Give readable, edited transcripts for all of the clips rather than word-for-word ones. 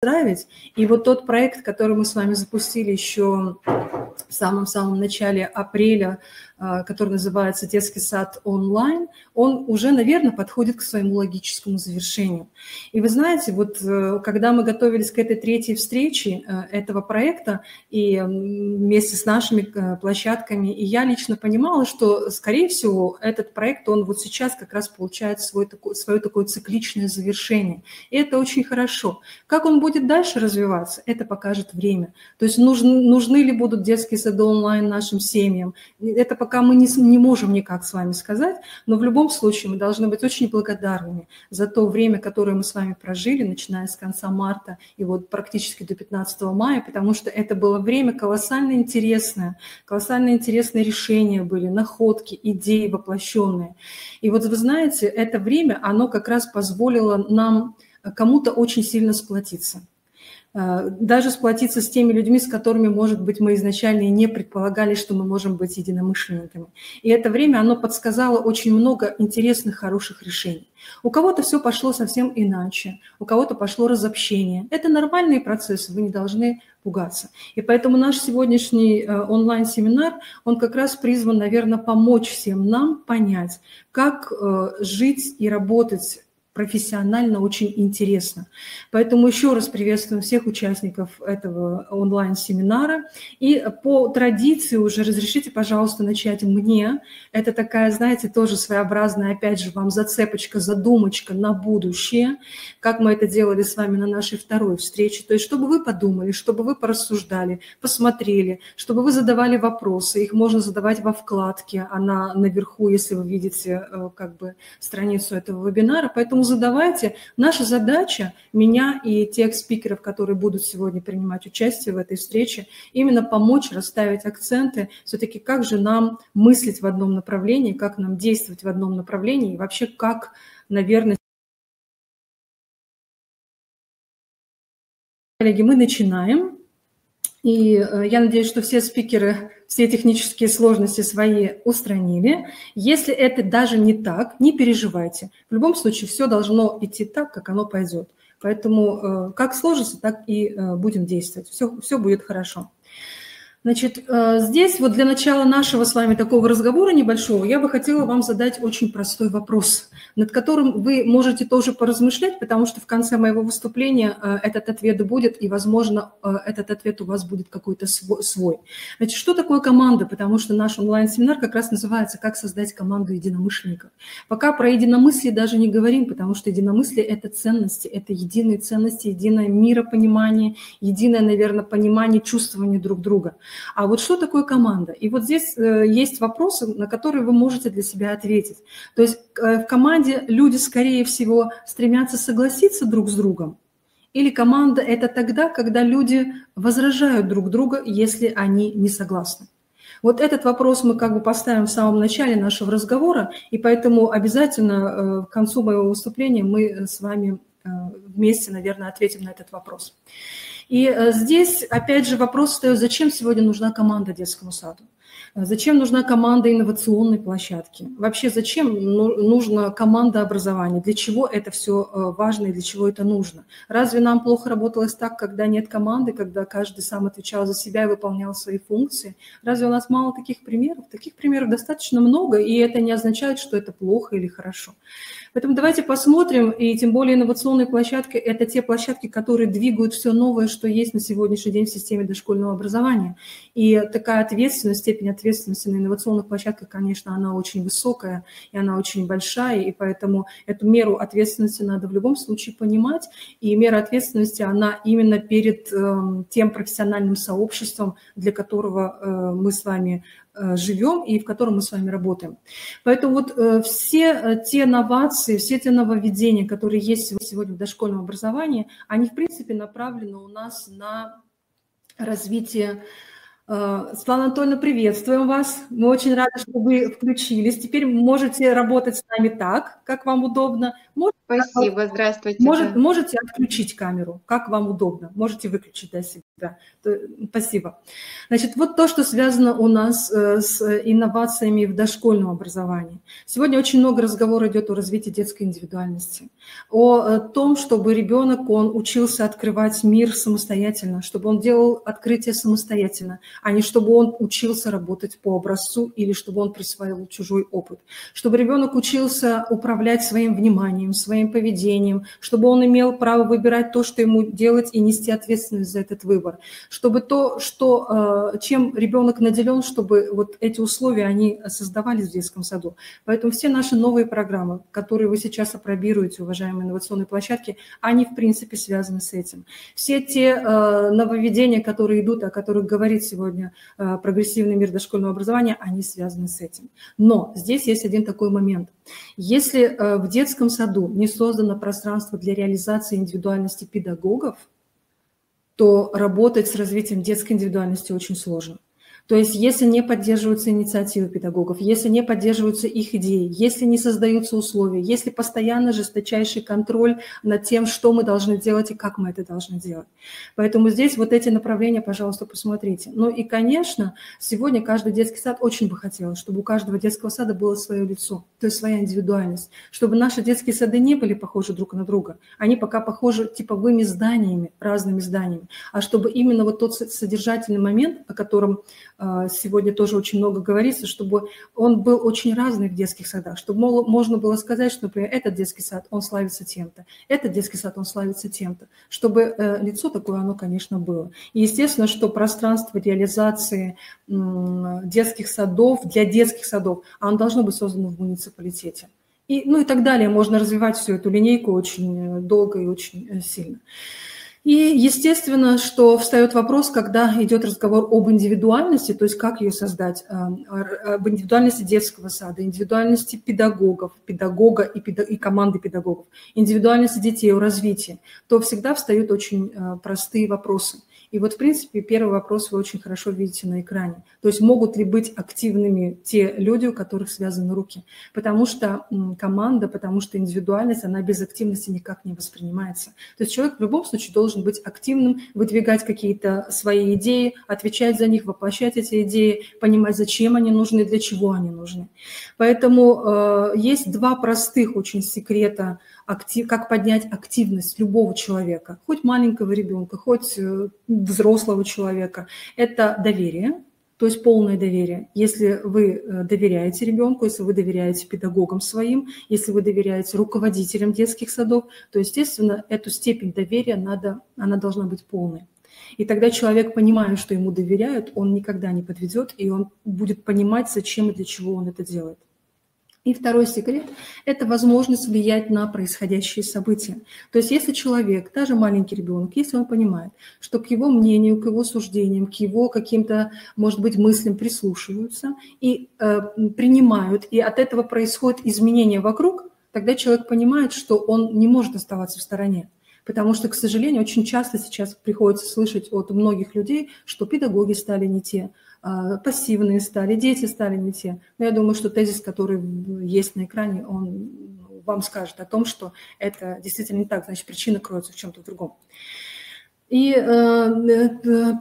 поздравить. И вот тот проект, который мы с вами запустили еще в самом-самом начале апреля, который называется «Детский сад онлайн», он уже, наверное, подходит к своему логическому завершению. И вы знаете, вот когда мы готовились к этой третьей встрече этого проекта, и вместе с нашими площадками, и я лично понимала, что, скорее всего, этот проект, он вот сейчас как раз получает свое такое цикличное завершение. И это очень хорошо. Как он будет дальше развиваться, это покажет время. То есть нужны ли будут детские сады онлайн нашим семьям, это пока мы не можем никак с вами сказать, но в любом случае мы должны быть очень благодарными за то время, которое мы с вами прожили, начиная с конца марта и вот практически до 15 мая, потому что это было время колоссально интересные решения были, находки, идеи воплощенные. И вот вы знаете, это время, оно как раз позволило нам кому-то очень сильно сплотиться. Даже сплотиться с теми людьми, с которыми, может быть, мы изначально и не предполагали, что мы можем быть единомышленниками. И это время, оно подсказало очень много интересных, хороших решений. У кого-то все пошло совсем иначе, у кого-то пошло разобщение. Это нормальные процессы, вы не должны пугаться. И поэтому наш сегодняшний онлайн-семинар, он как раз призван, наверное, помочь всем нам понять, как жить и работать профессионально очень интересно. Поэтому еще раз приветствуем всех участников этого онлайн-семинара. И по традиции уже разрешите, пожалуйста, начать мне. Это такая, знаете, тоже своеобразная, опять же, вам зацепочка, задумочка на будущее, как мы это делали с вами на нашей второй встрече. То есть чтобы вы подумали, чтобы вы порассуждали, посмотрели, чтобы вы задавали вопросы. Их можно задавать во вкладке, она наверху, если вы видите как бы страницу этого вебинара. Поэтому задавайте. Наша задача, меня и тех спикеров, которые будут сегодня принимать участие в этой встрече, именно помочь расставить акценты, все-таки как же нам мыслить в одном направлении, как нам действовать в одном направлении, и вообще как, наверное, коллеги, мы начинаем. И я надеюсь, что все спикеры все технические сложности свои устранили. Если это даже не так, не переживайте. В любом случае все должно идти так, как оно пойдет. Поэтому как сложится, так и будем действовать. Все будет хорошо. Значит, здесь вот для начала нашего с вами такого разговора небольшого я бы хотела вам задать очень простой вопрос, над которым вы можете тоже поразмышлять, потому что в конце моего выступления этот ответ будет, и, возможно, этот ответ у вас будет какой-то свой. Значит, что такое команда? Потому что наш онлайн-семинар как раз называется «Как создать команду единомышленников». Пока про единомыслие даже не говорим, потому что единомыслие – это ценности, это единые ценности, единое миропонимание, единое, наверное, понимание, чувствование друг друга. А вот что такое команда? И вот здесь есть вопросы, на которые вы можете для себя ответить. То есть в команде люди, скорее всего, стремятся согласиться друг с другом, или команда – это тогда, когда люди возражают друг друга, если они не согласны? Вот этот вопрос мы как бы поставим в самом начале нашего разговора, и поэтому обязательно к концу моего выступления мы с вами вместе, наверное, ответим на этот вопрос. И здесь, опять же, вопрос встает, зачем сегодня нужна команда детскому саду? Зачем нужна команда инновационной площадки? Вообще, зачем нужна команда образования? Для чего это все важно и для чего это нужно? Разве нам плохо работалось так, когда нет команды, когда каждый сам отвечал за себя и выполнял свои функции? Разве у нас мало таких примеров? Таких примеров достаточно много, и это не означает, что это плохо или хорошо. Поэтому давайте посмотрим, и тем более инновационные площадки – это те площадки, которые двигают все новое, что есть на сегодняшний день в системе дошкольного образования. И такая ответственность, степень ответственности на инновационных площадках, конечно, она очень высокая, и она очень большая, и поэтому эту меру ответственности надо в любом случае понимать, и мера ответственности, она именно перед тем профессиональным сообществом, для которого мы с вами живем и в котором мы с вами работаем. Поэтому вот все те новации, все те нововведения, которые есть сегодня в дошкольном образовании, они, в принципе, направлены у нас на развитие. Светлана Анатольевна, приветствуем вас. Мы очень рады, что вы включились. Теперь можете работать с нами так, как вам удобно. Можете Спасибо, здравствуйте. Можете отключить камеру, как вам удобно. Можете выключить для себя. Спасибо. Значит, вот то, что связано у нас с инновациями в дошкольном образовании. Сегодня очень много разговора идет о развитии детской индивидуальности, о том, чтобы ребенок, он учился открывать мир самостоятельно, чтобы он делал открытия самостоятельно, а не чтобы он учился работать по образцу или чтобы он присваивал чужой опыт. Чтобы ребенок учился управлять своим вниманием, своим поведением, чтобы он имел право выбирать то, что ему делать, и нести ответственность за этот выбор. Чтобы то, чем ребенок наделен, чтобы вот эти условия, они создавались в детском саду. Поэтому все наши новые программы, которые вы сейчас апробируете, уважаемые инновационные площадки, они, в принципе, связаны с этим. Все те нововведения, которые идут, о которых говорит сегодня прогрессивный мир дошкольного образования, они связаны с этим. Но здесь есть один такой момент. Если в детском саду не создано пространство для реализации индивидуальности педагогов, то работать с развитием детской индивидуальности очень сложно. То есть если не поддерживаются инициативы педагогов, если не поддерживаются их идеи, если не создаются условия, если постоянно жесточайший контроль над тем, что мы должны делать и как мы это должны делать. Поэтому здесь вот эти направления, пожалуйста, посмотрите. Ну и, конечно, сегодня каждый детский сад очень бы хотел, чтобы у каждого детского сада было свое лицо, то есть своя индивидуальность, чтобы наши детские сады не были похожи друг на друга. Они пока похожи типовыми зданиями, разными зданиями, а чтобы именно вот тот содержательный момент, о котором сегодня тоже очень много говорится, чтобы он был очень разный в детских садах, чтобы можно было сказать, что, например, этот детский сад, он славится тем-то, этот детский сад, он славится тем-то, чтобы лицо такое, оно, конечно, было. И естественно, что пространство реализации детских садов, для детских садов, оно должно быть создано в муниципалитете. Ну и так далее. Можно развивать всю эту линейку очень долго и очень сильно. И естественно, что встает вопрос, когда идет разговор об индивидуальности, то есть как ее создать, об индивидуальности детского сада, индивидуальности педагога и команды педагогов, индивидуальности детей, о развитии, то всегда встают очень простые вопросы. И вот, в принципе, первый вопрос вы очень хорошо видите на экране. То есть могут ли быть активными те люди, у которых связаны руки? Потому что команда, потому что индивидуальность, она без активности никак не воспринимается. То есть человек в любом случае должен быть активным, выдвигать какие-то свои идеи, отвечать за них, воплощать эти идеи, понимать, зачем они нужны, для чего они нужны. Поэтому есть два простых очень секрета, как поднять активность любого человека, хоть маленького ребенка, хоть взрослого человека. Это доверие, то есть полное доверие. Если вы доверяете ребенку, если вы доверяете педагогам своим, если вы доверяете руководителям детских садов, то, естественно, эту степень доверия она должна быть полной. И тогда человек, понимая, что ему доверяют, он никогда не подведет, и он будет понимать, зачем и для чего он это делает. И второй секрет – это возможность влиять на происходящие события. То есть если человек, даже маленький ребенок, если он понимает, что к его мнению, к его суждениям, к его каким-то, может быть, мыслям прислушиваются и принимают, и от этого происходит изменение вокруг, тогда человек понимает, что он не может оставаться в стороне. Потому что, к сожалению, очень часто сейчас приходится слышать от многих людей, что педагоги стали не те, пассивные стали, дети стали не те. Но я думаю, что тезис, который есть на экране, он вам скажет о том, что это действительно не так, значит, причина кроется в чем-то другом. И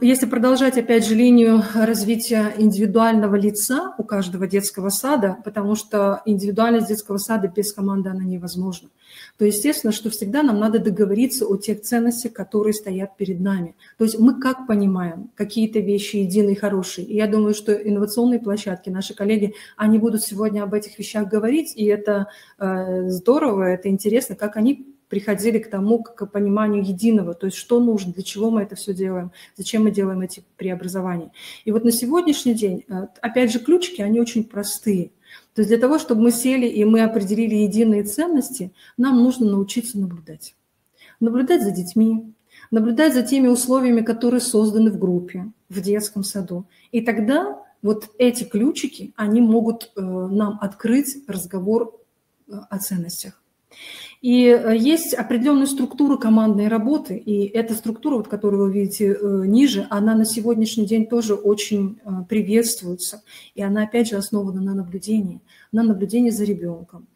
если продолжать, опять же, линию развития индивидуального лица у каждого детского сада, потому что индивидуальность детского сада без команды, она невозможна, то естественно, что всегда нам надо договориться о тех ценностях, которые стоят перед нами. То есть мы как понимаем какие-то вещи единые и хорошие. И я думаю, что инновационные площадки, наши коллеги, они будут сегодня об этих вещах говорить, и это здорово, это интересно, как они приходили к тому, к пониманию единого, то есть что нужно, для чего мы это все делаем, зачем мы делаем эти преобразования. И вот на сегодняшний день, опять же, ключики, они очень простые. То есть для того, чтобы мы сели и мы определили единые ценности, нам нужно научиться наблюдать. Наблюдать за детьми, наблюдать за теми условиями, которые созданы в группе, в детском саду. И тогда вот эти ключики, они могут нам открыть разговор о ценностях. И есть определенная структура командной работы, и эта структура, вот, которую вы видите ниже, она на сегодняшний день тоже очень приветствуется, и она, опять же, основана на наблюдении за ребенком.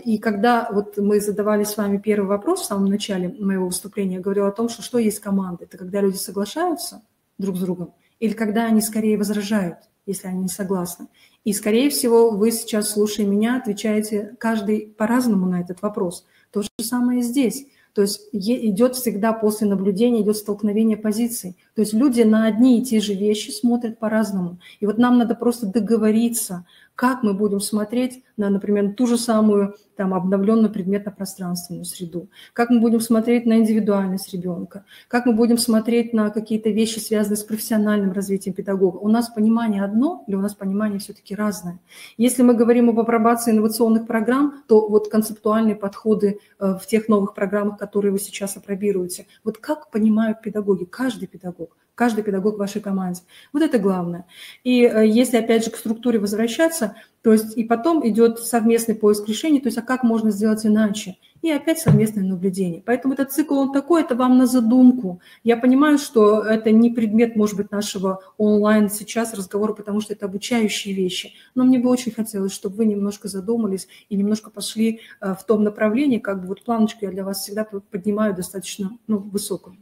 И когда вот мы задавали с вами первый вопрос в самом начале моего выступления, я говорила о том, что есть команда. Это когда люди соглашаются друг с другом или когда они скорее возражают, если они не согласны. И, скорее всего, вы сейчас, слушая меня, отвечаете каждый по-разному на этот вопрос. То же самое и здесь. То есть идет всегда после наблюдения, идет столкновение позиций. То есть люди на одни и те же вещи смотрят по-разному. И вот нам надо просто договориться, как мы будем смотреть на, например, ту же самую там, обновленную предметно-пространственную среду, как мы будем смотреть на индивидуальность ребенка, как мы будем смотреть на какие-то вещи, связанные с профессиональным развитием педагога. У нас понимание одно или у нас понимание все-таки разное? Если мы говорим об апробации инновационных программ, то вот концептуальные подходы в тех новых программах, которые вы сейчас апробируете, вот как понимают педагоги, каждый педагог в вашей команде. Вот это главное. И если, опять же, к структуре возвращаться, то есть и потом идет совместный поиск решений, то есть а как можно сделать иначе? И опять совместное наблюдение. Поэтому этот цикл, он такой, это вам на задумку. Я понимаю, что это не предмет, может быть, нашего онлайн сейчас разговора, потому что это обучающие вещи. Но мне бы очень хотелось, чтобы вы немножко задумались и немножко пошли в том направлении, как бы вот планочку я для вас всегда поднимаю достаточно высокую.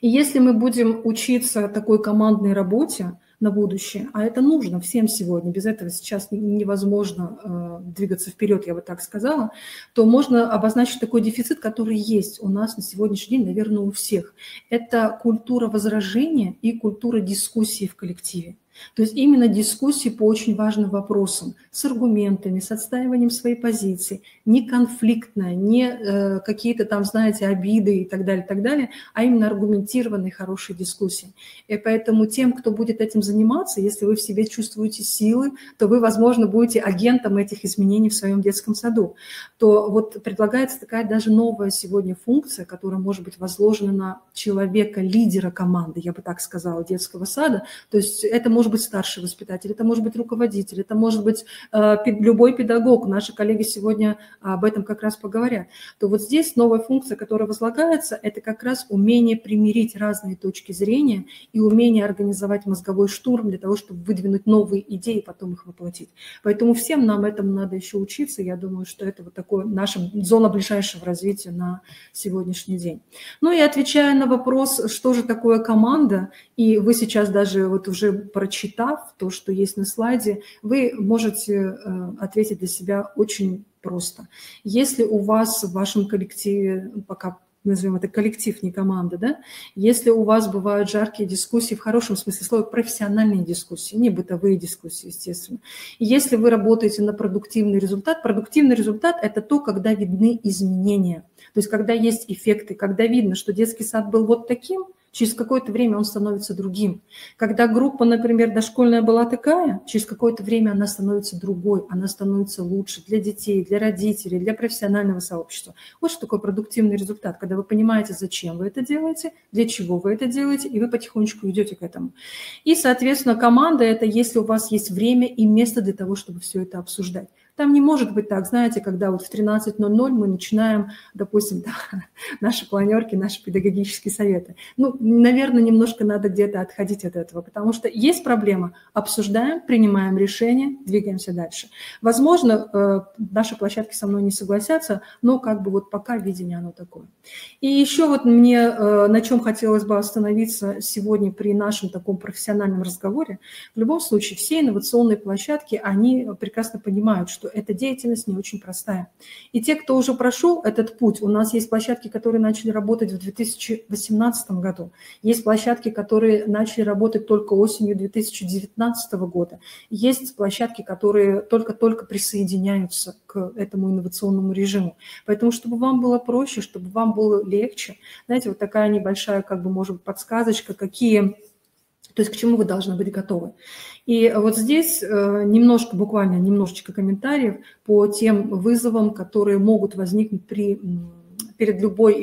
И если мы будем учиться такой командной работе на будущее, а это нужно всем сегодня, без этого сейчас невозможно двигаться вперед, я бы так сказала, то можно обозначить такой дефицит, который есть у нас на сегодняшний день, наверное, у всех. Это культура возражения и культура дискуссии в коллективе. То есть именно дискуссии по очень важным вопросам, с аргументами, с отстаиванием своей позиции, не конфликтная, не какие-то там, знаете, обиды и так далее, а именно аргументированные хорошие дискуссии. И поэтому тем, кто будет этим заниматься, если вы в себе чувствуете силы, то вы, возможно, будете агентом этих изменений в своем детском саду. То вот предлагается такая даже новая сегодня функция, которая может быть возложена на человека, лидера команды, я бы так сказала, детского сада. То есть это может быть старший воспитатель, это может быть руководитель, это может быть любой педагог. Наши коллеги сегодня об этом как раз поговорят. То вот здесь новая функция, которая возлагается, это как раз умение примирить разные точки зрения и умение организовать мозговой штурм для того, чтобы выдвинуть новые идеи и потом их воплотить. Поэтому всем нам этому надо еще учиться. Я думаю, что это вот такое наша зона ближайшего развития на сегодняшний день. Ну и отвечая на вопрос, что же такое команда, и вы сейчас даже вот уже прочитав то, что есть на слайде, вы можете ответить для себя очень просто. Если у вас в вашем коллективе, пока назовем это коллектив, не команда, да, если у вас бывают жаркие дискуссии, в хорошем смысле слова, профессиональные дискуссии, не бытовые дискуссии, естественно. И если вы работаете на продуктивный результат – это то, когда видны изменения. То есть когда есть эффекты, когда видно, что детский сад был вот таким, через какое-то время он становится другим. Когда группа, например, дошкольная была такая, через какое-то время она становится другой, она становится лучше для детей, для родителей, для профессионального сообщества. Вот что такое продуктивный результат, когда вы понимаете, зачем вы это делаете, для чего вы это делаете, и вы потихонечку идете к этому. И, соответственно, команда – это если у вас есть время и место для того, чтобы все это обсуждать. Там не может быть так, знаете, когда вот в 13:00 мы начинаем, допустим, да, наши планерки, наши педагогические советы. Ну, наверное, немножко надо где-то отходить от этого, потому что есть проблема, обсуждаем, принимаем решение, двигаемся дальше. Возможно, наши площадки со мной не согласятся, но как бы вот пока видение оно такое. И еще вот мне на чем хотелось бы остановиться сегодня при нашем таком профессиональном разговоре. В любом случае, все инновационные площадки, они прекрасно понимают, что эта деятельность не очень простая. И те, кто уже прошел этот путь, у нас есть площадки, которые начали работать в 2018 году, есть площадки, которые начали работать только осенью 2019 года, есть площадки, которые только-только присоединяются к этому инновационному режиму. Поэтому, чтобы вам было проще, чтобы вам было легче, знаете, вот такая небольшая, как бы, может быть, подсказочка, то есть к чему вы должны быть готовы. И вот здесь буквально немножечко комментариев по тем вызовам, которые могут возникнуть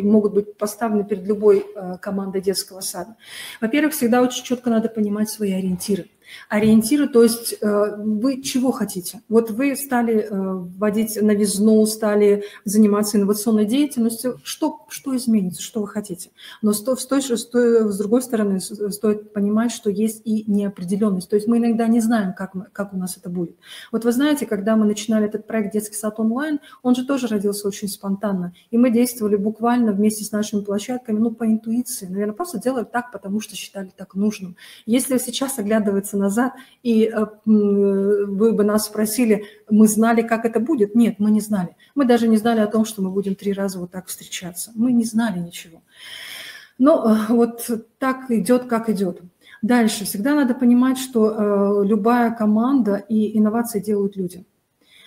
могут быть поставлены перед любой командой детского сада. Во-первых, всегда очень четко надо понимать свои ориентиры. Ориентиры, то есть вы чего хотите? Вот вы стали вводить новизну, стали заниматься инновационной деятельностью. Что изменится, что вы хотите? Но с другой стороны, стоит понимать, что есть и неопределенность. То есть мы иногда не знаем, как у нас это будет. Вот вы знаете, когда мы начинали этот проект «Детский сад онлайн», он же тоже родился очень спонтанно. И мы действовали буквально вместе с нашими площадками, ну, по интуиции. Наверное, просто делали так, потому что считали так нужным. Если сейчас оглядываться назад, и вы бы нас спросили, мы знали, как это будет? Нет, мы не знали. Мы даже не знали о том, что мы будем 3 раза вот так встречаться. Мы не знали ничего. Но вот так идет, как идет. Дальше. Всегда надо понимать, что любая команда и инновации делают люди.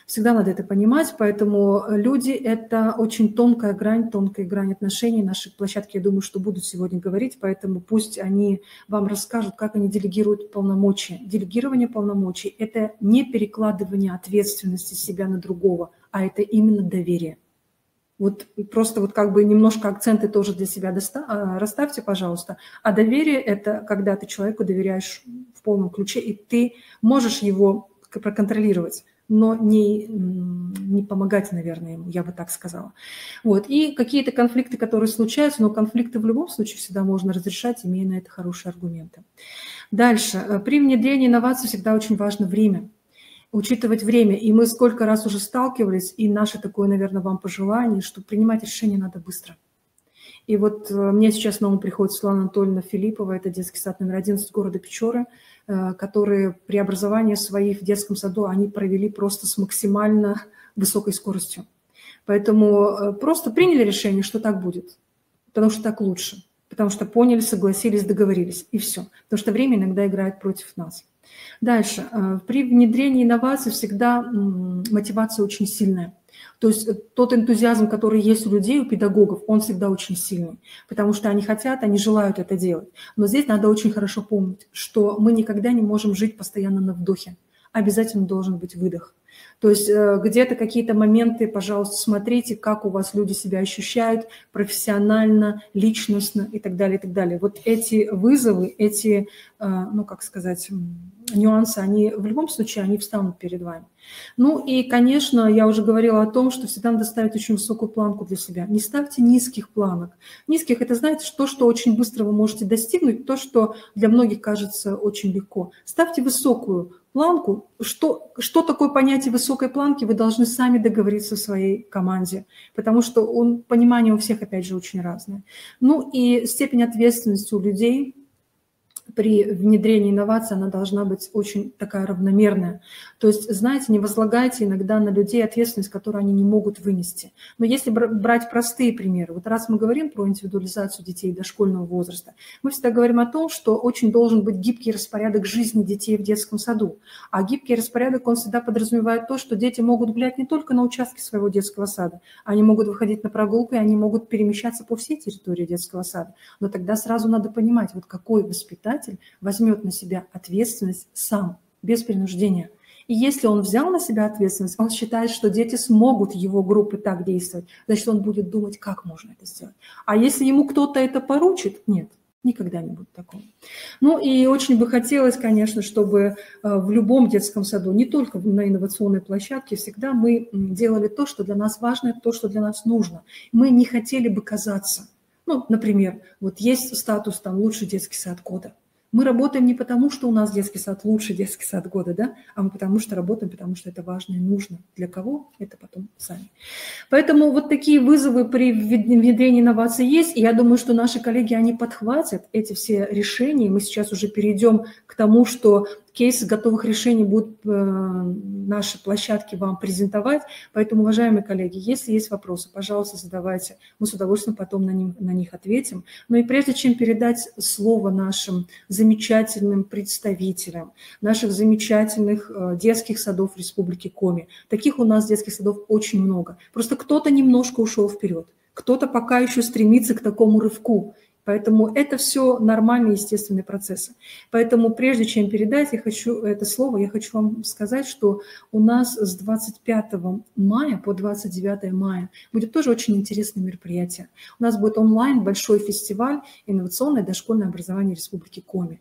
Всегда надо это понимать, поэтому люди – это очень тонкая грань отношений. Наши площадки, я думаю, что будут сегодня говорить, поэтому пусть они вам расскажут, как они делегируют полномочия. Делегирование полномочий – это не перекладывание ответственности себя на другого, а это именно доверие. Вот просто вот как бы немножко акценты тоже для себя расставьте, пожалуйста. А доверие – это когда ты человеку доверяешь в полном ключе, и ты можешь его проконтролировать, но не помогать, наверное, ему, я бы так сказала. Вот. И какие-то конфликты, которые случаются, но конфликты в любом случае всегда можно разрешать, имея на это хорошие аргументы. Дальше. При внедрении инноваций всегда очень важно время. Учитывать время. И мы сколько раз уже сталкивались, и наше такое, наверное, вам пожелание, что принимать решения надо быстро. И вот мне сейчас на ум приходит Светлана Анатольевна Филиппова, это детский сад номер 11 города Печоры, которые преобразования свои в детском саду они провели просто с максимально высокой скоростью. Поэтому просто приняли решение, что так будет, потому что так лучше, потому что поняли, согласились, договорились, и все. Потому что время иногда играет против нас. Дальше. При внедрении инноваций всегда мотивация очень сильная. То есть тот энтузиазм, который есть у людей, у педагогов, он всегда очень сильный, потому что они хотят, они желают это делать. Но здесь надо очень хорошо помнить, что мы никогда не можем жить постоянно на вдохе. Обязательно должен быть выдох. То есть где-то какие-то моменты, пожалуйста, смотрите, как у вас люди себя ощущают профессионально, личностно и так далее, и так далее. Вот эти вызовы, эти, ну, как сказать, нюансы, они в любом случае, они встанут перед вами. Ну и, конечно, я уже говорила о том, что всегда надо ставить очень высокую планку для себя. Не ставьте низких планок. Низких – это, знаете, то, что очень быстро вы можете достигнуть, то, что для многих кажется очень легко. Ставьте высокую планку. Что такое понятие высокой планки, вы должны сами договориться в своей команде, потому что понимание у всех, опять же, очень разное. Ну и степень ответственности у людей при внедрении инноваций, она должна быть очень такая равномерная. То есть, знаете, не возлагайте иногда на людей ответственность, которую они не могут вынести. Но если брать простые примеры, вот раз мы говорим про индивидуализацию детей дошкольного возраста, мы всегда говорим о том, что очень должен быть гибкий распорядок жизни детей в детском саду. А гибкий распорядок, он всегда подразумевает то, что дети могут гулять не только на участке своего детского сада, они могут выходить на прогулку, и они могут перемещаться по всей территории детского сада. Но тогда сразу надо понимать, вот какой воспитатель возьмет на себя ответственность сам, без принуждения. И если он взял на себя ответственность, он считает, что дети смогут его группы так действовать, значит, он будет думать, как можно это сделать. А если ему кто-то это поручит, нет, никогда не будет такого. Ну и очень бы хотелось, конечно, чтобы в любом детском саду, не только на инновационной площадке, всегда мы делали то, что для нас важно, то, что для нас нужно. Мы не хотели бы казаться. Ну, например, вот есть статус там «Лучший детский сад года». Мы работаем не потому, что у нас детский сад лучший детский сад года, да, а мы потому что работаем, потому что это важно и нужно. Для кого? Это потом сами. Поэтому вот такие вызовы при внедрении инноваций есть, и я думаю, что наши коллеги, они подхватят эти все решения. Мы сейчас уже перейдем к тому, что кейсы готовых решений будут наши площадки вам презентовать. Поэтому, уважаемые коллеги, если есть вопросы, пожалуйста, задавайте. Мы с удовольствием потом на них ответим. Но и прежде чем передать слово нашим замечательным представителям, наших замечательных детских садов Республики Коми, таких у нас детских садов очень много. Просто кто-то немножко ушел вперед, кто-то пока еще стремится к такому рывку. Поэтому это все нормальные, естественные процессы. Поэтому прежде чем передать я хочу вам сказать, что у нас с 25 мая по 29 мая будет тоже очень интересное мероприятие. У нас будет онлайн большой фестиваль «Инновационное дошкольное образование Республики Коми».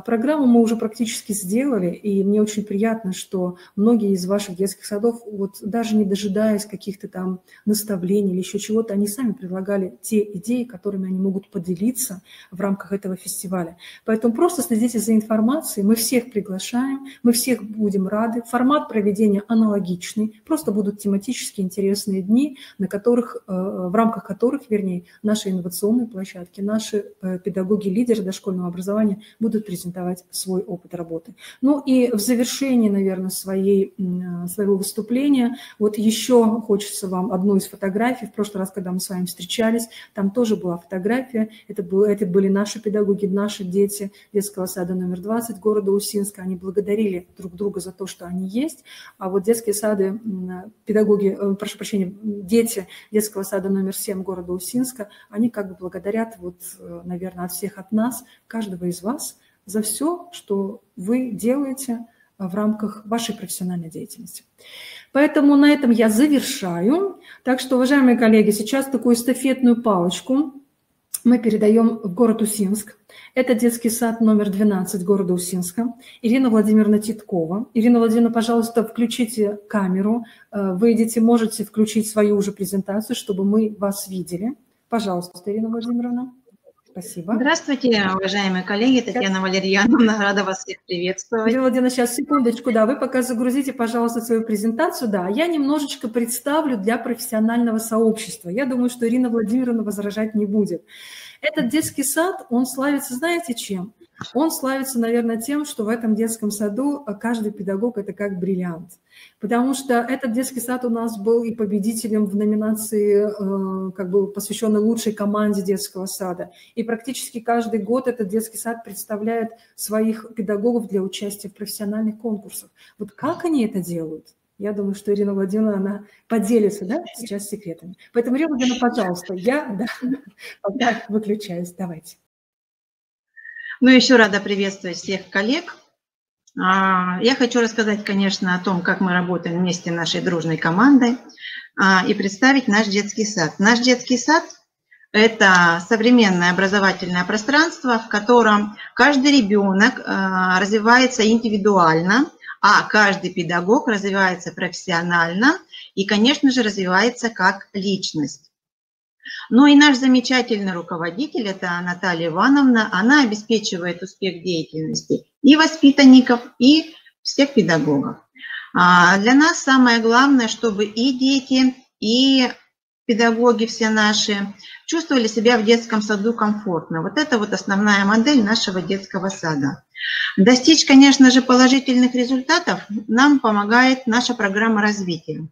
Программу мы уже практически сделали, и мне очень приятно, что многие из ваших детских садов, вот даже не дожидаясь каких-то там наставлений или еще чего-то, они сами предлагали те идеи, которыми они могут поделиться в рамках этого фестиваля. Поэтому просто следите за информацией, мы всех приглашаем, мы всех будем рады. Формат проведения аналогичный, просто будут тематически интересные дни, в рамках которых, наши инновационные площадки, наши педагоги-лидеры дошкольного образования будут презентовать свой опыт работы. Ну и в завершении, наверное, своего выступления, вот еще хочется вам одну из фотографий. В прошлый раз, когда мы с вами встречались, там тоже была фотография. Это были наши педагоги, наши дети детского сада номер 20 города Усинска. Они благодарили друг друга за то, что они есть. А вот детские сады, дети детского сада номер 7 города Усинска, они как бы благодарят, наверное, от всех от нас, каждого из вас за все, что вы делаете в рамках вашей профессиональной деятельности. Поэтому на этом я завершаю. Так что, уважаемые коллеги, сейчас такую эстафетную палочку мы передаем в город Усинск. Это детский сад номер 12 города Усинска. Ирина Владимировна Титкова. Ирина Владимировна, пожалуйста, включите камеру. Можете включить свою уже презентацию, чтобы мы вас видели. Пожалуйста, Ирина Владимировна. Спасибо. Здравствуйте, уважаемые коллеги. Татьяна Валерьяновна, рада вас всех приветствовать. Ирина Владимировна, сейчас, секундочку, да, вы пока загрузите, пожалуйста, свою презентацию. Да, я немножечко представлю для профессионального сообщества. Я думаю, что Ирина Владимировна возражать не будет. Этот детский сад, он славится, знаете, чем? Он славится, наверное, тем, что в этом детском саду каждый педагог – это как бриллиант. Потому что этот детский сад у нас был и победителем в номинации, посвященной лучшей команде детского сада. И практически каждый год этот детский сад представляет своих педагогов для участия в профессиональных конкурсах. Вот как они это делают? Я думаю, что Ирина Владимировна, она поделится, да, сейчас секретами. Поэтому, Ирина Владимировна, пожалуйста, я пока выключаюсь. Давайте. Ну, еще рада приветствовать всех коллег. Я хочу рассказать, конечно, о том, как мы работаем вместе нашей дружной командой и представить наш детский сад. Наш детский сад – это современное образовательное пространство, в котором каждый ребенок развивается индивидуально, а каждый педагог развивается профессионально и, конечно же, развивается как личность. Ну и наш замечательный руководитель, это Наталья Ивановна, она обеспечивает успех деятельности и воспитанников, и всех педагогов. Для нас самое главное, чтобы и дети, и педагоги все наши чувствовали себя в детском саду комфортно. Вот это вот основная модель нашего детского сада. Достичь, конечно же, положительных результатов нам помогает наша программа развития.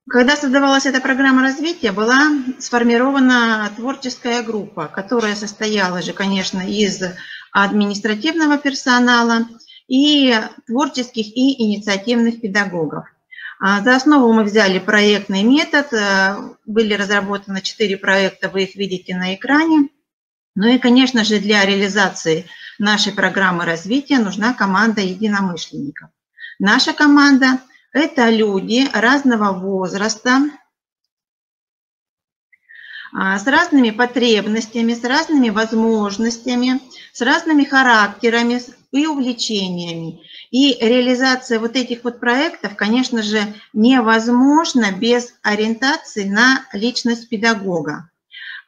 Когда создавалась эта программа развития, была сформирована творческая группа, которая состояла же, конечно, из административного персонала и творческих и инициативных педагогов. За основу мы взяли проектный метод, были разработаны 4 проекта, вы их видите на экране. Ну и, конечно же, для реализации нашей программы развития нужна команда единомышленников. Наша команда – это люди разного возраста, с разными потребностями, с разными возможностями, с разными характерами и увлечениями. И реализация вот этих вот проектов, конечно же, невозможна без ориентации на личность педагога.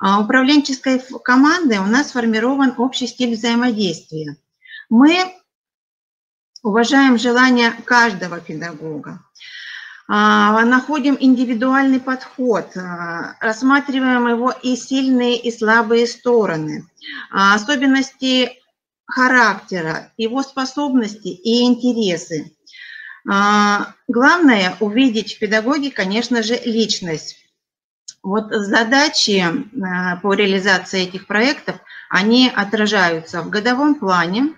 Управленческой командой у нас сформирован общий стиль взаимодействия. Мы уважаем желания каждого педагога, находим индивидуальный подход, рассматриваем его и сильные, и слабые стороны, особенности характера, его способности и интересы. Главное увидеть в педагоге, конечно же, личность. Вот задачи по реализации этих проектов, они отражаются в годовом плане,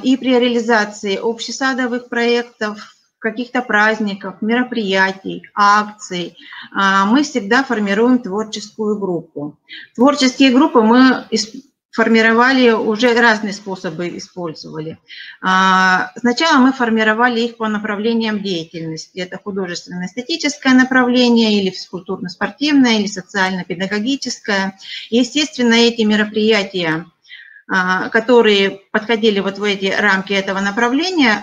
и при реализации общесадовых проектов, каких-то праздников, мероприятий, акций мы всегда формируем творческую группу. Творческие группы мы формировали, уже разные способы использовали. Сначала мы формировали их по направлениям деятельности. Это художественно-эстетическое направление, или физкультурно-спортивное, или социально-педагогическое. Естественно, эти мероприятия, которые подходили вот в эти рамки этого направления,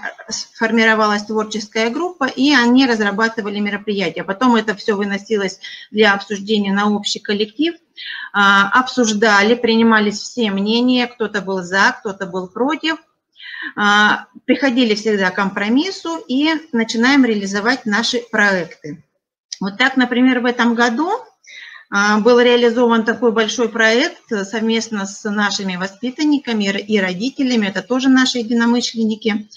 формировалась творческая группа, и они разрабатывали мероприятия. Потом это все выносилось для обсуждения на общий коллектив, обсуждали, принимались все мнения, кто-то был за, кто-то был против, приходили всегда к компромиссу и начинаем реализовать наши проекты. Вот так, например, в этом году был реализован такой большой проект совместно с нашими воспитанниками и родителями, это тоже наши единомышленники.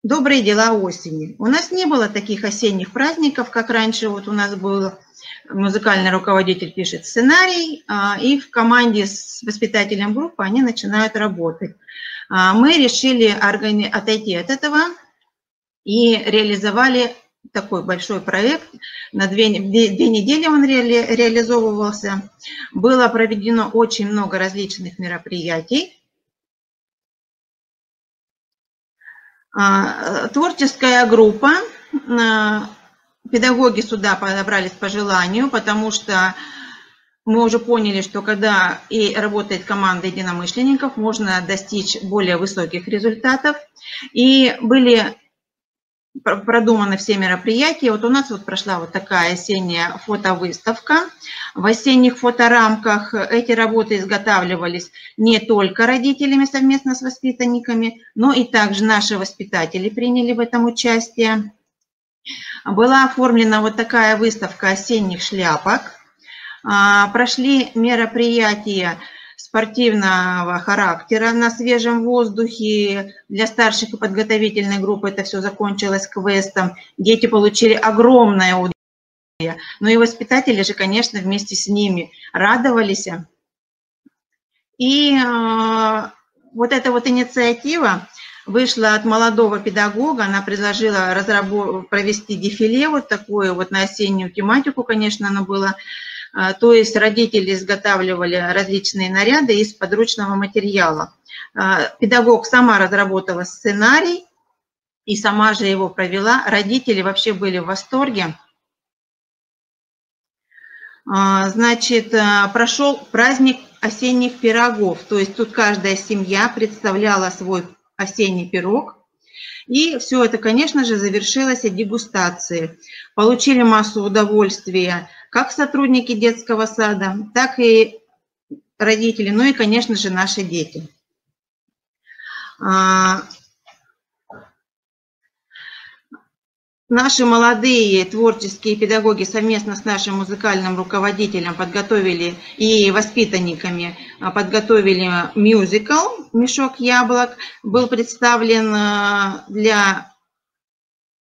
«Добрые дела осени». У нас не было таких осенних праздников, как раньше. Вот у нас был музыкальный руководитель, пишет сценарий, и в команде с воспитателем группы они начинают работать. Мы решили отойти от этого и реализовали такой большой проект. На две недели он реализовывался. Было проведено очень много различных мероприятий. Творческая группа. Педагоги сюда подобрались по желанию, потому что мы уже поняли, что когда и работает команда единомышленников, можно достичь более высоких результатов. И были продуманы все мероприятия. Вот у нас вот прошла вот такая осенняя фотовыставка. В осенних фоторамках эти работы изготавливались не только родителями совместно с воспитанниками, но и также наши воспитатели приняли в этом участие. Была оформлена вот такая выставка осенних шляпок. Прошли мероприятия спортивного характера на свежем воздухе. Для старших и подготовительной группы это все закончилось квестом. Дети получили огромное удовольствие. Но и воспитатели же, конечно, вместе с ними радовались. И вот эта вот инициатива вышла от молодого педагога. Она предложила провести дефиле вот такое вот на осеннюю тематику, конечно, оно было. То есть родители изготавливали различные наряды из подручного материала. Педагог сама разработала сценарий и сама же его провела. Родители вообще были в восторге. Значит, прошел праздник осенних пирогов. То есть тут каждая семья представляла свой осенний пирог. И все это, конечно же, завершилось дегустацией. Получили массу удовольствия как сотрудники детского сада, так и родители, ну и, конечно же, наши дети. Наши молодые творческие педагоги совместно с нашим музыкальным руководителем подготовили и воспитанниками подготовили мюзикл «Мешок яблок». Был представлен для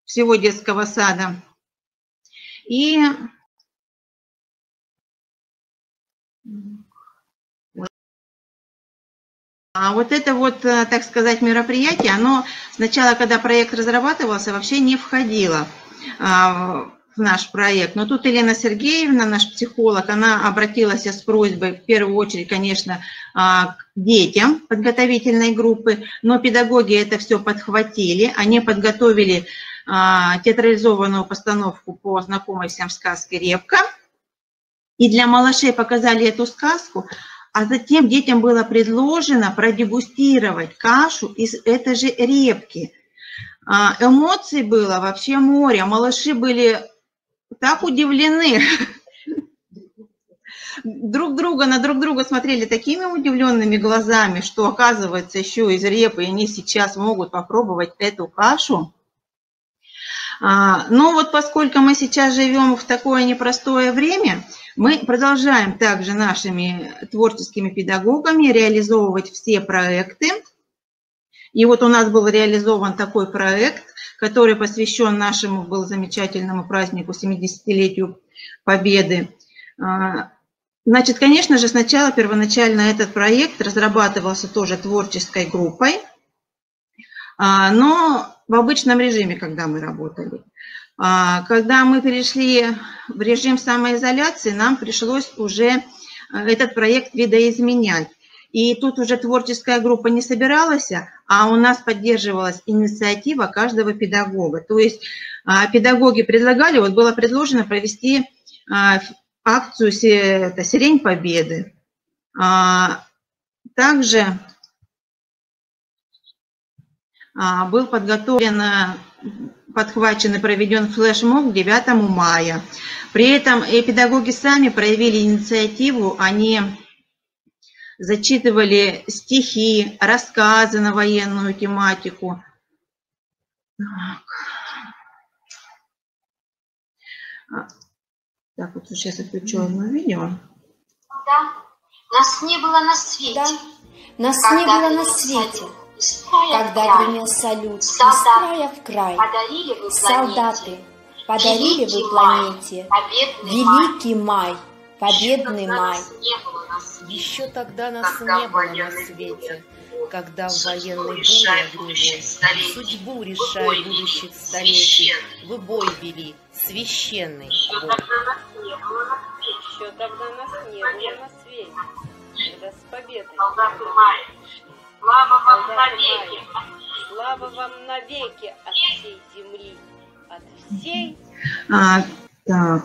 всего детского сада. И вот это вот, так сказать, мероприятие, оно сначала, когда проект разрабатывался, вообще не входило в наш проект. Но тут Елена Сергеевна, наш психолог, она обратилась с просьбой, в первую очередь, конечно, к детям подготовительной группы, но педагоги это все подхватили, они подготовили театрализованную постановку по знакомой всем сказке «Репка». И для малышей показали эту сказку, а затем детям было предложено продегустировать кашу из этой же репки. Эмоций было вообще море. Малыши были так удивлены. На друг друга смотрели такими удивленными глазами, что, оказывается, еще из репы они сейчас могут попробовать эту кашу. Но вот поскольку мы сейчас живем в такое непростое время, мы продолжаем также нашими творческими педагогами реализовывать все проекты. И вот у нас был реализован такой проект, который посвящен нашему был замечательному празднику 70-летию Победы. Значит, конечно же, сначала первоначально этот проект разрабатывался тоже творческой группой. но в обычном режиме, когда мы работали. Когда мы перешли в режим самоизоляции, нам пришлось уже этот проект видоизменять. И тут уже творческая группа не собиралась, а у нас поддерживалась инициатива каждого педагога. То есть педагоги предлагали, вот было предложено провести акцию «Сирень Победы». Также был подготовлен, подхвачен и проведен флешмоб к 9 мая. При этом и педагоги сами проявили инициативу, они зачитывали стихи, рассказы на военную тематику. Так, вот сейчас отключу одно видео. Да, нас не было на свете. Да, нас не было на свете. Когда гремел салют из края в край, солдаты подарили вы планете великий май, победный май. Еще тогда нас не было на свете, когда в военной боли огневой судьбу решая будущих столетий вы бой вели, священный бой. Еще тогда нас не было на свете, когда с победой. Слава вам навеки! Слава вам навеки от всей земли, от всей... Так.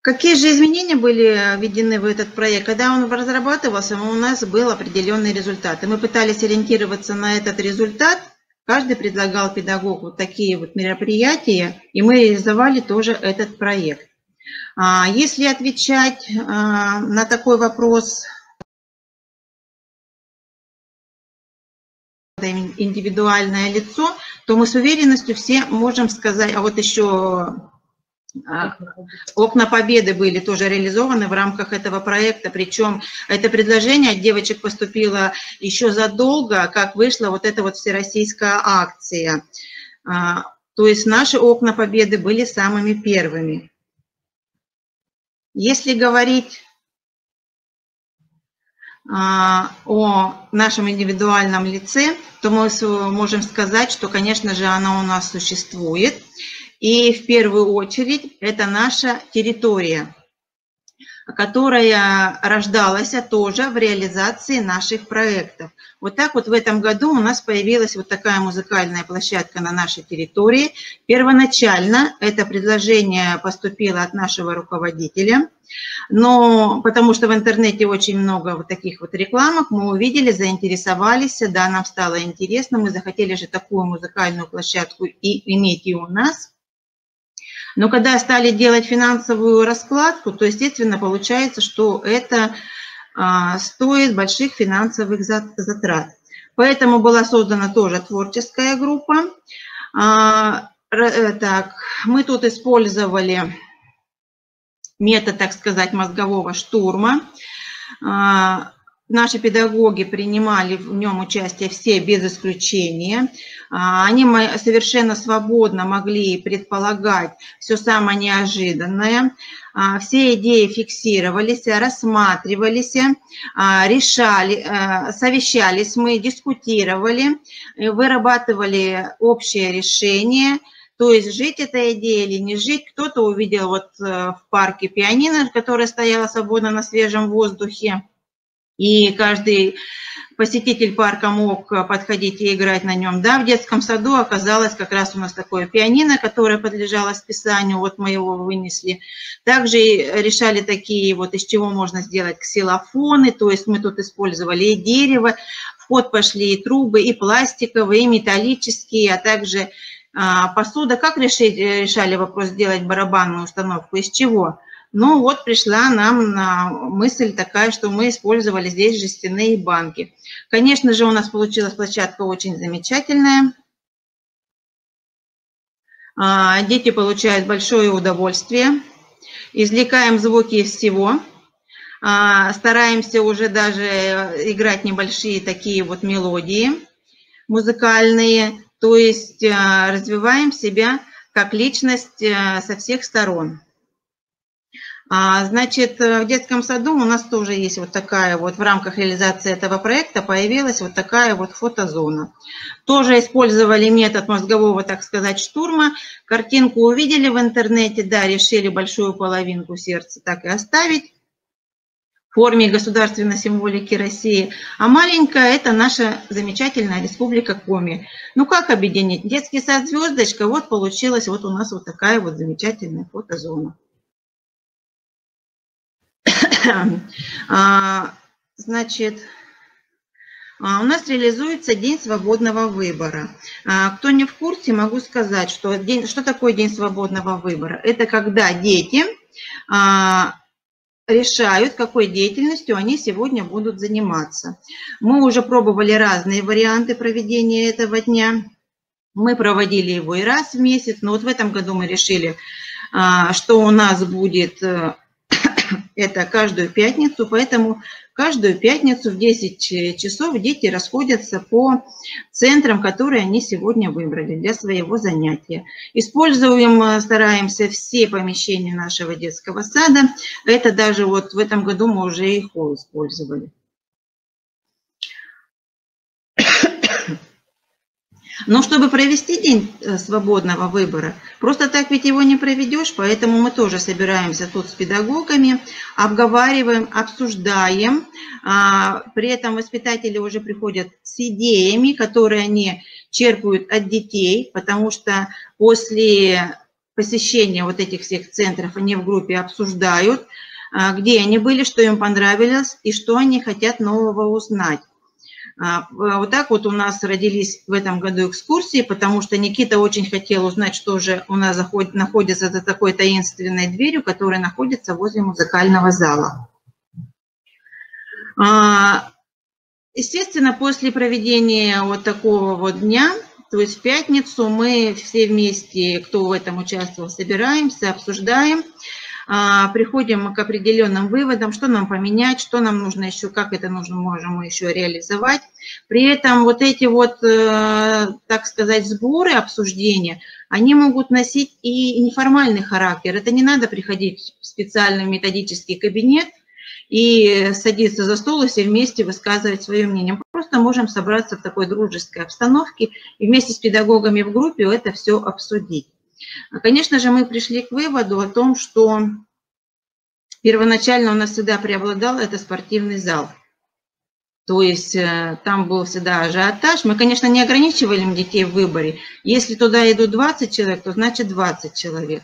Какие же изменения были введены в этот проект? Когда он разрабатывался, у нас был определенный результат. И мы пытались ориентироваться на этот результат. Каждый предлагал педагогу вот такие вот мероприятия, и мы реализовали тоже этот проект. Если отвечать на такой вопрос индивидуальное лицо, то мы с уверенностью все можем сказать, а вот еще окна Победы были тоже реализованы в рамках этого проекта, причем это предложение от девочек поступило еще задолго, как вышла вот эта вот всероссийская акция. То есть наши окна Победы были самыми первыми. Если говорить о нашем индивидуальном лице, то мы можем сказать, что, конечно же, оно у нас существует. И в первую очередь это наша территория, которая рождалась тоже в реализации наших проектов. Вот так вот в этом году у нас появилась вот такая музыкальная площадка на нашей территории. Первоначально это предложение поступило от нашего руководителя, но потому что в интернете очень много вот таких вот рекламок, мы увидели, заинтересовались, да, нам стало интересно, мы захотели же такую музыкальную площадку и иметь и у нас. Но когда стали делать финансовую раскладку, то, естественно, получается, что это стоит больших финансовых затрат. Поэтому была создана тоже творческая группа. Так, мы тут использовали метод, так сказать, мозгового штурма. Наши педагоги принимали в нем участие все без исключения. Они совершенно свободно могли предполагать все самое неожиданное. Все идеи фиксировались, рассматривались, решали, совещались мы, дискутировали, вырабатывали общее решение. То есть жить эта идея или не жить. Кто-то увидел вот в парке пианино, которое стояло свободно на свежем воздухе. И каждый посетитель парка мог подходить и играть на нем. Да, в детском саду оказалось как раз у нас такое пианино, которое подлежало списанию, вот мы его вынесли. Также решали такие вот, из чего можно сделать ксилофоны, то есть мы тут использовали и дерево, в ход пошли и трубы, и пластиковые, и металлические, а также посуда. Как решали вопрос сделать барабанную установку, из чего? Ну вот пришла нам мысль такая, что мы использовали здесь жестяные банки. Конечно же, у нас получилась площадка очень замечательная. Дети получают большое удовольствие. Извлекаем звуки из всего. Стараемся уже даже играть небольшие такие вот мелодии музыкальные. То есть развиваем себя как личность со всех сторон. Значит, в детском саду у нас тоже есть вот такая вот, в рамках реализации этого проекта появилась вот такая вот фотозона. Тоже использовали метод мозгового, так сказать, штурма. Картинку увидели в интернете, да, решили большую половинку сердца так и оставить в форме государственной символики России. А маленькая – это наша замечательная республика Коми. Ну как объединить? Детский сад «Звездочка», вот получилась вот у нас вот такая вот замечательная фотозона. Значит, у нас реализуется День свободного выбора. Кто не в курсе, могу сказать, что такое День свободного выбора. Это когда дети решают, какой деятельностью они сегодня будут заниматься. Мы уже пробовали разные варианты проведения этого дня. Мы проводили его и раз в месяц, но вот в этом году мы решили, что у нас будет это каждую пятницу, поэтому каждую пятницу в 10 часов дети расходятся по центрам, которые они сегодня выбрали для своего занятия. Используем, стараемся все помещения нашего детского сада. Это даже вот в этом году мы уже и холл использовали. Но чтобы провести день свободного выбора, просто так ведь его не проведешь, поэтому мы тоже собираемся тут с педагогами, обговариваем, обсуждаем. При этом воспитатели уже приходят с идеями, которые они черпают от детей, потому что после посещения вот этих всех центров они в группе обсуждают, где они были, что им понравилось и что они хотят нового узнать. Вот так вот у нас родились в этом году экскурсии, потому что Никита очень хотел узнать, что же у нас находится за такой таинственной дверью, которая находится возле музыкального зала. Естественно, после проведения вот такого вот дня, то есть в пятницу, мы все вместе, кто в этом участвовал, собираемся, обсуждаем, приходим к определенным выводам, что нам поменять, что нам нужно еще, как это можем мы еще реализовать. При этом вот эти вот, так сказать, сборы, обсуждения, они могут носить и неформальный характер. Это не надо приходить в специальный методический кабинет и садиться за стол и все вместе высказывать свое мнение. Мы просто можем собраться в такой дружеской обстановке и вместе с педагогами в группе это все обсудить. Конечно же, мы пришли к выводу о том, что первоначально у нас всегда преобладал это спортивный зал. То есть там был всегда ажиотаж. Мы, конечно, не ограничивали детей в выборе. Если туда идут 20 человек, то значит 20 человек.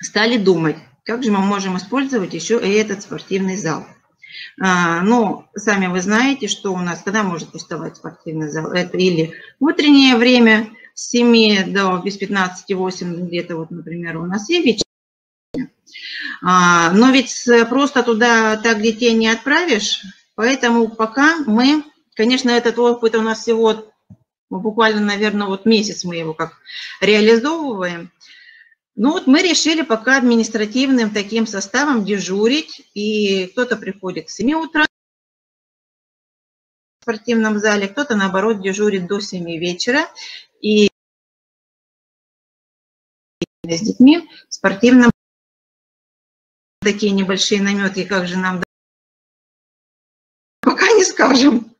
Стали думать, как же мы можем использовать еще и этот спортивный зал. Но сами вы знаете, что у нас, когда может пустовать спортивный зал, это или в утреннее время, с 7 до без 15-8 где-то, вот, например, у нас и вечером. Но ведь просто туда так детей не отправишь, поэтому пока мы, конечно, этот опыт у нас всего буквально, наверное, вот месяц мы его как реализовываем. Ну вот мы решили пока административным таким составом дежурить, и кто-то приходит к 7 утра в спортивном зале, кто-то, наоборот, дежурит до 7 вечера. И с детьми в спортивном такие небольшие наметки, как же нам пока не скажем.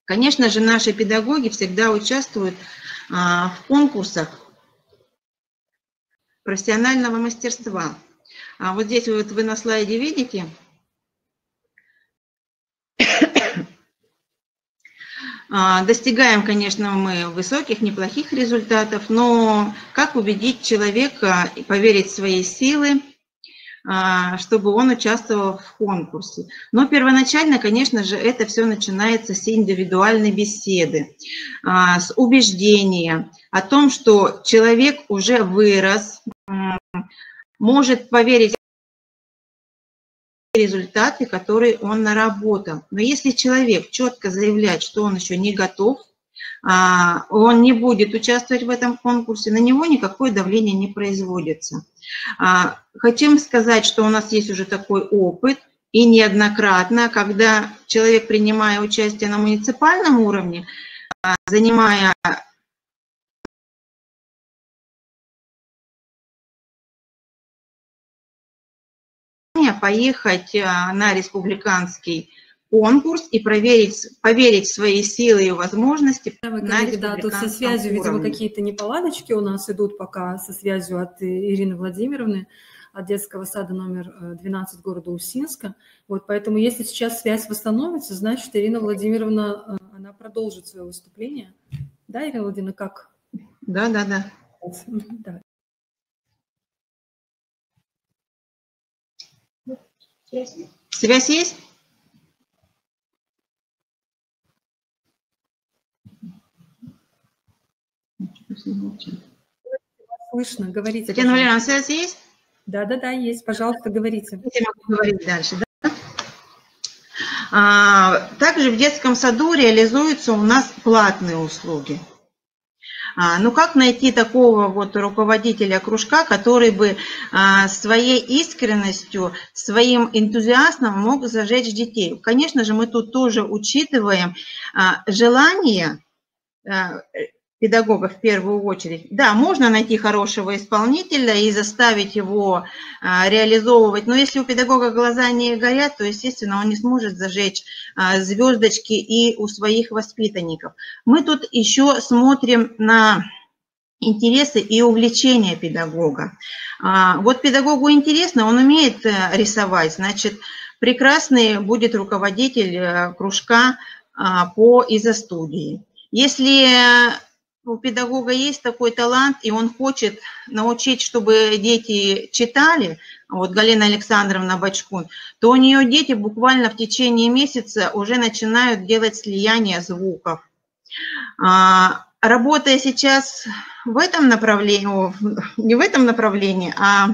Конечно же, наши педагоги всегда участвуют в конкурсах профессионального мастерства. Вот здесь вот вы на слайде видите, достигаем, конечно, мы высоких, неплохих результатов, но как убедить человека и поверить в свои силы, чтобы он участвовал в конкурсе? Но первоначально, конечно же, это все начинается с индивидуальной беседы, с убеждения о том, что человек уже вырос, может поверить в результаты, которые он наработал. Но если человек четко заявляет, что он еще не готов, он не будет участвовать в этом конкурсе, на него никакое давление не производится. Хотим сказать, что у нас есть уже такой опыт, и неоднократно, когда человек, принимая участие на муниципальном уровне, занимая поехать на республиканский конкурс и поверить в свои силы и возможности на коллеги, да, тут со связью, уровне. видимо, какие-то неполадочки у нас идут пока со связью от Ирины Владимировны, от детского сада номер 12 города Усинска. Вот, поэтому если сейчас связь восстановится, значит, Ирина Владимировна, она продолжит свое выступление. Да, Ирина Владимировна, как? Да. Да. Связь есть? Слышно, говорите. Татьяна Валерьевна, связь есть? Да, есть. Пожалуйста, говорите. Я могу говорить дальше, да? Также в детском саду реализуются у нас платные услуги. Ну, как найти такого вот руководителя кружка, который бы своей искренностью, своим энтузиазмом мог зажечь детей? Конечно же, мы тут тоже учитываем желание педагога в первую очередь. Да, можно найти хорошего исполнителя и заставить его реализовывать, но если у педагога глаза не горят, то, естественно, он не сможет зажечь звездочки и у своих воспитанников. Мы тут еще смотрим на интересы и увлечения педагога. Вот педагогу интересно, он умеет рисовать, значит, прекрасный будет руководитель кружка по изо-студии. Если у педагога есть такой талант, и он хочет научить, чтобы дети читали, вот Галина Александровна Бачкун, то у нее дети буквально в течение месяца уже начинают делать слияние звуков. Работая сейчас в этом направлении, не в этом направлении, а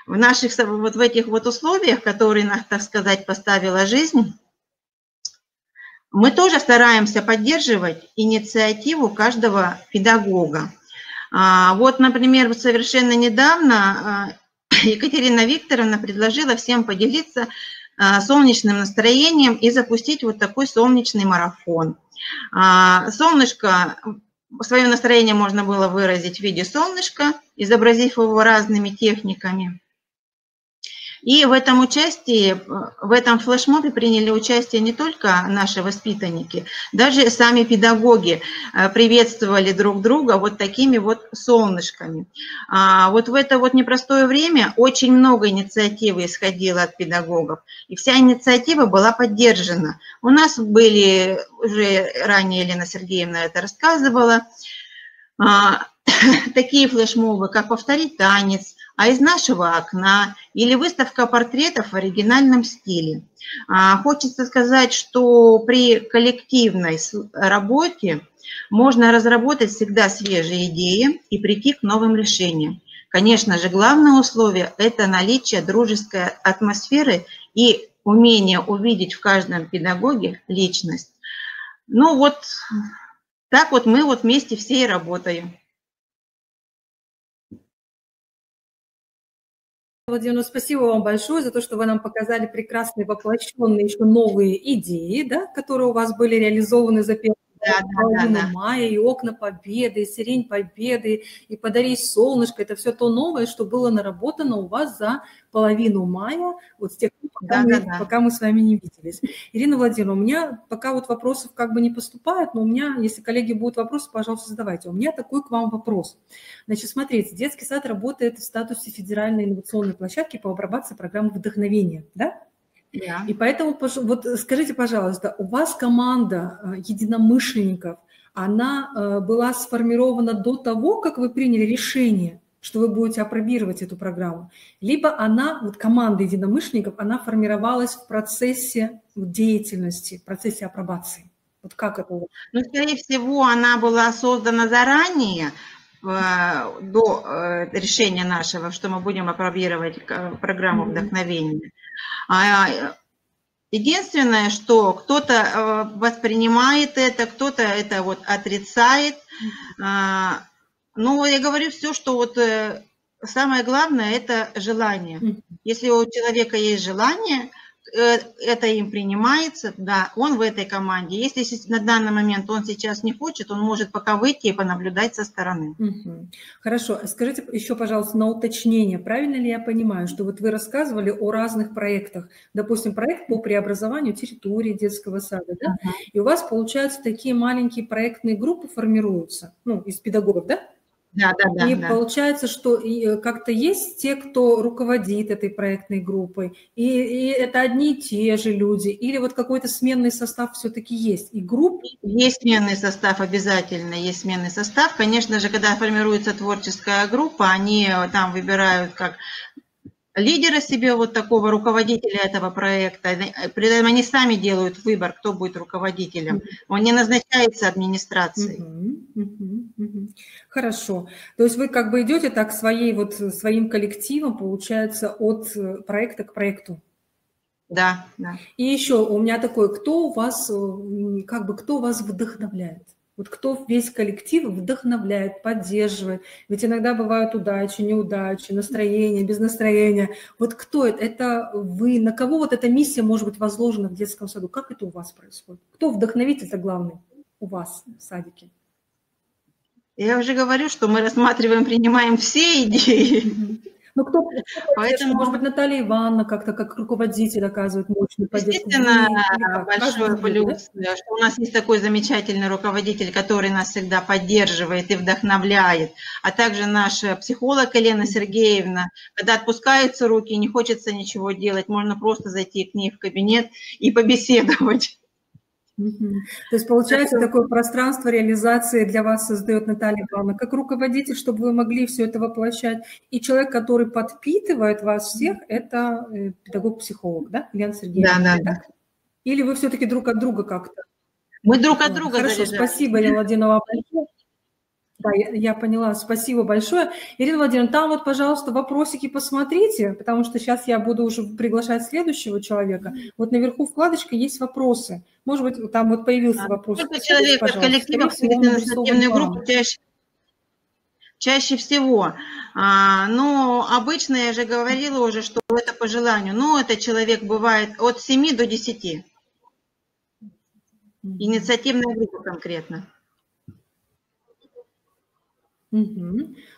в наших, вот в этих вот условиях, которые нас, так сказать, поставила жизнь, мы тоже стараемся поддерживать инициативу каждого педагога. Вот, например, совершенно недавно Екатерина Викторовна предложила всем поделиться солнечным настроением и запустить вот такой солнечный марафон. Солнышко, свое настроение можно было выразить в виде солнышка, изобразив его разными техниками. И в этом участии, в этом флешмобе приняли участие не только наши воспитанники, даже сами педагоги приветствовали друг друга вот такими вот солнышками. Вот в это вот непростое время очень много инициативы исходило от педагогов, и вся инициатива была поддержана. У нас были, уже ранее Елена Сергеевна это рассказывала, такие флешмобы, как «Повторить танец», «А из нашего окна» или выставка портретов в оригинальном стиле. Хочется сказать, что при коллективной работе можно разработать всегда свежие идеи и прийти к новым решениям. Конечно же, главное условие – это наличие дружеской атмосферы и умение увидеть в каждом педагоге личность. Ну вот, так вот мы вот вместе все и работаем. Владимировна, спасибо вам большое за то, что вы нам показали прекрасные воплощенные еще новые идеи, да, которые у вас были реализованы за первую половину мая, и «Окна Победы», и «Сирень Победы», и «Подари солнышко». Это все то новое, что было наработано у вас за половину мая, вот с тех пор, пока мы с вами не виделись. Ирина Владимировна, у меня пока вот вопросов как бы не поступает, но у меня, если коллеги будут вопросы, пожалуйста, задавайте. У меня такой к вам вопрос. Значит, смотрите, детский сад работает в статусе федеральной инновационной площадки по апробации программы вдохновения, да? Yeah. И поэтому, вот скажите, пожалуйста, у вас команда единомышленников, она была сформирована до того, как вы приняли решение, что вы будете апробировать эту программу, либо она, вот команда единомышленников, она формировалась в процессе деятельности, в процессе апробации? Вот как это? Ну, скорее всего, она была создана заранее, до решения нашего, что мы будем апробировать программу вдохновения. Единственное, что кто-то воспринимает это, кто-то это вот отрицает. Но я говорю все, что вот самое главное – это желание. Если у человека есть желание, это им принимается, да, он в этой команде. Если на данный момент он сейчас не хочет, он может пока выйти и понаблюдать со стороны. Хорошо. Скажите еще, пожалуйста, на уточнение, правильно ли я понимаю, что вот вы рассказывали о разных проектах, допустим, проект по преобразованию территории детского сада, да? И у вас, получается, такие маленькие проектные группы формируются, ну, из педагогов, да? Да. И получается, что как-то есть те, кто руководит этой проектной группой, и это одни и те же люди, или вот какой-то сменный состав все-таки есть? И групп? Есть сменный состав, обязательно есть сменный состав. Конечно же, когда формируется творческая группа, они там выбирают как лидера себе, вот такого руководителя этого проекта. При этом они сами делают выбор, кто будет руководителем. Он не назначается администрацией. Хорошо. То есть вы как бы идете так своим коллективом, получается, от проекта к проекту. Да. И еще у меня такое, кто вас вдохновляет? Вот кто весь коллектив вдохновляет, поддерживает? Ведь иногда бывают удачи, неудачи, настроение, без настроения. Вот кто это? Это вы? На кого вот эта миссия может быть возложена в детском саду? Как это у вас происходит? Кто вдохновитель-то главный у вас в садике? Я уже говорю, что мы рассматриваем, принимаем все идеи. Ну, поэтому, может быть, Наталья Ивановна как-то как руководитель оказывает мощную поддержку. Естественно, большой плюс, да? Что у нас есть такой замечательный руководитель, который нас всегда поддерживает и вдохновляет, а также наш психолог Елена Сергеевна. Когда отпускаются руки, не хочется ничего делать, можно просто зайти к ней в кабинет и побеседовать. То есть, получается, такое пространство реализации для вас создает Наталья Ивановна, как руководитель, чтобы вы могли все это воплощать. И человек, который подпитывает вас всех, это педагог-психолог, да, Елена Сергеевна? Да. Или вы все-таки друг от друга как-то? Мы друг от друга Хорошо, заряжаем. Спасибо, Елена Владимировна. Да, я поняла. Спасибо большое. Ирина Владимировна, там вот, пожалуйста, вопросики посмотрите, потому что сейчас я буду уже приглашать следующего человека. Вот наверху вкладочка есть вопросы. Может быть, там вот появился вопрос. Сколько человек в коллективах в инициативную группу чаще всего? Но обычно, я же говорила уже, что это по желанию. Но это человек бывает от 7 до 10. Инициативная группа конкретно.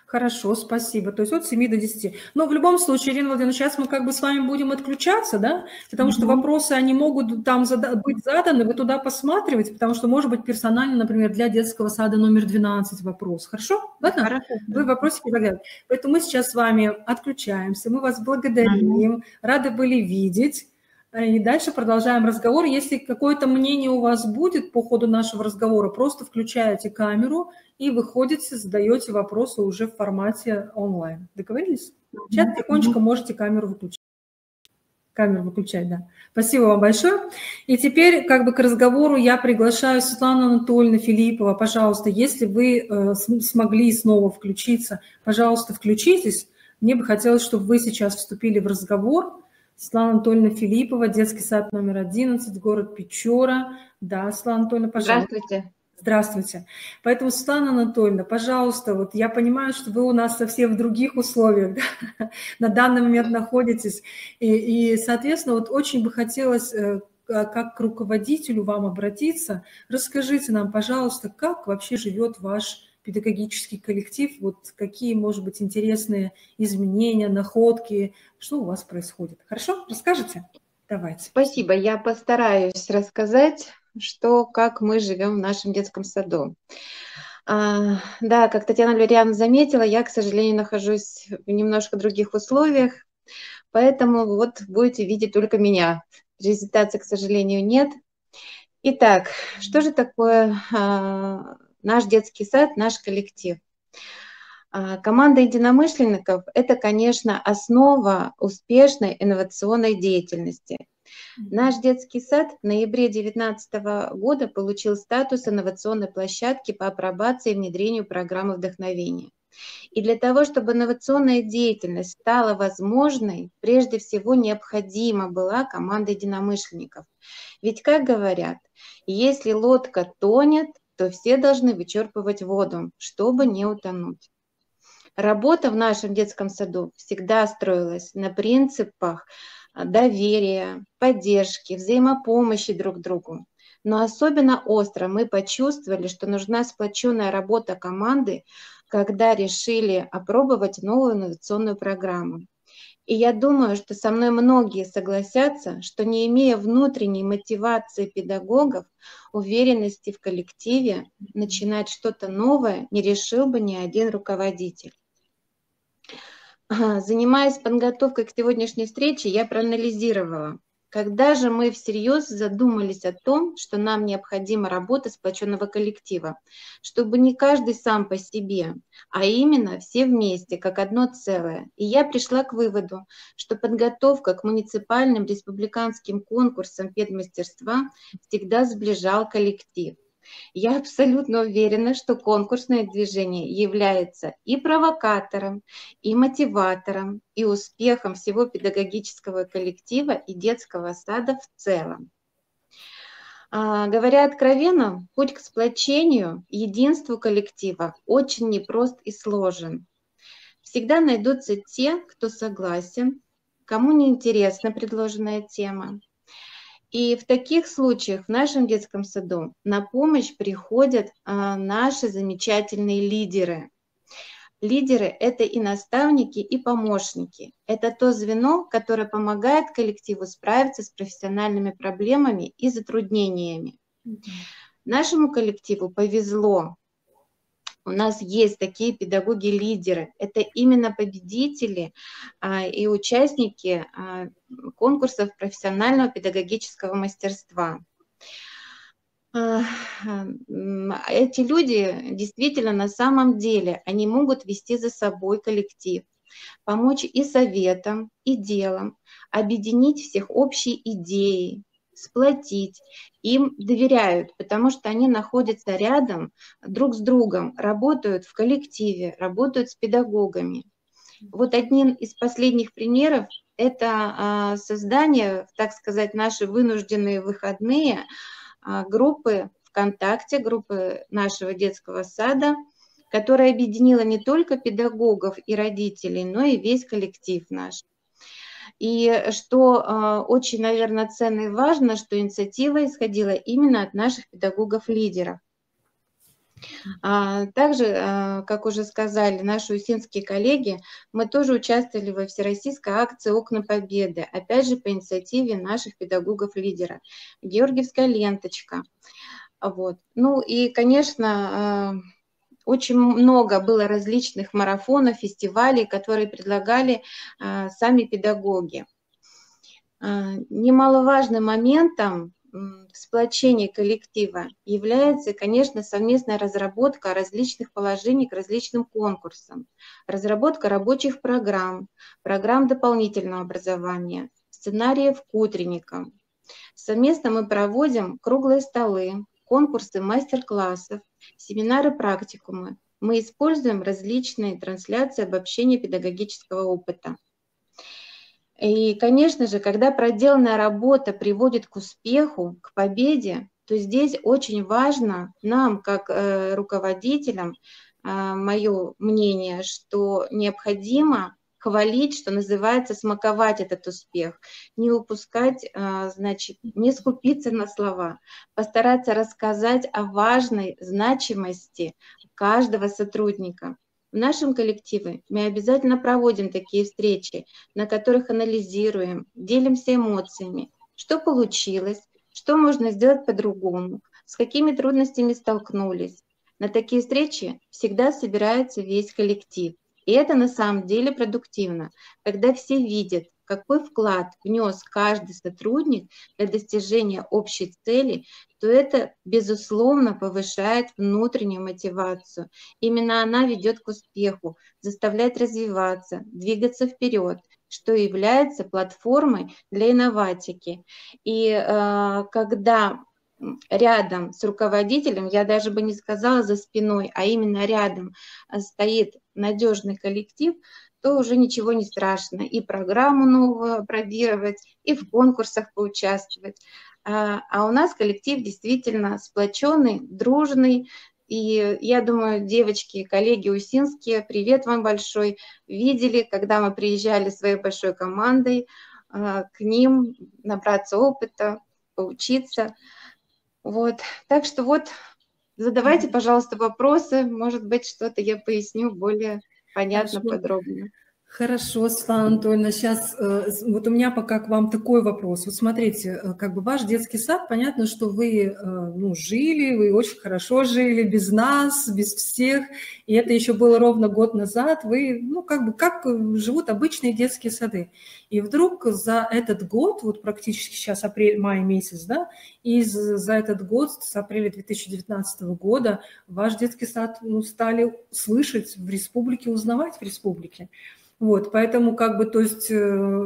Хорошо, спасибо. То есть от 7 до 10. Но в любом случае, Ирина Владимировна, сейчас мы как бы с вами будем отключаться, да? Потому что вопросы, они могут там быть заданы, вы туда посматриваете, потому что, может быть, персонально, например, для детского сада номер 12 вопрос. Хорошо? Ладно? Хорошо. Вы вопросики заглядываете. Поэтому мы сейчас с вами отключаемся. Мы вас благодарим, рады были видеть. И дальше продолжаем разговор. Если какое-то мнение у вас будет по ходу нашего разговора, просто включаете камеру и выходите, задаете вопросы уже в формате онлайн. Договорились? Сейчас тихонечко можете камеру выключать. Камеру выключать, да. Спасибо вам большое. И теперь как бы к разговору я приглашаю Светлану Анатольевну Филиппову. Пожалуйста, если вы смогли снова включиться, пожалуйста, включитесь. Мне бы хотелось, чтобы вы сейчас вступили в разговор. Светлана Анатольевна Филиппова, детский сад номер 11, город Печора. Да, Светлана Анатольевна, пожалуйста. Здравствуйте. Здравствуйте. Поэтому, Светлана Анатольевна, пожалуйста, вот я понимаю, что вы у нас совсем в других условиях, да, на данный момент находитесь. И, соответственно, вот очень бы хотелось, как к руководителю вам обратиться. Расскажите нам, пожалуйста, как вообще живет ваш педагогический коллектив, вот какие, может быть, интересные изменения, находки, что у вас происходит. Хорошо? Расскажете? Давайте. Спасибо. Я постараюсь рассказать, как мы живем в нашем детском саду. Да, как Татьяна Валерьяновна заметила, я, к сожалению, нахожусь в немножко других условиях, поэтому вот будете видеть только меня. Презентации, к сожалению, нет. Итак, что же такое наш детский сад, наш коллектив? Команда единомышленников – это, конечно, основа успешной инновационной деятельности. Наш детский сад в ноябре 2019 года получил статус инновационной площадки по апробации и внедрению программы вдохновения. И для того, чтобы инновационная деятельность стала возможной, прежде всего необходима была команда единомышленников. Ведь, как говорят, если лодка тонет, то все должны вычерпывать воду, чтобы не утонуть. Работа в нашем детском саду всегда строилась на принципах доверия, поддержки, взаимопомощи друг другу. Но особенно остро мы почувствовали, что нужна сплоченная работа команды, когда решили опробовать новую инновационную программу. И я думаю, что со мной многие согласятся, что не имея внутренней мотивации педагогов, уверенности в коллективе, начинать что-то новое не решил бы ни один руководитель. Занимаясь подготовкой к сегодняшней встрече, я проанализировала, когда же мы всерьез задумались о том, что нам необходима работа сплоченного коллектива, чтобы не каждый сам по себе, а именно все вместе, как одно целое. И я пришла к выводу, что подготовка к муниципальным республиканским конкурсам педмастерства всегда сближал коллектив. Я абсолютно уверена, что конкурсное движение является и провокатором, и мотиватором, и успехом всего педагогического коллектива и детского сада в целом. Говоря откровенно, путь к сплочению, единству коллектива очень непрост и сложен. Всегда найдутся те, кто согласен, кому не интересна предложенная тема. И в таких случаях в нашем детском саду на помощь приходят наши замечательные лидеры. Лидеры – это и наставники, и помощники. Это то звено, которое помогает коллективу справиться с профессиональными проблемами и затруднениями. Нашему коллективу повезло. У нас есть такие педагоги-лидеры. Это именно победители и участники конкурсов профессионального педагогического мастерства. Эти люди действительно на самом деле, они могут вести за собой коллектив, помочь и советам, и делам, объединить всех общей идеей, сплотить. Им доверяют, потому что они находятся рядом друг с другом, работают в коллективе, работают с педагогами. Вот один из последних примеров – это создание, так сказать, наши вынужденные выходные группы ВКонтакте, группы нашего детского сада, которая объединила не только педагогов и родителей, но и весь коллектив наш. И что очень, наверное, ценно и важно, что инициатива исходила именно от наших педагогов-лидеров. Также, как уже сказали наши усинские коллеги, мы тоже участвовали во всероссийской акции «Окна Победы», опять же по инициативе наших педагогов-лидеров. Георгиевская ленточка. Вот. Ну и, конечно, очень много было различных марафонов, фестивалей, которые предлагали сами педагоги. Немаловажным моментом в сплочении коллектива является, конечно, совместная разработка различных положений к различным конкурсам, разработка рабочих программ, программ дополнительного образования, сценариев к утренникам. Совместно мы проводим круглые столы, конкурсы мастер-классов, семинары, практикумы. Мы используем различные трансляции обобщения педагогического опыта. И, конечно же, когда проделанная работа приводит к успеху, к победе, то здесь очень важно нам, как руководителям, мое мнение, что необходимо хвалить, что называется, смаковать этот успех, не упускать, значит, не скупиться на слова, постараться рассказать о важной значимости каждого сотрудника. В нашем коллективе мы обязательно проводим такие встречи, на которых анализируем, делимся эмоциями, что получилось, что можно сделать по-другому, с какими трудностями столкнулись. На такие встречи всегда собирается весь коллектив. И это на самом деле продуктивно, когда все видят, какой вклад внес каждый сотрудник для достижения общей цели, то это, безусловно, повышает внутреннюю мотивацию. Именно она ведет к успеху, заставляет развиваться, двигаться вперед, что является платформой для инноватики. И когда рядом с руководителем, я даже бы не сказала за спиной, а именно рядом стоит надежный коллектив, то уже ничего не страшно. И программу новую опробировать, и в конкурсах поучаствовать. А у нас коллектив действительно сплоченный, дружный, И я думаю, девочки, коллеги усинские, привет вам большой, видели, когда мы приезжали своей большой командой к ним набраться опыта, поучиться. Вот. Так что вот задавайте, пожалуйста, вопросы. Может быть, что-то я поясню более понятно, подробно. Хорошо, Светлана Анатольевна, сейчас вот у меня пока к вам такой вопрос. Вот смотрите, как бы ваш детский сад, понятно, что вы жили, вы очень хорошо жили, без нас, без всех, и это еще было ровно год назад, вы, как живут обычные детские сады. И вдруг за этот год, вот практически сейчас апрель-май месяц, да, и за этот год, с апреля 2019 года, ваш детский сад стали слышать в республике, узнавать в республике. Вот, поэтому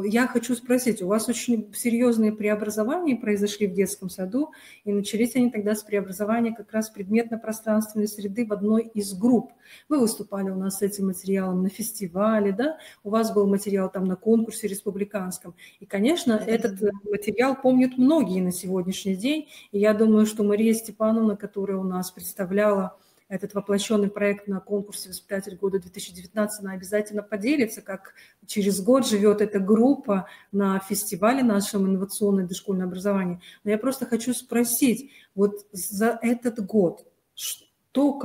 я хочу спросить, у вас очень серьезные преобразования произошли в детском саду, и начались они тогда с преобразования как раз предметно-пространственной среды в одной из групп. Вы выступали у нас с этим материалом на фестивале, да, у вас был материал там на конкурсе республиканском, и, конечно, этот материал помнят многие на сегодняшний день, и я думаю, что Мария Степановна, которая у нас представляла этот воплощенный проект на конкурсе «Воспитатель года 2019», она обязательно поделится, как через год живет эта группа на фестивале нашем «Инновационное дошкольное образование». Но я просто хочу спросить, вот за этот год что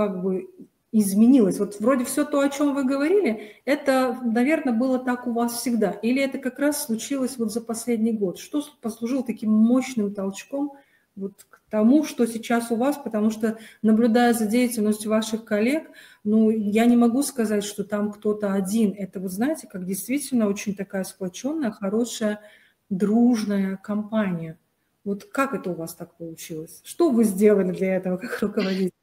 изменилось? Вот вроде все то, о чем вы говорили, это, наверное, было так у вас всегда. Или это как раз случилось вот за последний год? Что послужило таким мощным толчком вот к тому, что сейчас у вас, потому что, наблюдая за деятельностью ваших коллег, я не могу сказать, что там кто-то один. Это, вы знаете, как действительно очень такая сплоченная, хорошая, дружная компания. Вот как это у вас так получилось? Что вы сделали для этого как руководитель?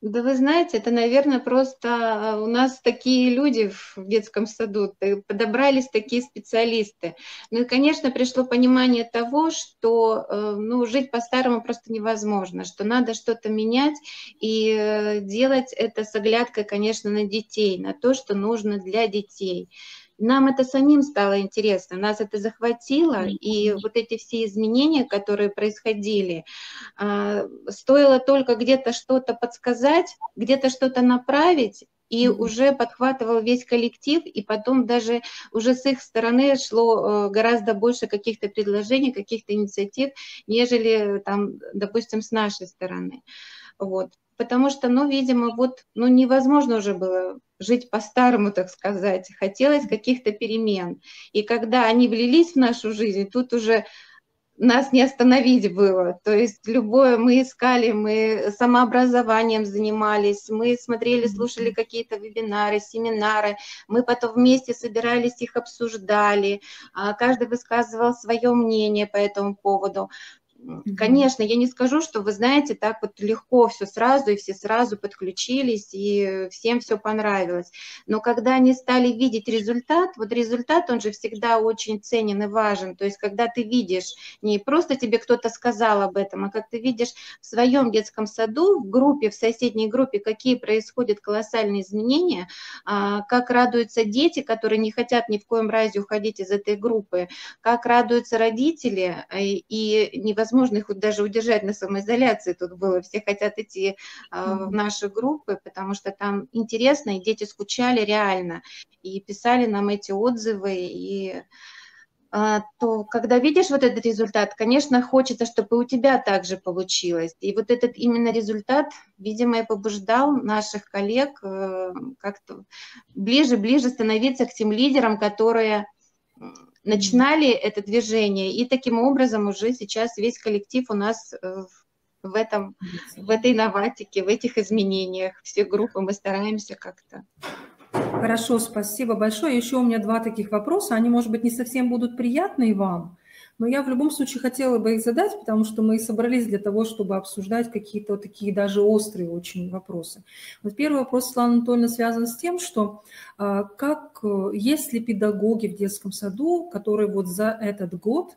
Да вы знаете, это, наверное, просто у нас такие люди в детском саду, подобрались такие специалисты. Ну и, конечно, пришло понимание того, что жить по-старому просто невозможно, что надо что-то менять и делать это с оглядкой, конечно, на детей, на то, что нужно для детей. Нам это самим стало интересно, нас это захватило, и вот эти все изменения, которые происходили, стоило только где-то что-то подсказать, где-то что-то направить, и уже подхватывал весь коллектив, и потом даже уже с их стороны шло гораздо больше каких-то предложений, каких-то инициатив, нежели там, допустим, с нашей стороны. Вот. Потому что, видимо, невозможно уже было жить по-старому, так сказать. Хотелось каких-то перемен. И когда они влились в нашу жизнь, тут уже нас не остановить было. То есть мы искали, мы самообразованием занимались, мы смотрели, слушали какие-то вебинары, семинары, мы потом вместе собирались, их обсуждали, каждый высказывал свое мнение по этому поводу. Конечно, я не скажу, что, вы знаете, так вот легко все сразу, и все сразу подключились, и всем все понравилось. Но когда они стали видеть результат, вот результат, он же всегда очень ценен и важен. То есть когда ты видишь, не просто тебе кто-то сказал об этом, а как ты видишь в своем детском саду, в группе, в соседней группе, какие происходят колоссальные изменения, как радуются дети, которые не хотят ни в коем разе уходить из этой группы, как радуются родители, и невозможно их даже удержать на самоизоляции тут было. Все хотят идти в наши группы, потому что там интересно, и дети скучали реально, и писали нам эти отзывы, и то когда видишь вот этот результат, конечно, хочется, чтобы у тебя также получилось. И вот этот именно результат, видимо, и побуждал наших коллег как-то ближе становиться к тем лидерам, которые начинали это движение, и таким образом уже сейчас весь коллектив у нас в этой инноватике, в этих изменениях. Все группы мы стараемся как-то. Хорошо, спасибо большое. Еще у меня два таких вопроса. Они, может быть, не совсем будут приятны вам, но я в любом случае хотела бы их задать, потому что мы собрались для того, чтобы обсуждать какие-то такие даже острые очень вопросы. Вот первый вопрос, Светлана Анатольевна, связан с тем, что есть ли педагоги в детском саду, которые вот за этот год,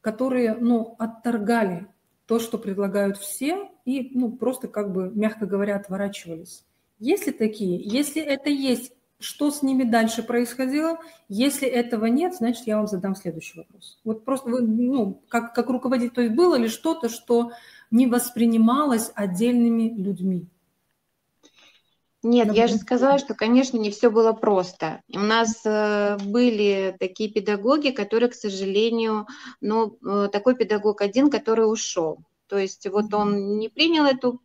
которые отторгали то, что предлагают все, и просто мягко говоря, отворачивались. Есть ли такие? Если это есть, что с ними дальше происходило? Если этого нет, значит, я вам задам следующий вопрос. Вот просто вы, как руководитель, то есть было ли что-то, что не воспринималось отдельными людьми? Нет, я же сказала, что, конечно, не все было просто. У нас были такие педагоги, которые, к сожалению, ну, такой педагог один, который ушел. То есть вот он не принял эту,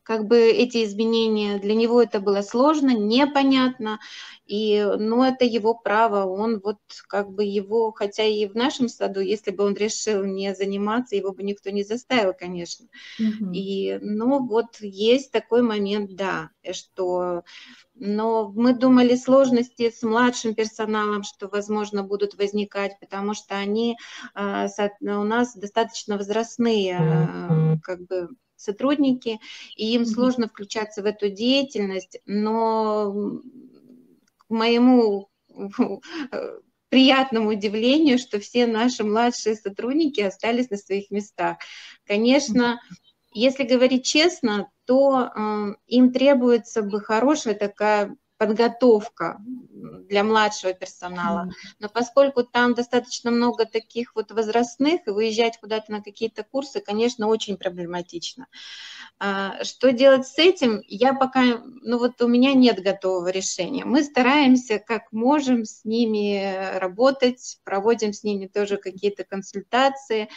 как бы, эти изменения, для него это было сложно, непонятно, и, ну, это его право, он вот как бы его, хотя и в нашем саду, если бы он решил не заниматься, его бы никто не заставил, конечно. И, ну, вот есть такой момент, да, что, но мы думали сложности с младшим персоналом, что, возможно, будут возникать, потому что они у нас достаточно возрастные, как бы, сотрудники, и им сложно включаться в эту деятельность, но к моему приятному удивлению, что все наши младшие сотрудники остались на своих местах. Конечно, если говорить честно, то им требуется бы хорошая такая подготовка для младшего персонала. Но поскольку там достаточно много таких вот возрастных, и выезжать куда-то на какие-то курсы, конечно, очень проблематично. Что делать с этим, я пока, ну вот у меня нет готового решения. Мы стараемся как можем с ними работать, проводим с ними тоже какие-то консультации,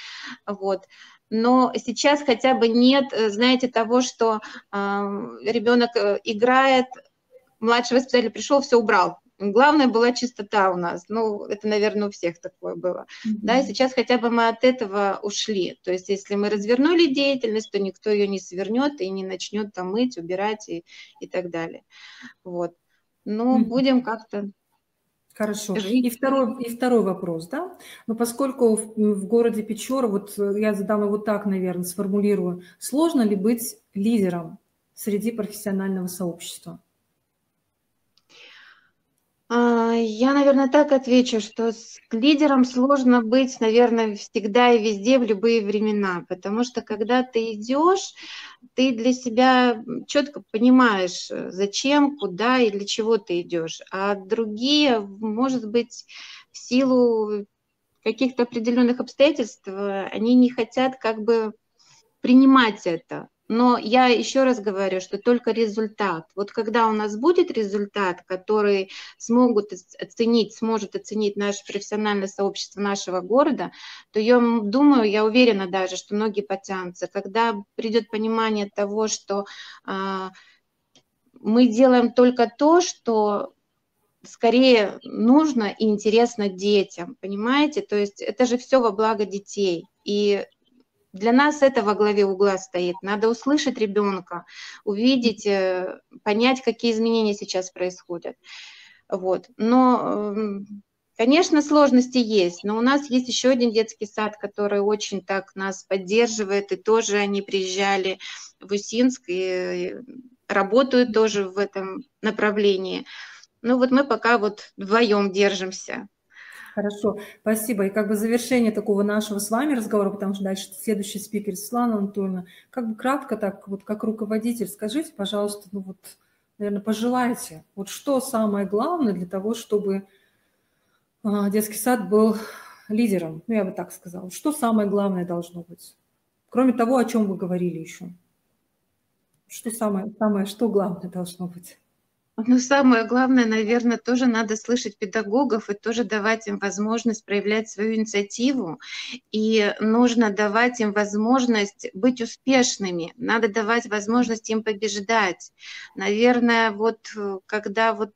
вот. Но сейчас хотя бы нет, знаете, того, что ребенок играет, младший воспитатель пришел, все убрал. Главное была чистота у нас. Ну, это, наверное, у всех такое было. Да, и сейчас хотя бы мы от этого ушли. То есть, если мы развернули деятельность, то никто ее не свернет и не начнет там мыть, убирать и так далее. Вот. Ну, будем как-то... Хорошо. И второй вопрос, да? Но поскольку в городе Печора, вот я задам его так, наверное, сформулирую, сложно ли быть лидером среди профессионального сообщества? Я, наверное, так отвечу, что с лидером сложно быть, наверное, всегда и везде, в любые времена, потому что когда ты идешь, ты для себя четко понимаешь, зачем, куда и для чего ты идешь, а другие, может быть, в силу каких-то определенных обстоятельств, они не хотят как бы принимать это. Но я еще раз говорю, что только результат. Вот когда у нас будет результат, который сможет оценить наше профессиональное сообщество нашего города, то я думаю, я уверена даже, что многие потянутся. Когда придет понимание того, что мы делаем только то, что скорее нужно и интересно детям, понимаете? То есть это же все во благо детей. И для нас это во главе угла стоит. Надо услышать ребенка, увидеть, понять, какие изменения сейчас происходят. Вот. Но, конечно, сложности есть. Но у нас есть еще один детский сад, который очень так нас поддерживает. И тоже они приезжали в Усинск и работают тоже в этом направлении. Ну вот мы пока вот вдвоем держимся. Хорошо, спасибо. И как бы завершение такого нашего с вами разговора, потому что дальше следующий спикер Светлана Анатольевна, как бы кратко так, вот как руководитель, скажите, пожалуйста, ну вот, наверное, пожелайте, вот что самое главное для того, чтобы детский сад был лидером, ну я бы так сказала, что самое главное должно быть, кроме того, о чем вы говорили еще, что что главное должно быть? Но самое главное, наверное, тоже надо слышать педагогов и тоже давать им возможность проявлять свою инициативу. И нужно давать им возможность быть успешными, надо давать возможность им побеждать. Наверное, вот когда вот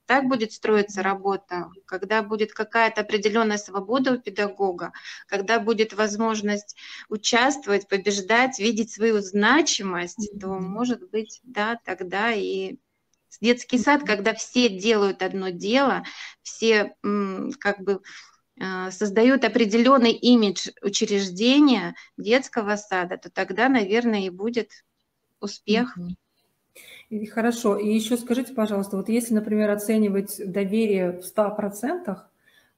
так будет строиться работа, когда будет какая-то определенная свобода у педагога, когда будет возможность участвовать, побеждать, видеть свою значимость, то, может быть, да, тогда и детский сад, когда все делают одно дело, все как бы создают определенный имидж учреждения детского сада, то тогда, наверное, и будет успех. Хорошо. И еще скажите, пожалуйста, вот если, например, оценивать доверие в 100%,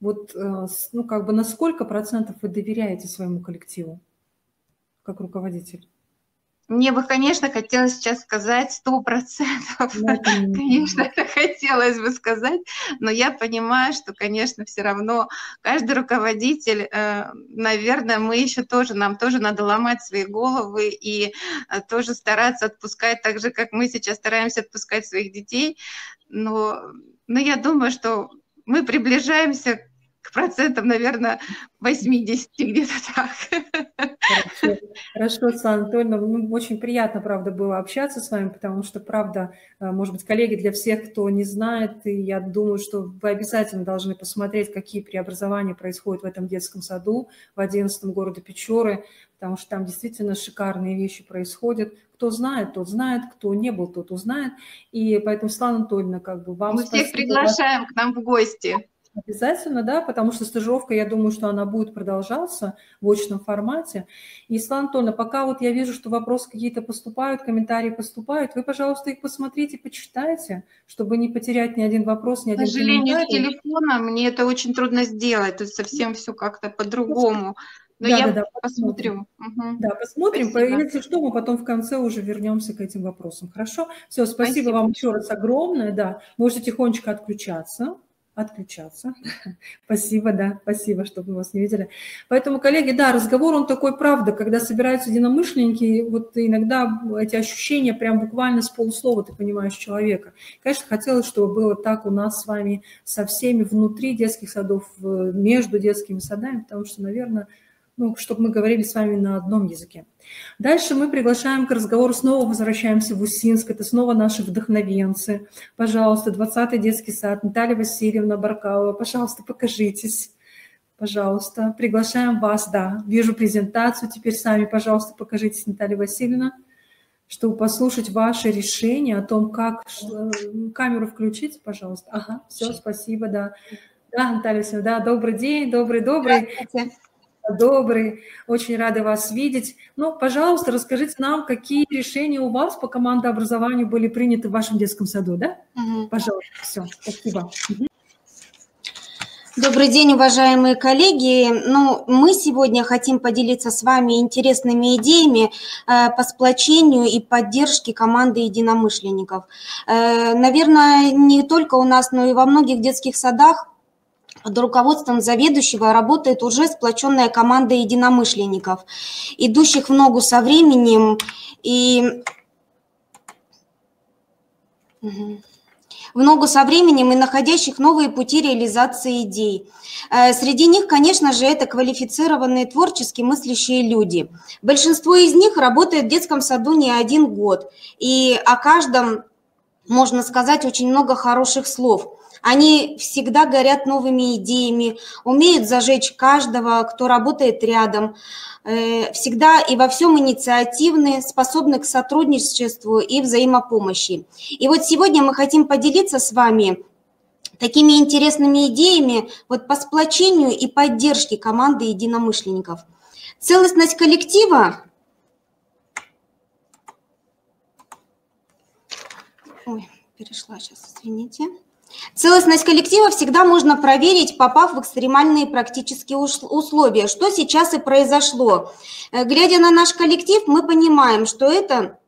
вот, ну, как бы на сколько процентов вы доверяете своему коллективу как руководитель? Мне бы, конечно, хотелось сейчас сказать 100%. Конечно, это хотелось бы сказать, но я понимаю, что, конечно, все равно каждый руководитель, наверное, мы еще тоже, нам тоже надо ломать свои головы и тоже стараться отпускать так же, как мы сейчас стараемся отпускать своих детей. Но я думаю, что мы приближаемся к процентам, наверное, 80, где-то так. Хорошо, Светлана Анатольевна, очень приятно, правда, было общаться с вами, потому что, правда, может быть, коллеги, для всех, кто не знает, и я думаю, что вы обязательно должны посмотреть, какие преобразования происходят в этом детском саду в 11-м городе Печоры, потому что там действительно шикарные вещи происходят. Кто знает, тот знает, кто не был, тот узнает. И поэтому, Светлана Анатольевна, как бы вам спасибо. Мы всех приглашаем к нам в гости. Обязательно, да, потому что стажировка, я думаю, что она будет продолжаться в очном формате. И, Светлана Анатольевна, пока вот я вижу, что вопросы какие-то поступают, комментарии поступают, вы, пожалуйста, их посмотрите, почитайте, чтобы не потерять ни один вопрос, ни один комментарий. К сожалению, с телефона мне это очень трудно сделать, тут совсем все как-то по-другому. Но я посмотрю. Да, посмотрим. Спасибо. Если что, мы потом в конце уже вернемся к этим вопросам. Хорошо? Все, спасибо вам еще раз огромное. Да, можете тихонечко отключаться. Спасибо, да, спасибо, что мы вас не видели. Поэтому, коллеги, да, разговор он такой, правда, когда собираются единомышленники, вот иногда эти ощущения прям буквально с полуслова ты понимаешь человека. Конечно, хотелось, чтобы было так у нас с вами со всеми внутри детских садов, между детскими садами, потому что, наверное, чтобы мы говорили с вами на одном языке. Дальше мы приглашаем к разговору, снова возвращаемся в Усинск, это снова наши вдохновенцы. Пожалуйста, 20-й детский сад, Наталья Васильевна Баркалова, пожалуйста, покажитесь. Пожалуйста, приглашаем вас, да, вижу презентацию, теперь сами, пожалуйста, покажитесь, Наталья Васильевна, чтобы послушать ваши решения о том, как камеру включить, пожалуйста. Ага, все, спасибо, да. Да, Наталья Васильевна, да, добрый день, добрый. Добрый, очень рада вас видеть. Пожалуйста, расскажите нам, какие решения у вас по командообразованию были приняты в вашем детском саду, да? Пожалуйста, все, спасибо. Добрый день, уважаемые коллеги. Мы сегодня хотим поделиться с вами интересными идеями по сплочению и поддержке команды единомышленников. Наверное, не только у нас, но и во многих детских садах под руководством заведующего работает уже сплоченная команда единомышленников, идущих в ногу со временем и находящих новые пути реализации идей. Среди них, конечно же, это квалифицированные творчески мыслящие люди. Большинство из них работает в детском саду не один год, и о каждом можно сказать очень много хороших слов. Они всегда горят новыми идеями, умеют зажечь каждого, кто работает рядом, всегда и во всем инициативны, способны к сотрудничеству и взаимопомощи. И вот сегодня мы хотим поделиться с вами такими интересными идеями по сплочению и поддержке команды единомышленников. Целостность коллектива... Целостность коллектива всегда можно проверить, попав в экстремальные практические условия, что сейчас и произошло. Глядя на наш коллектив, мы понимаем, что это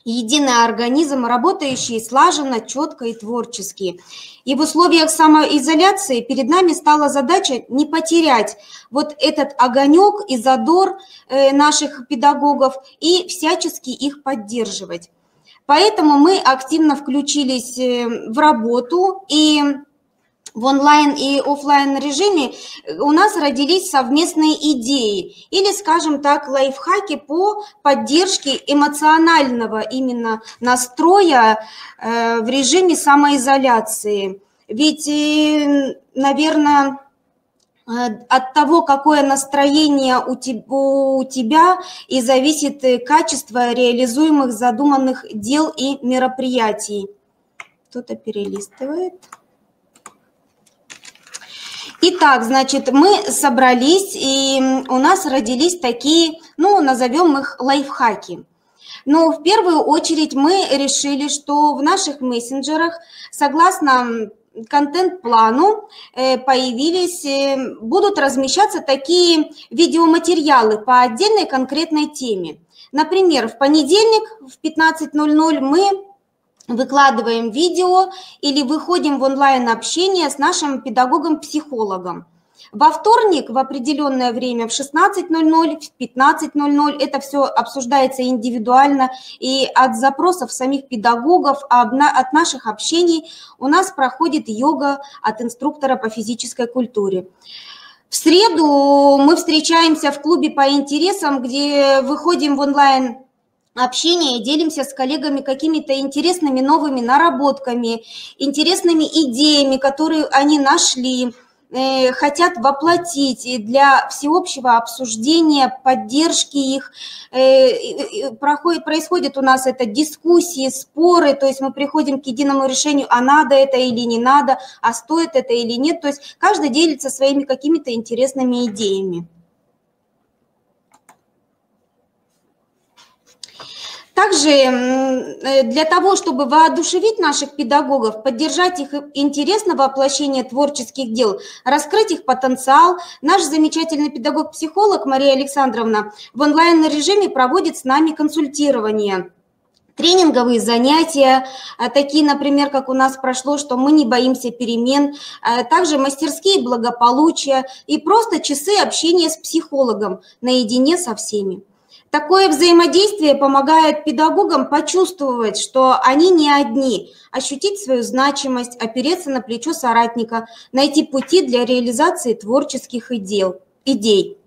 единый организм, работающий слаженно, четко и творчески. И в условиях самоизоляции перед нами стала задача не потерять этот огонек и задор наших педагогов и всячески их поддерживать. Поэтому мы активно включились в работу, и в онлайн и офлайн режиме у нас родились совместные идеи, или, скажем так, лайфхаки по поддержке эмоционального именно настроя в режиме самоизоляции. Ведь, наверное, от того, какое настроение у тебя, и зависит качество реализуемых задуманных дел и мероприятий. Кто-то перелистывает. Итак, значит, мы собрались, и у нас родились такие, назовем их лайфхаки. Но в первую очередь мы решили, что в наших мессенджерах, согласно контент-плану будут размещаться такие видеоматериалы по отдельной конкретной теме. Например, в понедельник в 15:00 мы выкладываем видео или выходим в онлайн-общение с нашим педагогом-психологом. Во вторник в определенное время в 16:00, в 15:00 это все обсуждается индивидуально, и от запросов самих педагогов, от наших общений у нас проходит йога от инструктора по физической культуре. В среду мы встречаемся в клубе по интересам, где выходим в онлайн общение и делимся с коллегами какими-то интересными новыми наработками, интересными идеями, которые они нашли, хотят воплотить для всеобщего обсуждения, поддержки их. Происходит у нас это дискуссии, споры, то есть мы приходим к единому решению, а надо это или не надо, а стоит это или нет. То есть каждый делится своими какими-то интересными идеями. Также для того, чтобы воодушевить наших педагогов, поддержать их интерес на воплощение творческих дел, раскрыть их потенциал, наш замечательный педагог-психолог Мария Александровна в онлайн-режиме проводит с нами консультирование. Тренинговые занятия, такие, например, как у нас прошло, что мы не боимся перемен, также мастерские благополучия и просто часы общения с психологом наедине со всеми. Такое взаимодействие помогает педагогам почувствовать, что они не одни, ощутить свою значимость, опереться на плечо соратника, найти пути для реализации творческих идей.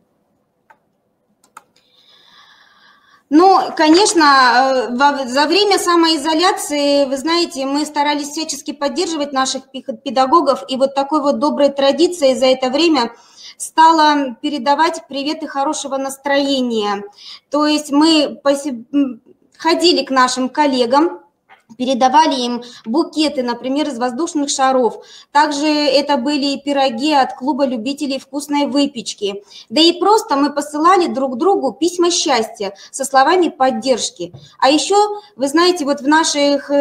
Ну, конечно, за время самоизоляции, вы знаете, мы старались всячески поддерживать наших педагогов, и вот такой вот доброй традицией за это время стала передавать приветы хорошего настроения. То есть мы ходили к нашим коллегам, передавали им букеты, например, из воздушных шаров. Также это были и пироги от клуба любителей вкусной выпечки. Да и просто мы посылали друг другу письма счастья со словами поддержки. А еще, вы знаете, вот в наших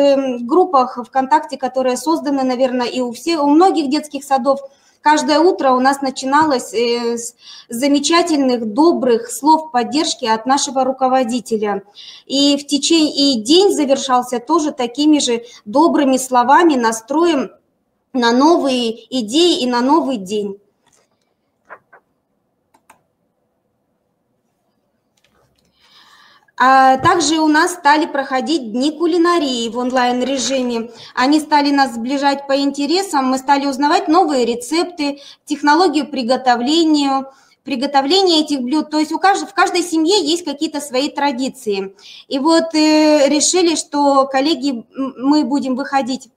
группах ВКонтакте, которые созданы, наверное, и у многих детских садов, каждое утро у нас начиналось с замечательных, добрых слов поддержки от нашего руководителя. И день завершался тоже такими же добрыми словами, настроем на новые идеи и на новый день. А также у нас стали проходить дни кулинарии в онлайн-режиме. Они стали нас сближать по интересам, мы стали узнавать новые рецепты, технологию приготовления этих блюд. То есть в каждой семье есть какие-то свои традиции. И вот решили, что, коллеги, мы будем выходить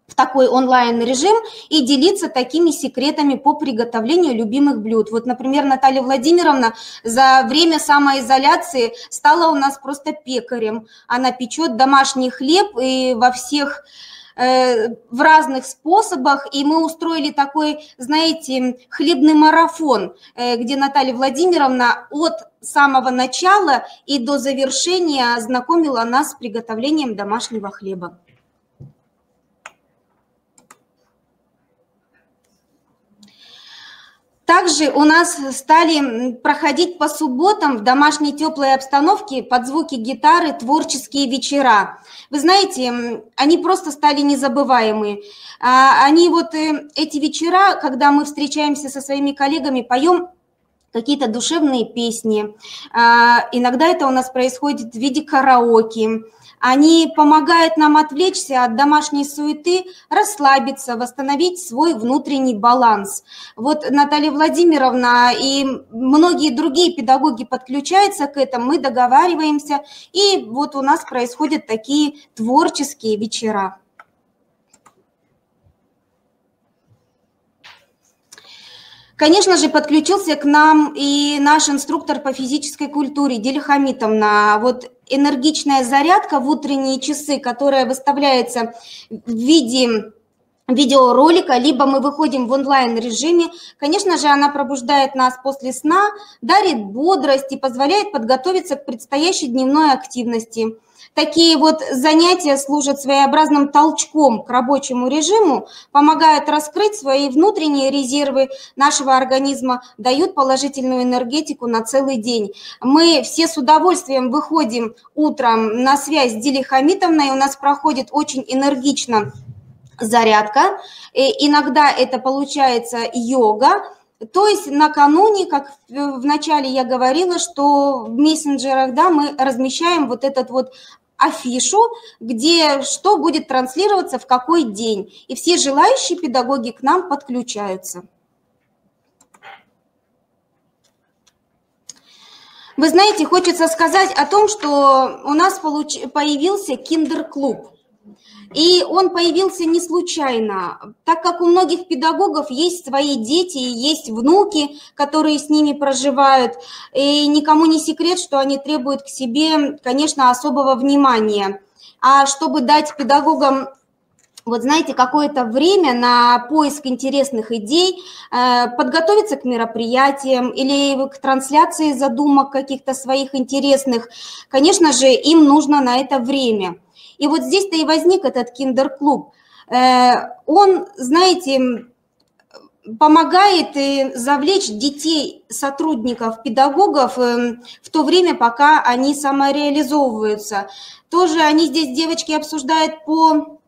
в такой онлайн-режим и делиться такими секретами по приготовлению любимых блюд. Вот, например, Наталья Владимировна за время самоизоляции стала у нас просто пекарем. Она печет домашний хлеб и в разных способах, и мы устроили такой, знаете, хлебный марафон, где Наталья Владимировна от самого начала и до завершения знакомила нас с приготовлением домашнего хлеба. Также у нас стали проходить по субботам в домашней теплой обстановке под звуки гитары творческие вечера. Вы знаете, они просто стали незабываемые. Эти вечера, когда мы встречаемся со своими коллегами, поем какие-то душевные песни. Иногда это у нас происходит в виде караоке. Они помогают нам отвлечься от домашней суеты, расслабиться, восстановить свой внутренний баланс. Вот Наталья Владимировна и многие другие педагоги подключаются к этому, мы договариваемся, и вот у нас происходят такие творческие вечера. Конечно же, подключился к нам и наш инструктор по физической культуре Диля Хамитовна. Вот энергичная зарядка в утренние часы, которая выставляется в виде видеоролика, либо мы выходим в онлайн-режиме. Конечно же, она пробуждает нас после сна, дарит бодрость и позволяет подготовиться к предстоящей дневной активности. Такие вот занятия служат своеобразным толчком к рабочему режиму, помогают раскрыть свои внутренние резервы нашего организма, дают положительную энергетику на целый день. Мы все с удовольствием выходим утром на связь с Дилей Хамитовной, у нас проходит очень энергично зарядка, иногда это получается йога. То есть накануне, как вначале я говорила, что в мессенджерах, да, мы размещаем вот этот вот афишу, где что будет транслироваться в какой день. И все желающие педагоги к нам подключаются. Вы знаете, хочется сказать о том, что у нас появился киндер-клуб. И он появился не случайно, так как у многих педагогов есть свои дети, есть внуки, которые с ними проживают, и никому не секрет, что они требуют к себе, конечно, особого внимания. А чтобы дать педагогам, вот знаете, какое-то время на поиск интересных идей, подготовиться к мероприятиям или к трансляции задумок каких-то своих интересных, конечно же, им нужно на это время. И вот здесь-то и возник этот киндер-клуб. Он, знаете, помогает завлечь детей, сотрудников, педагогов в то время, пока они самореализовываются. Тоже они здесь, девочки, обсуждают по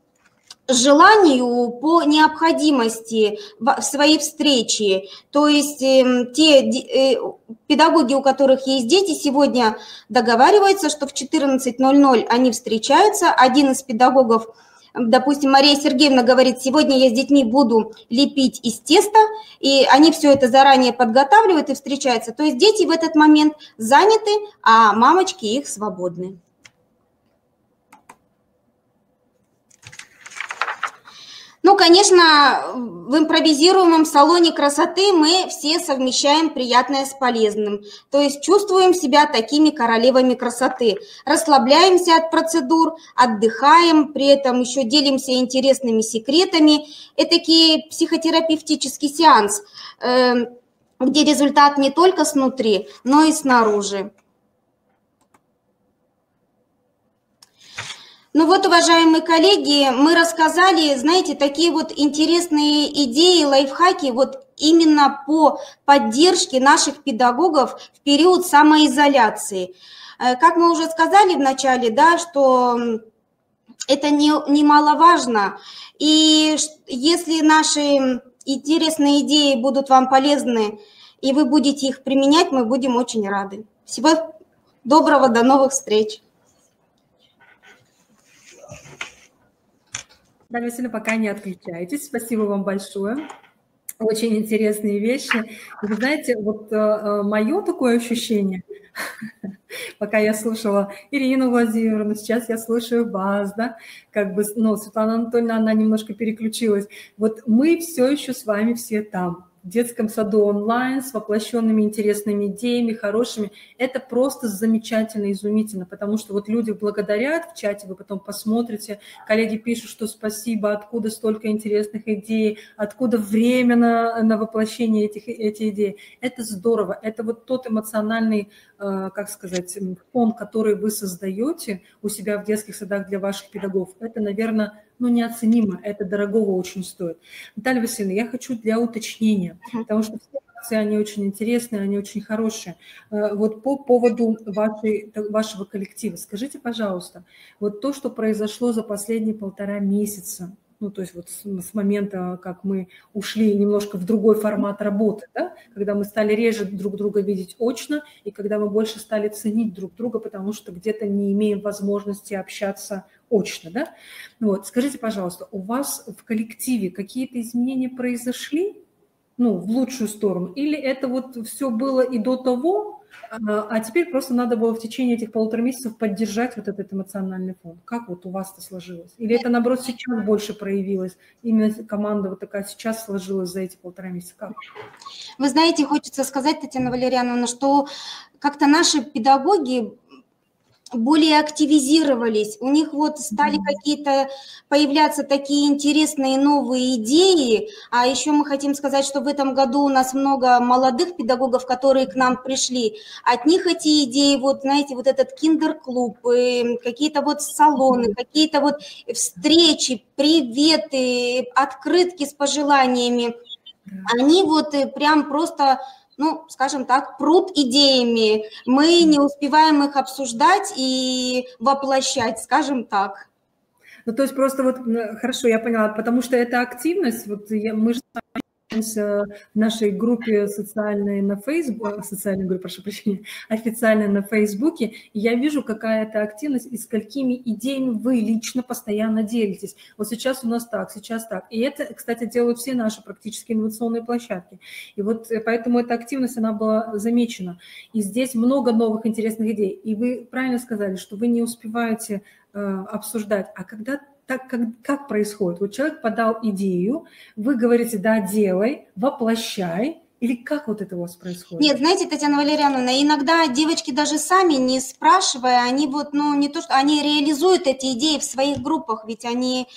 желанию, по необходимости в своей встречи. То есть те педагоги, у которых есть дети, сегодня договариваются, что в 14:00 они встречаются. Один из педагогов, допустим, Мария Сергеевна говорит, сегодня я с детьми буду лепить из теста, и они все это заранее подготавливают и встречаются. То есть дети в этот момент заняты, а мамочки их свободны. Ну, конечно, в импровизируемом салоне красоты мы все совмещаем приятное с полезным. То есть чувствуем себя такими королевами красоты. Расслабляемся от процедур, отдыхаем, при этом еще делимся интересными секретами. Этакий психотерапевтический сеанс, где результат не только снутри, но и снаружи. Ну вот, уважаемые коллеги, мы рассказали, знаете, такие вот интересные идеи, лайфхаки вот именно по поддержке наших педагогов в период самоизоляции. Как мы уже сказали в начале, да, что это немаловажно. И если наши интересные идеи будут вам полезны, и вы будете их применять, мы будем очень рады. Всего доброго, до новых встреч! Дарья Васильевна, пока не отключайтесь. Спасибо вам большое. Очень интересные вещи. Вы знаете, вот мое такое ощущение, пока я слушала Ирину Владимировну, сейчас я слушаю вас, да, как бы, ну, Светлана Анатольевна, она немножко переключилась. Вот мы все еще с вами все там, в детском саду онлайн, с воплощенными интересными идеями, хорошими. Это просто замечательно, изумительно, потому что вот люди благодарят в чате, вы потом посмотрите, коллеги пишут, что спасибо, откуда столько интересных идей, откуда время на воплощение этих идей. Это здорово, это вот тот эмоциональный, как сказать, фон, который вы создаете у себя в детских садах для ваших педагогов. Это, наверное, ну, неоценимо, это дорогого очень стоит. Наталья Васильевна, я хочу для уточнения, потому что все акции, они очень интересные, они очень хорошие. Вот по поводу вашего коллектива, скажите, пожалуйста, вот то, что произошло за последние 1,5 месяца, ну, то есть вот с момента, как мы ушли немножко в другой формат работы, да, когда мы стали реже друг друга видеть очно, и когда мы больше стали ценить друг друга, потому что где-то не имеем возможности общаться очно, да? Вот, скажите, пожалуйста, у вас в коллективе какие-то изменения произошли, ну, в лучшую сторону, или это вот все было и до того, а теперь просто надо было в течение этих 1,5 месяцев поддержать вот этот эмоциональный фон? Как вот у вас это сложилось? Или это, наоборот, сейчас больше проявилось? Именно команда вот такая сейчас сложилась за эти 1,5 месяца? Как? Вы знаете, хочется сказать, Татьяна Валерьяновна, что как-то наши педагоги более активизировались, у них вот стали какие-то появляться такие интересные новые идеи, а еще мы хотим сказать, что в этом году у нас много молодых педагогов, которые к нам пришли, от них эти идеи, вот знаете, вот этот киндер-клуб, какие-то вот салоны, какие-то вот встречи, приветы, открытки с пожеланиями, они вот прям просто... ну, скажем так, прут идеями. Мы не успеваем их обсуждать и воплощать, скажем так. Ну, то есть просто вот, хорошо, я поняла, потому что эта активность, вот мы же в нашей группе социальной на Facebook, социальной группе, прошу прощения, официальной на Фейсбуке, и я вижу, какая это активность и с какими идеями вы лично постоянно делитесь. Вот сейчас у нас так, сейчас так. И это, кстати, делают все наши практически инновационные площадки. И вот поэтому эта активность, она была замечена. И здесь много новых интересных идей. И вы правильно сказали, что вы не успеваете обсуждать, а когда так, как происходит? Вот человек подал идею, вы говорите, да, делай, воплощай, или как вот это у вас происходит? Нет, знаете, Татьяна Валерьяновна, иногда девочки даже сами, не спрашивая, они вот, ну, не то, что они реализуют эти идеи в своих группах, ведь они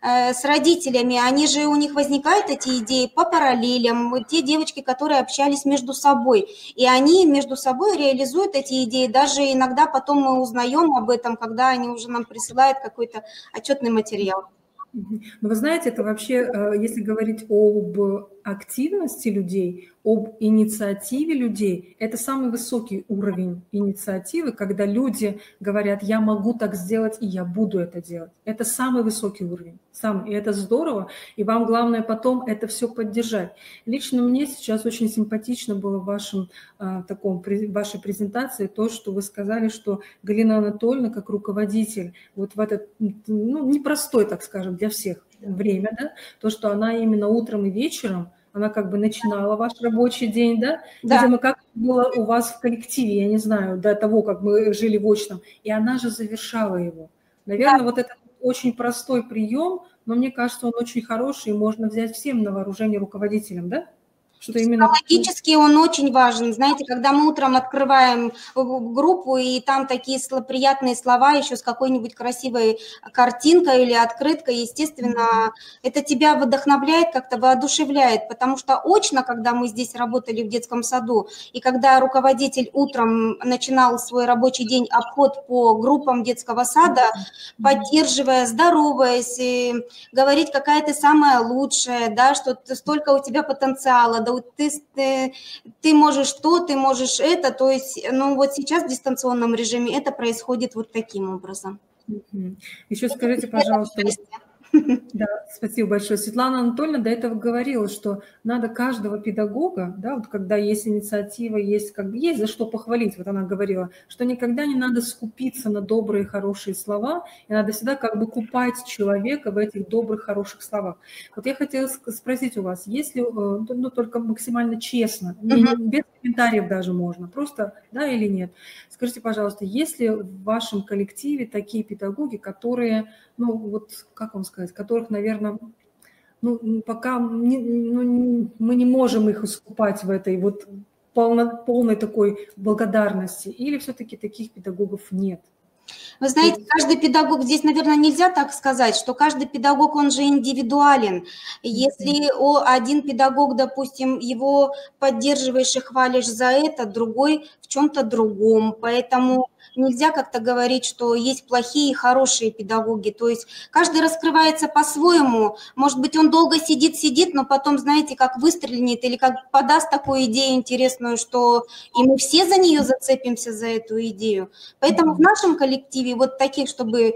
с родителями, они же, у них возникают эти идеи по параллелям, те девочки, которые общались между собой, и они между собой реализуют эти идеи, даже иногда потом мы узнаем об этом, когда они уже нам присылают какой-то отчетный материал. Но вы знаете, это вообще, если говорить об активности людей, об инициативе людей, это самый высокий уровень инициативы, когда люди говорят, я могу так сделать, и я буду это делать. Это самый высокий уровень, и это здорово, и вам главное потом это все поддержать. Лично мне сейчас очень симпатично было в вашей презентации то, что вы сказали, что Галина Анатольевна как руководитель вот в этот, ну, непростой, так скажем, для всех время, да, то, что она именно утром и вечером, она как бы начинала ваш рабочий день, да? Да. Видимо, как было у вас в коллективе, я не знаю, до того, как мы жили в очном, и она же завершала его. Наверное, вот это очень простой прием, но мне кажется, он очень хороший, и можно взять всем на вооружение руководителям, да? Что именно... Психологически он очень важен. Знаете, когда мы утром открываем группу, и там такие приятные слова, еще с какой-нибудь красивой картинкой или открыткой, естественно, это тебя вдохновляет, как-то воодушевляет, потому что очно, когда мы здесь работали в детском саду, и когда руководитель утром начинал свой рабочий день, обход по группам детского сада, поддерживая, здороваясь, говорить, какая ты самая лучшая, да, что столько у тебя потенциала, да, ты можешь то, ты можешь это, то есть, ну вот сейчас в дистанционном режиме это происходит вот таким образом. Еще скажите, пожалуйста, да, спасибо большое. Светлана Анатольевна до этого говорила, что надо каждого педагога, да, вот когда есть инициатива, есть как бы есть за что похвалить, вот она говорила, что никогда не надо скупиться на добрые, хорошие слова, и надо всегда как бы купать человека в этих добрых, хороших словах. Вот я хотела спросить у вас, если, ну, только максимально честно, без комментариев даже можно, просто да или нет, скажите, пожалуйста, есть ли в вашем коллективе такие педагоги, которые, ну, вот, как вам сказать, которых, наверное, ну, пока мы не можем их искупать в этой вот полной такой благодарности, или все-таки таких педагогов нет? Вы знаете, каждый педагог, здесь, наверное, нельзя так сказать, что каждый педагог, он же индивидуален. Если один педагог, допустим, его поддерживаешь и хвалишь за это, другой в чем-то другом, поэтому нельзя как-то говорить, что есть плохие и хорошие педагоги, то есть каждый раскрывается по-своему, может быть, он долго сидит, но потом, знаете, как выстрелит или как подаст такую идею интересную, что и мы все за нее зацепимся, за эту идею. Поэтому в нашем коллективе вот таких, чтобы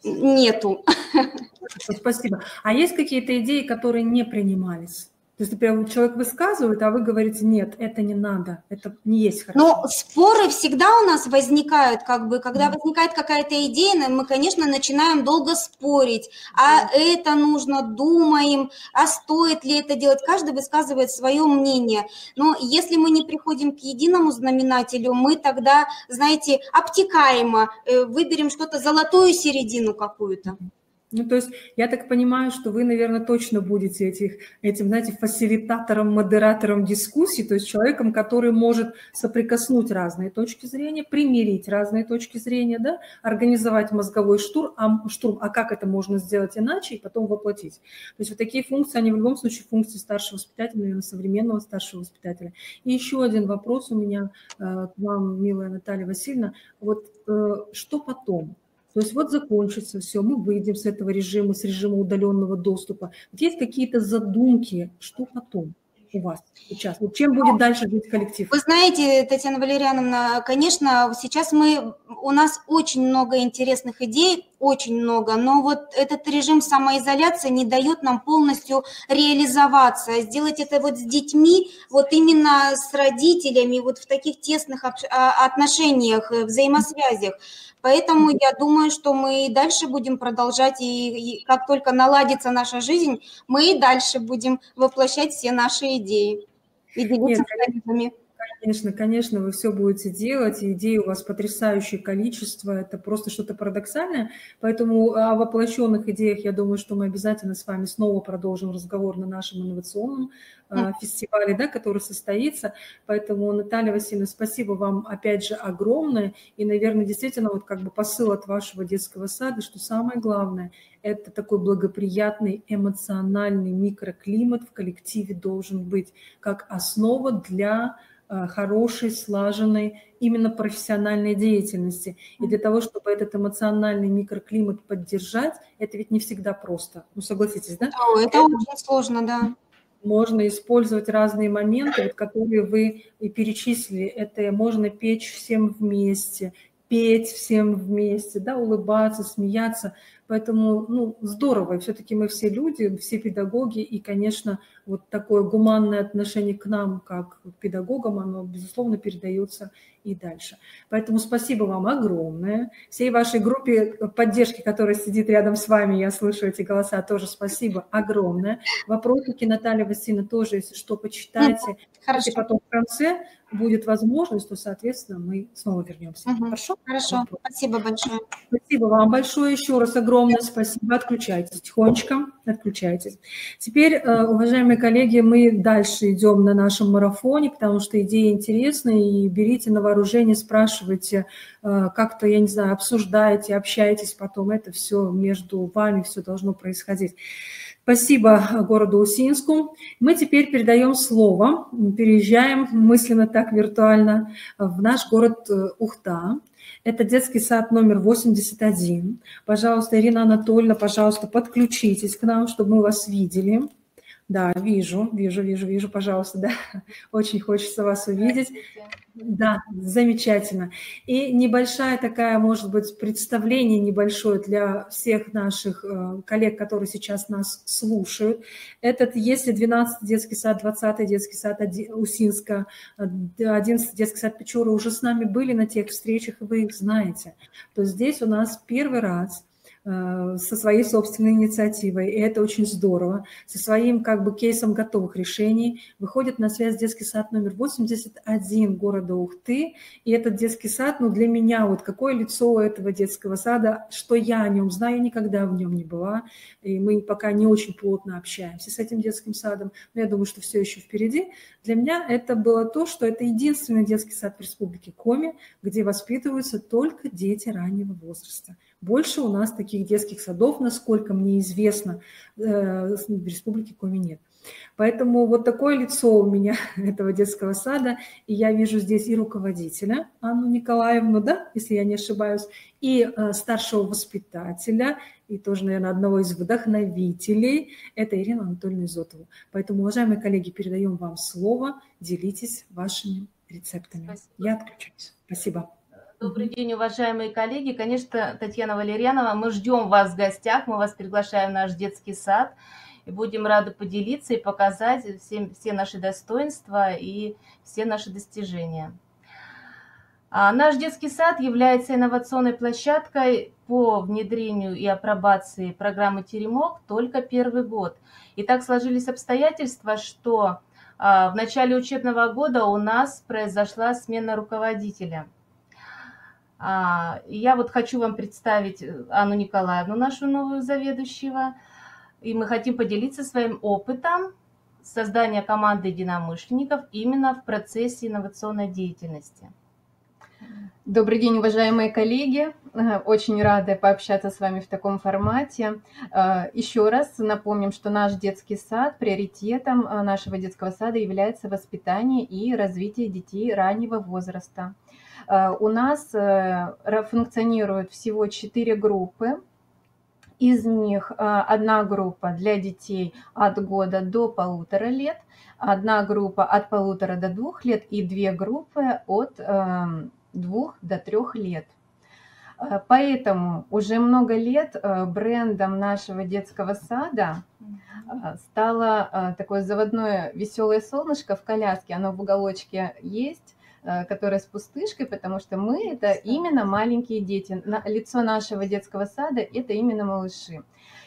нету. Спасибо. А есть какие-то идеи, которые не принимались? То есть, например, человек высказывает, а вы говорите, нет, это не надо, это не есть хорошо. Но споры всегда у нас возникают, как бы, когда возникает какая-то идея, мы, конечно, начинаем долго спорить, а это нужно, думаем, а стоит ли это делать, каждый высказывает свое мнение. Но если мы не приходим к единому знаменателю, мы тогда, знаете, обтекаемо выберем что-то, золотую середину какую-то. Ну, то есть я так понимаю, что вы, наверное, точно будете этим, знаете, фасилитатором, модератором дискуссий, то есть человеком, который может соприкоснуть разные точки зрения, примирить разные точки зрения, да, организовать мозговой штурм, а как это можно сделать иначе, и потом воплотить. То есть вот такие функции, они в любом случае функции старшего воспитателя, наверное, современного старшего воспитателя. И еще один вопрос у меня к вам, милая Наталья Васильевна. Вот что потом? То есть вот закончится все, мы выйдем с этого режима, с режима удаленного доступа. Вот есть какие-то задумки, что потом у вас сейчас? Вот чем будет дальше жить коллектив? Вы знаете, Татьяна Валерьяновна, конечно, сейчас у нас очень много интересных идей, очень много, но вот этот режим самоизоляции не дает нам полностью реализоваться, сделать это вот с детьми, вот именно с родителями, вот в таких тесных отношениях, взаимосвязях. Поэтому я думаю, что мы и дальше будем продолжать, и как только наладится наша жизнь, мы и дальше будем воплощать все наши идеи и делиться советами. Конечно, вы все будете делать, и идей у вас потрясающее количество, это просто что-то парадоксальное, поэтому о воплощенных идеях, я думаю, что мы обязательно с вами снова продолжим разговор на нашем инновационном фестивале, да, который состоится, поэтому, Наталья Васильевна, спасибо вам опять же огромное, и, наверное, действительно, вот как бы посыл от вашего детского сада, что самое главное, это такой благоприятный эмоциональный микроклимат в коллективе должен быть, как основа для хорошей, слаженной именно профессиональной деятельности. И для того, чтобы этот эмоциональный микроклимат поддержать, это ведь не всегда просто. Ну, согласитесь, да? Это очень сложно, да. Можно использовать разные моменты, вот, которые вы и перечислили. Это можно петь всем вместе, петь всем вместе, да, улыбаться, смеяться. Поэтому, ну, здорово. Все-таки мы все люди, все педагоги, и, конечно, вот такое гуманное отношение к нам, как к педагогам, оно, безусловно, передается и дальше. Поэтому спасибо вам огромное. Всей вашей группе поддержки, которая сидит рядом с вами, я слышу эти голоса, тоже спасибо огромное. Вопросики, Наталья Васильевна, тоже, если что, почитайте. Хорошо. И потом в конце будет возможность, то, соответственно, мы снова вернемся. Хорошо? Хорошо. Спасибо большое. Спасибо вам большое. Еще раз огромное спасибо. Отключайтесь тихонечко. Отключайтесь. Теперь, уважаемые коллеги, мы дальше идем на нашем марафоне, потому что идеи интересные, и берите на вооружение, спрашивайте, как-то, я не знаю, обсуждайте, общайтесь потом. Это все между вами, все должно происходить. Спасибо городу Усинску. Мы теперь передаем слово, переезжаем мысленно так виртуально в наш город Ухта. Это детский сад номер 81. Пожалуйста, Ирина Анатольевна, пожалуйста, подключитесь к нам, чтобы мы вас видели. Да, вижу, пожалуйста, да. Очень хочется вас увидеть. Да, замечательно. И небольшая такая, может быть, представление небольшое для всех наших коллег, которые сейчас нас слушают. Этот, если 12-й детский сад, 20-й детский сад Усинска, 11-й детский сад Печоры уже с нами были на тех встречах, и вы их знаете, то здесь у нас первый раз со своей собственной инициативой, и это очень здорово, со своим как бы кейсом готовых решений выходит на связь детский сад номер 81 города Ухты, и этот детский сад, ну для меня, вот какое лицо у этого детского сада, что я о нем знаю, никогда в нем не была, и мы пока не очень плотно общаемся с этим детским садом, но я думаю, что все еще впереди. Для меня это было то, что это единственный детский сад в республике Коми, где воспитываются только дети раннего возраста. Больше у нас таких детских садов, насколько мне известно, в республике Коми нет. Поэтому вот такое лицо у меня этого детского сада, и я вижу здесь и руководителя Анну Николаевну, да, если я не ошибаюсь, и старшего воспитателя, и тоже, наверное, одного из вдохновителей, это Ирину Анатольевну Изотову. Поэтому, уважаемые коллеги, передаем вам слово, делитесь вашими рецептами. Спасибо. Я отключаюсь. Спасибо. Добрый день, уважаемые коллеги. Конечно, Татьяна Валерьянова, мы ждем вас в гостях, мы вас приглашаем в наш детский сад и будем рады поделиться и показать все наши достоинства и все наши достижения. Наш детский сад является инновационной площадкой по внедрению и апробации программы «Теремок» только первый год. И так сложились обстоятельства, что в начале учебного года у нас произошла смена руководителя. И я вот хочу вам представить Анну Николаевну, нашу новую заведующего, и мы хотим поделиться своим опытом создания команды единомышленников именно в процессе инновационной деятельности. Добрый день, уважаемые коллеги. Очень рада пообщаться с вами в таком формате. Еще раз напомним, что наш детский сад, приоритетом нашего детского сада является воспитание и развитие детей раннего возраста. У нас функционирует всего 4 группы. Из них одна группа для детей от года до 1,5 лет, одна группа от 1,5 до 2 лет и 2 группы от 2 до 3 лет. Поэтому уже много лет брендом нашего детского сада стало такое заводное веселое солнышко в коляске, оно в уголочке есть, которая с пустышкой, потому что мы – это именно маленькие дети. Лицо нашего детского сада – это именно малыши.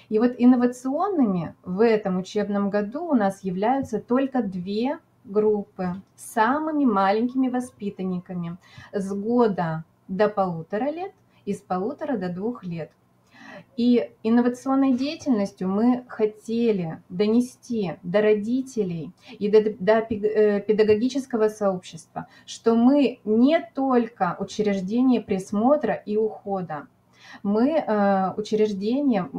И вот инновационными в этом учебном году у нас являются только 2 группы с самыми маленькими воспитанниками с года до 1,5 лет и с 1,5 до 2 лет. И инновационной деятельностью мы хотели донести до родителей и до педагогического сообщества, что мы не только учреждение присмотра и ухода, мы учреждение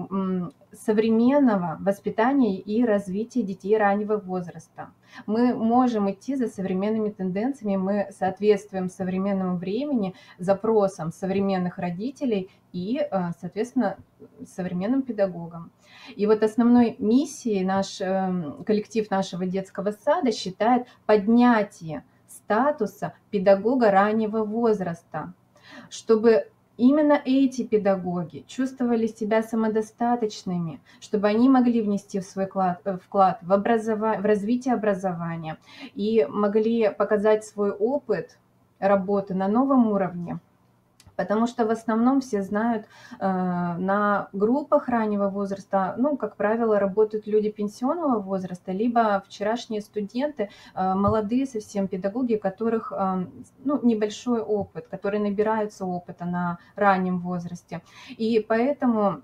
современного воспитания и развития детей раннего возраста. Мы можем идти за современными тенденциями, мы соответствуем современному времени, запросам современных родителей и, соответственно, современным педагогам. И вот основной миссией наш коллектив нашего детского сада считает поднятие статуса педагога раннего возраста, чтобы именно эти педагоги чувствовали себя самодостаточными, чтобы они могли внести свой вклад в развитие образования и могли показать свой опыт работы на новом уровне. Потому что в основном все знают, на группах раннего возраста, ну, как правило, работают люди пенсионного возраста, либо вчерашние студенты, молодые совсем педагоги, у которых небольшой опыт, которые набираются опыта на раннем возрасте. И поэтому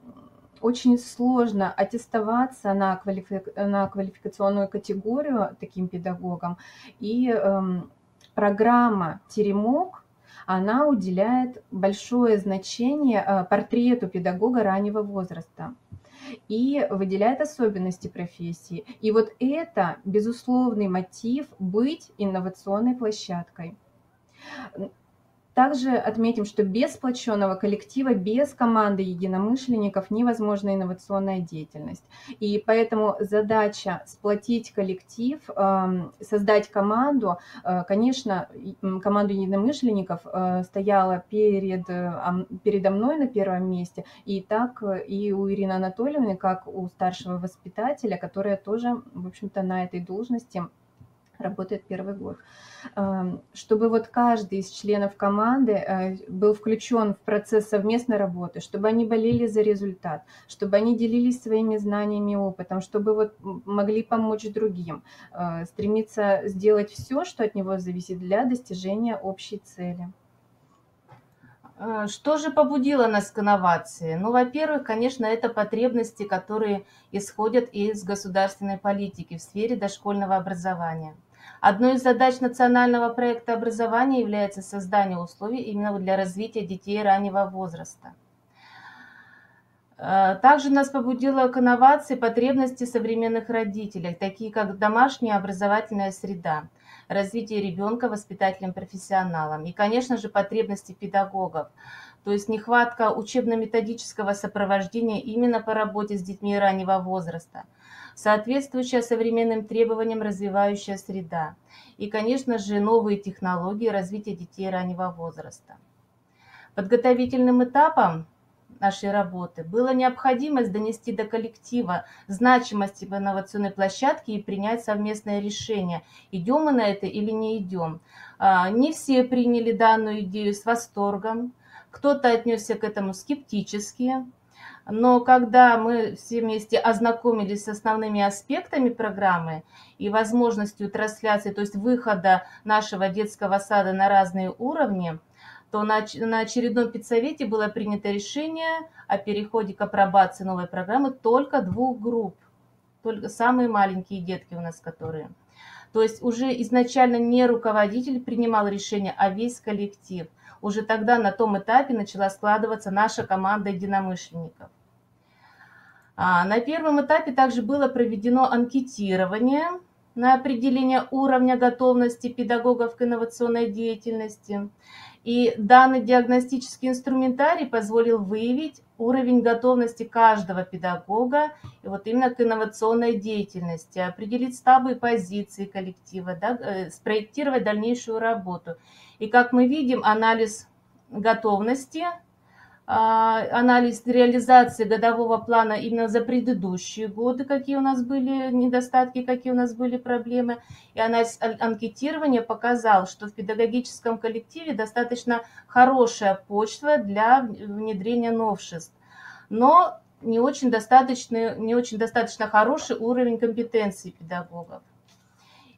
очень сложно аттестоваться на квалификационную категорию таким педагогам. И программа «Теремок», она уделяет большое значение портрету педагога раннего возраста и выделяет особенности профессии. И вот это безусловный мотив быть инновационной площадкой. Также отметим, что без сплоченного коллектива, без команды единомышленников невозможна инновационная деятельность. И поэтому задача сплотить коллектив, создать команду, конечно, команду единомышленников стояла передо мной на первом месте, и так и у Ирины Анатольевны, как у старшего воспитателя, которая тоже, в общем-то, на этой должности работает 1-й год. Чтобы вот каждый из членов команды был включен в процесс совместной работы, чтобы они болели за результат, чтобы они делились своими знаниями и опытом, чтобы вот могли помочь другим, стремиться сделать все, что от него зависит для достижения общей цели. Что же побудило нас к инновации? Ну, во-первых, конечно, это потребности, которые исходят из государственной политики в сфере дошкольного образования. Одной из задач национального проекта образования является создание условий именно для развития детей раннего возраста. Также нас побудило к инновации потребности современных родителей, такие как домашняя образовательная среда, развитие ребенка воспитателем-профессионалом и, конечно же, потребности педагогов, то есть нехватка учебно-методического сопровождения именно по работе с детьми раннего возраста, соответствующая современным требованиям развивающая среда и, конечно же, новые технологии развития детей раннего возраста. Подготовительным этапом нашей работы была необходимость донести до коллектива значимость инновационной площадки и принять совместное решение, идем мы на это или не идем. Не все приняли данную идею с восторгом, кто-то отнесся к этому скептически, но когда мы все вместе ознакомились с основными аспектами программы и возможностью трансляции, то есть выхода нашего детского сада на разные уровни, то на очередном педсовете было принято решение о переходе к апробации новой программы только 2 групп, только самые маленькие детки у нас, которые. То есть уже изначально не руководитель принимал решение, а весь коллектив. Уже тогда на том этапе начала складываться наша команда единомышленников. На первом этапе также было проведено анкетирование на определение уровня готовности педагогов к инновационной деятельности. И данный диагностический инструментарий позволил выявить уровень готовности каждого педагога и вот именно к инновационной деятельности, определить слабые позиции коллектива, да, спроектировать дальнейшую работу. И как мы видим, анализ готовности, анализ реализации годового плана именно за предыдущие годы, какие у нас были недостатки, какие у нас были проблемы. И анализ анкетирования показал, что в педагогическом коллективе достаточно хорошая почва для внедрения новшеств, но не очень достаточно хороший уровень компетенции педагогов.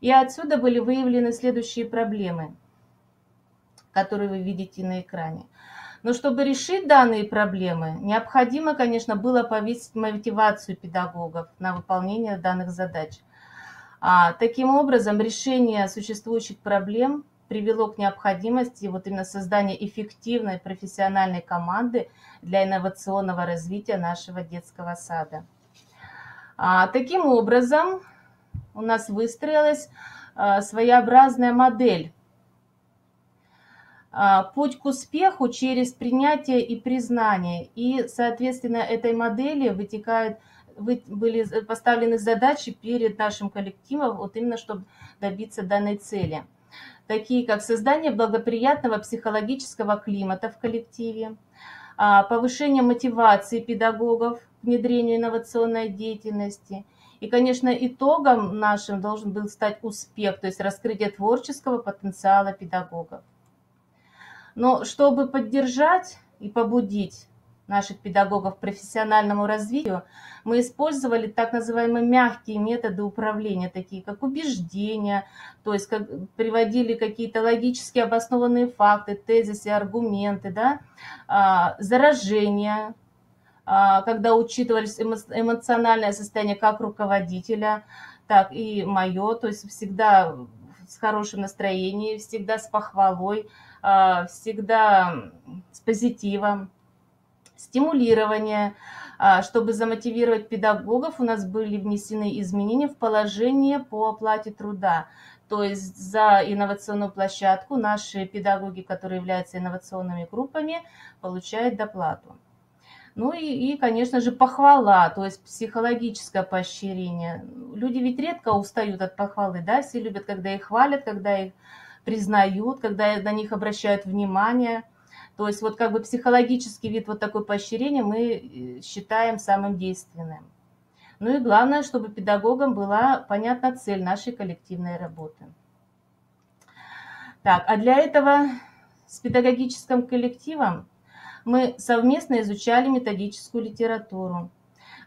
И отсюда были выявлены следующие проблемы, которые вы видите на экране. Но чтобы решить данные проблемы, необходимо, конечно, было повысить мотивацию педагогов на выполнение данных задач. Таким образом, решение существующих проблем привело к необходимости вот именно создания эффективной профессиональной команды для инновационного развития нашего детского сада. Таким образом, у нас выстроилась своеобразная модель. Путь к успеху через принятие и признание. И, соответственно, этой модели были поставлены задачи перед нашим коллективом, вот именно чтобы добиться данной цели. Такие как создание благоприятного психологического климата в коллективе, повышение мотивации педагогов к внедрению инновационной деятельности. И, конечно, итогом нашим должен был стать успех, то есть раскрытие творческого потенциала педагогов. Но чтобы поддержать и побудить наших педагогов к профессиональному развитию, мы использовали так называемые мягкие методы управления, такие как убеждения, то есть приводили какие-то логически обоснованные факты, тезисы, аргументы, да, заражения, когда учитывались эмоциональное состояние как руководителя, так и мое, то есть всегда с хорошим настроением, всегда с похвалой, всегда с позитивом. Стимулирование, чтобы замотивировать педагогов, у нас были внесены изменения в положение по оплате труда. То есть за инновационную площадку наши педагоги, которые являются инновационными группами, получают доплату. Ну и, конечно же, похвала, то есть психологическое поощрение. Люди ведь редко устают от похвалы, да, все любят, когда их хвалят, когда их признают, когда на них обращают внимание. То есть вот как бы психологический вид вот такой поощрения мы считаем самым действенным. Ну и главное, чтобы педагогам была понятна цель нашей коллективной работы. Так, а для этого с педагогическим коллективом мы совместно изучали методическую литературу,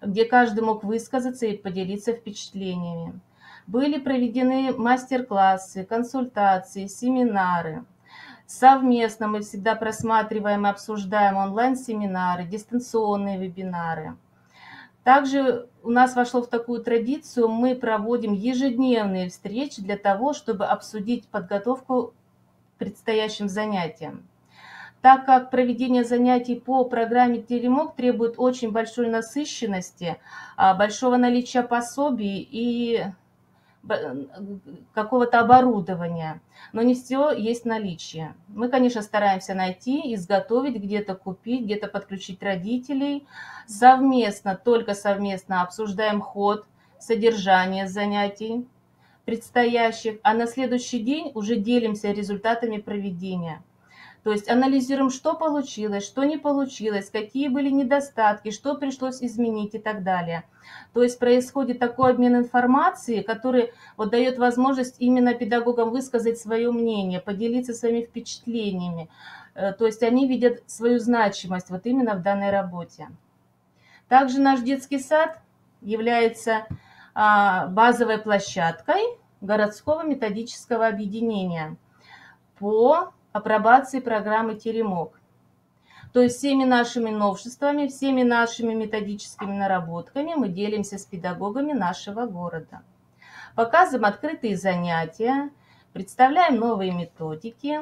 где каждый мог высказаться и поделиться впечатлениями. Были проведены мастер-классы, консультации, семинары. Совместно мы всегда просматриваем и обсуждаем онлайн-семинары, дистанционные вебинары. Также у нас вошло в такую традицию, мы проводим ежедневные встречи для того, чтобы обсудить подготовку к предстоящим занятиям. Так как проведение занятий по программе Телемок требует очень большой насыщенности, большого наличия пособий и какого-то оборудования, но не все есть наличие. Мы, конечно, стараемся найти, изготовить, где-то купить, где-то подключить родителей. Только совместно обсуждаем ход, содержание занятий предстоящих, а на следующий день уже делимся результатами проведения. То есть анализируем, что получилось, что не получилось, какие были недостатки, что пришлось изменить и так далее. То есть происходит такой обмен информацией, который вот дает возможность именно педагогам высказать свое мнение, поделиться своими впечатлениями. То есть они видят свою значимость вот именно в данной работе. Также наш детский сад является базовой площадкой городского методического объединения по апробации программы «Теремок». То есть всеми нашими новшествами, всеми нашими методическими наработками мы делимся с педагогами нашего города. Показываем открытые занятия, представляем новые методики.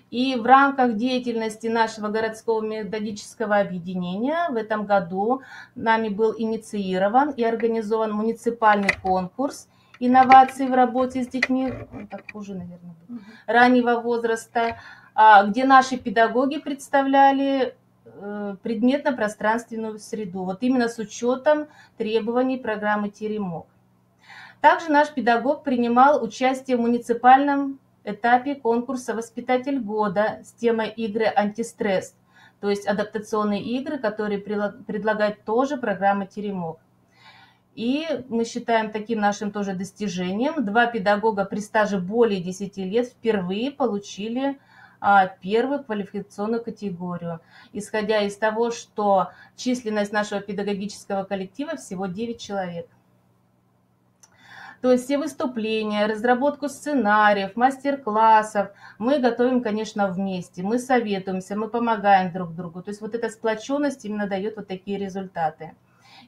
И в рамках деятельности нашего городского методического объединения в этом году нами был инициирован и организован муниципальный конкурс инноваций в работе с детьми, так хуже, наверное, раннего возраста, где наши педагоги представляли предметно-пространственную среду, вот именно с учетом требований программы «Теремок». Также наш педагог принимал участие в муниципальном этапе конкурса «Воспитатель года» с темой «Игры антистресс», то есть адаптационные игры, которые предлагает тоже программа «Теремок». И мы считаем таким нашим тоже достижением. 2 педагога при стаже более 10 лет впервые получили первую квалификационную категорию, исходя из того, что численность нашего педагогического коллектива всего 9 человек. То есть все выступления, разработку сценариев, мастер-классов мы готовим, конечно, вместе. Мы советуемся, мы помогаем друг другу. То есть вот эта сплоченность именно дает вот такие результаты.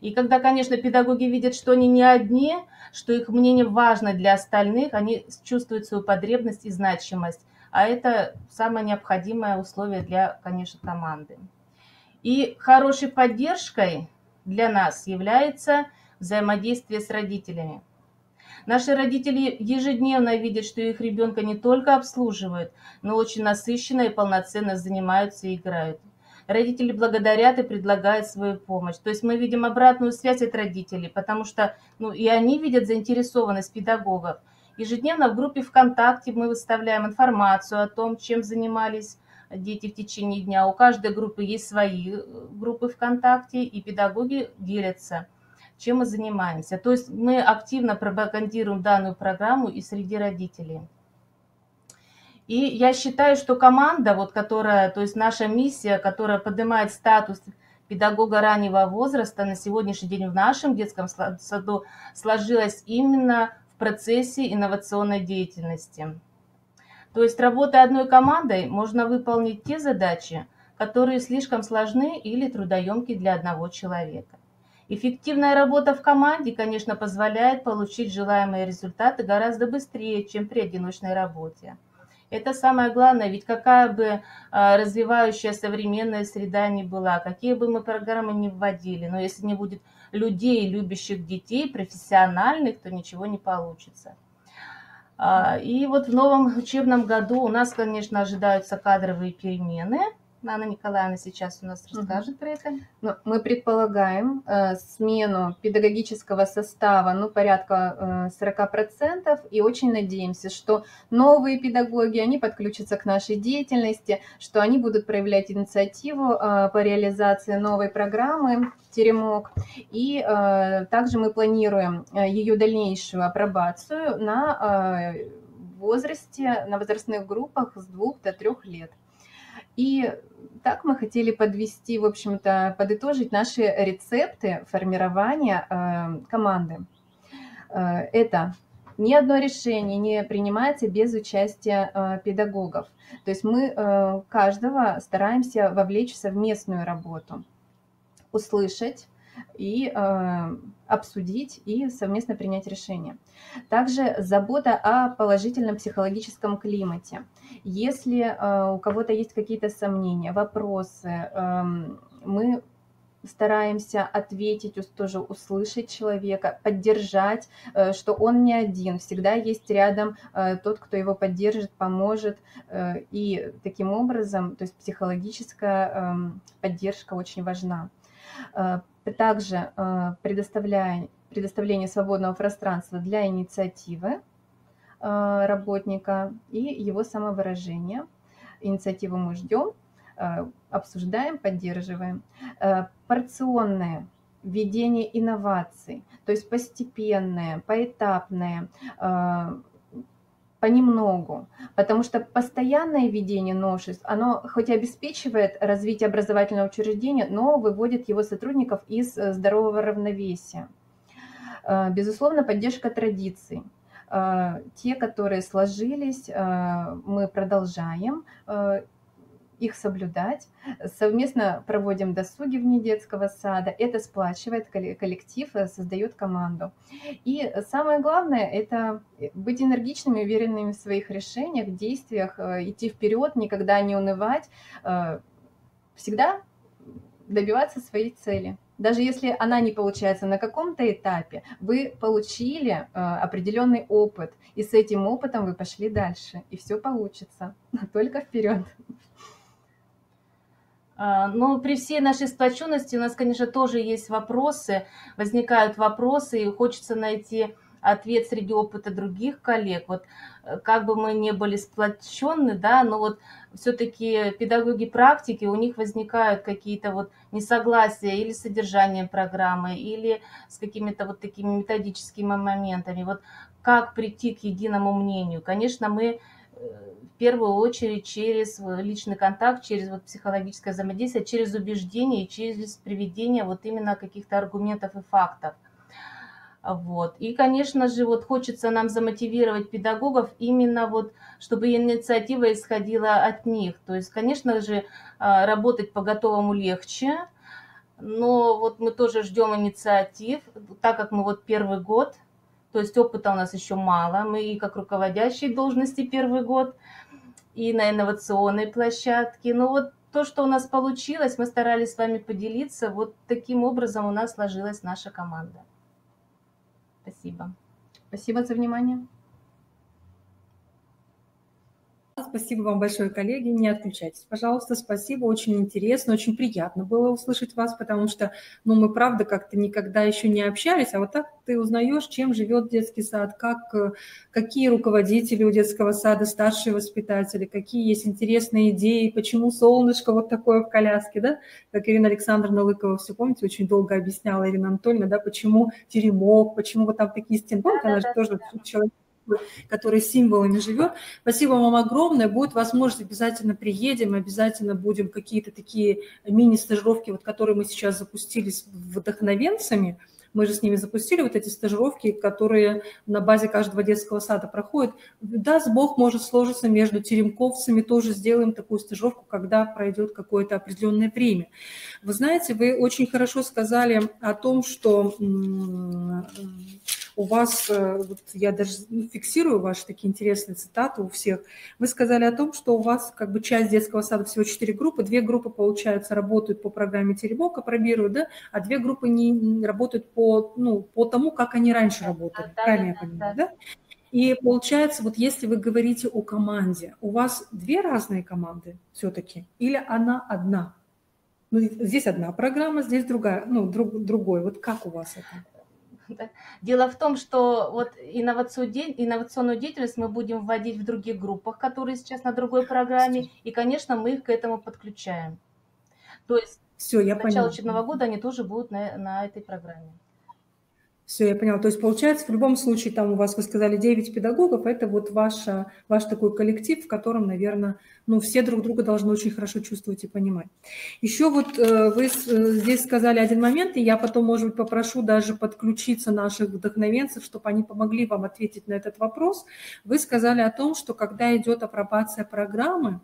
И когда, конечно, педагоги видят, что они не одни, что их мнение важно для остальных, они чувствуют свою потребность и значимость. А это самое необходимое условие для, конечно, команды. И хорошей поддержкой для нас является взаимодействие с родителями. Наши родители ежедневно видят, что их ребенка не только обслуживают, но очень насыщенно и полноценно занимаются и играют. Родители благодарят и предлагают свою помощь. То есть мы видим обратную связь от родителей, потому что и они видят заинтересованность педагогов. Ежедневно в группе ВКонтакте мы выставляем информацию о том, чем занимались дети в течение дня. У каждой группы есть свои группы ВКонтакте, и педагоги делятся, чем мы занимаемся. То есть мы активно пропагандируем данную программу и среди родителей. И я считаю, что команда, то есть наша миссия, которая поднимает статус педагога раннего возраста, на сегодняшний день в нашем детском саду сложилась именно в процессе инновационной деятельности. То есть работая одной командой можно выполнить те задачи, которые слишком сложны или трудоемкие для одного человека. Эффективная работа в команде, конечно, позволяет получить желаемые результаты гораздо быстрее, чем при одиночной работе. Это самое главное, ведь какая бы развивающая современная среда ни была, какие бы мы программы ни вводили, но если не будет людей, любящих детей, профессиональных, то ничего не получится. И вот в новом учебном году у нас, конечно, ожидаются кадровые перемены. Анна Николаевна сейчас у нас расскажет про это. Мы предполагаем смену педагогического состава порядка 40%, и очень надеемся, что новые педагоги, они подключатся к нашей деятельности, что они будут проявлять инициативу по реализации новой программы «Теремок». И также мы планируем ее дальнейшую апробацию на возрастных группах с 2 до 3 лет. И так мы хотели подвести, в общем-то, подытожить наши рецепты формирования команды. Это ни одно решение не принимается без участия педагогов. То есть мы каждого стараемся вовлечь в совместную работу, услышать и обсудить и совместно принять решение. Также забота о положительном психологическом климате. Если у кого-то есть какие-то сомнения, вопросы, мы стараемся ответить, тоже услышать человека, поддержать, что он не один, всегда есть рядом тот, кто его поддержит, поможет. И таким образом, то есть психологическая поддержка очень важна. Также предоставление свободного пространства для инициативы работника и его самовыражения. Инициативу мы ждем, обсуждаем, поддерживаем. Порционное введение инноваций, то есть постепенное, поэтапное, понемногу, потому что постоянное введение новшеств, оно хоть и обеспечивает развитие образовательного учреждения, но выводит его сотрудников из здорового равновесия. Безусловно, поддержка традиций. Те, которые сложились, мы продолжаем их соблюдать. Совместно проводим досуги вне детского сада. Это сплачивает коллектив, создает команду. И самое главное – это быть энергичными, уверенными в своих решениях, действиях, идти вперед, никогда не унывать, всегда добиваться своей цели. Даже если она не получается на каком-то этапе, вы получили определенный опыт, и с этим опытом вы пошли дальше, и все получится. Только вперед. Но при всей нашей сплоченности у нас, конечно, тоже есть вопросы, возникают вопросы, и хочется найти ответ среди опыта других коллег. Вот как бы мы не были сплоченны, да, но вот все-таки педагоги практики, у них возникают какие-то вот несогласия или с содержанием программы, или с какими-то вот такими методическими моментами. Вот как прийти к единому мнению? Конечно, мы в первую очередь через личный контакт, через вот психологическое взаимодействие, через убеждение и через приведение вот именно каких-то аргументов и фактов. Вот. И, конечно же, вот хочется нам замотивировать педагогов именно вот, чтобы инициатива исходила от них. То есть, конечно же, работать по готовому легче, но вот мы тоже ждем инициатив, так как мы вот первый год, то есть опыта у нас еще мало, мы и как руководящие должности первый год, и на инновационной площадке. Но вот то, что у нас получилось, мы старались с вами поделиться, вот таким образом у нас сложилась наша команда. Спасибо. Спасибо за внимание. Спасибо вам большое, коллеги. Не отключайтесь, пожалуйста. Спасибо, очень интересно, очень приятно было услышать вас, потому что, ну, мы, правда, как-то никогда еще не общались, а вот так ты узнаешь, чем живет детский сад, какие руководители у детского сада, старшие воспитатели, какие есть интересные идеи, почему солнышко вот такое в коляске, да, как Ирина Александровна Лыкова, все помните, очень долго объясняла Ирина Анатольевна, да, почему теремок, почему вот там такие стены, она же тоже человек, который символами живет. Спасибо вам огромное. Будет возможность, обязательно приедем, обязательно будем какие-то такие мини-стажировки, вот, которые мы сейчас запустили с вдохновенцами. Мы же с ними запустили вот эти стажировки, которые на базе каждого детского сада проходят. Даст Бог, может сложиться между теремковцами, тоже сделаем такую стажировку, когда пройдет какое-то определенное время. Вы знаете, вы очень хорошо сказали о том, что у вас, вот я даже фиксирую ваши такие интересные цитаты у всех, вы сказали о том, что у вас как бы часть детского сада всего 4 группы, 2 группы, получается, работают по программе теремок, апробируют, да, а 2 группы не работают по тому, как они раньше работали, правильно я понимаю, да? И получается, вот если вы говорите о команде, у вас 2 разные команды все-таки или она одна? Ну, здесь одна программа, здесь другая, другой. Вот как у вас это? Дело в том, что вот инновационную деятельность мы будем вводить в других группах, которые сейчас на другой программе, и, конечно, мы их к этому подключаем. То есть с начала учебного года они тоже будут на этой программе. Все, я поняла. То есть, получается, в любом случае, там у вас, вы сказали, 9 педагогов, это вот ваш такой коллектив, в котором, наверное, все друг друга должны очень хорошо чувствовать и понимать. Еще вот вы здесь сказали один момент, и я потом, может быть, попрошу даже подключиться наших вдохновенцев, чтобы они помогли вам ответить на этот вопрос. Вы сказали о том, что когда идет апробация программы,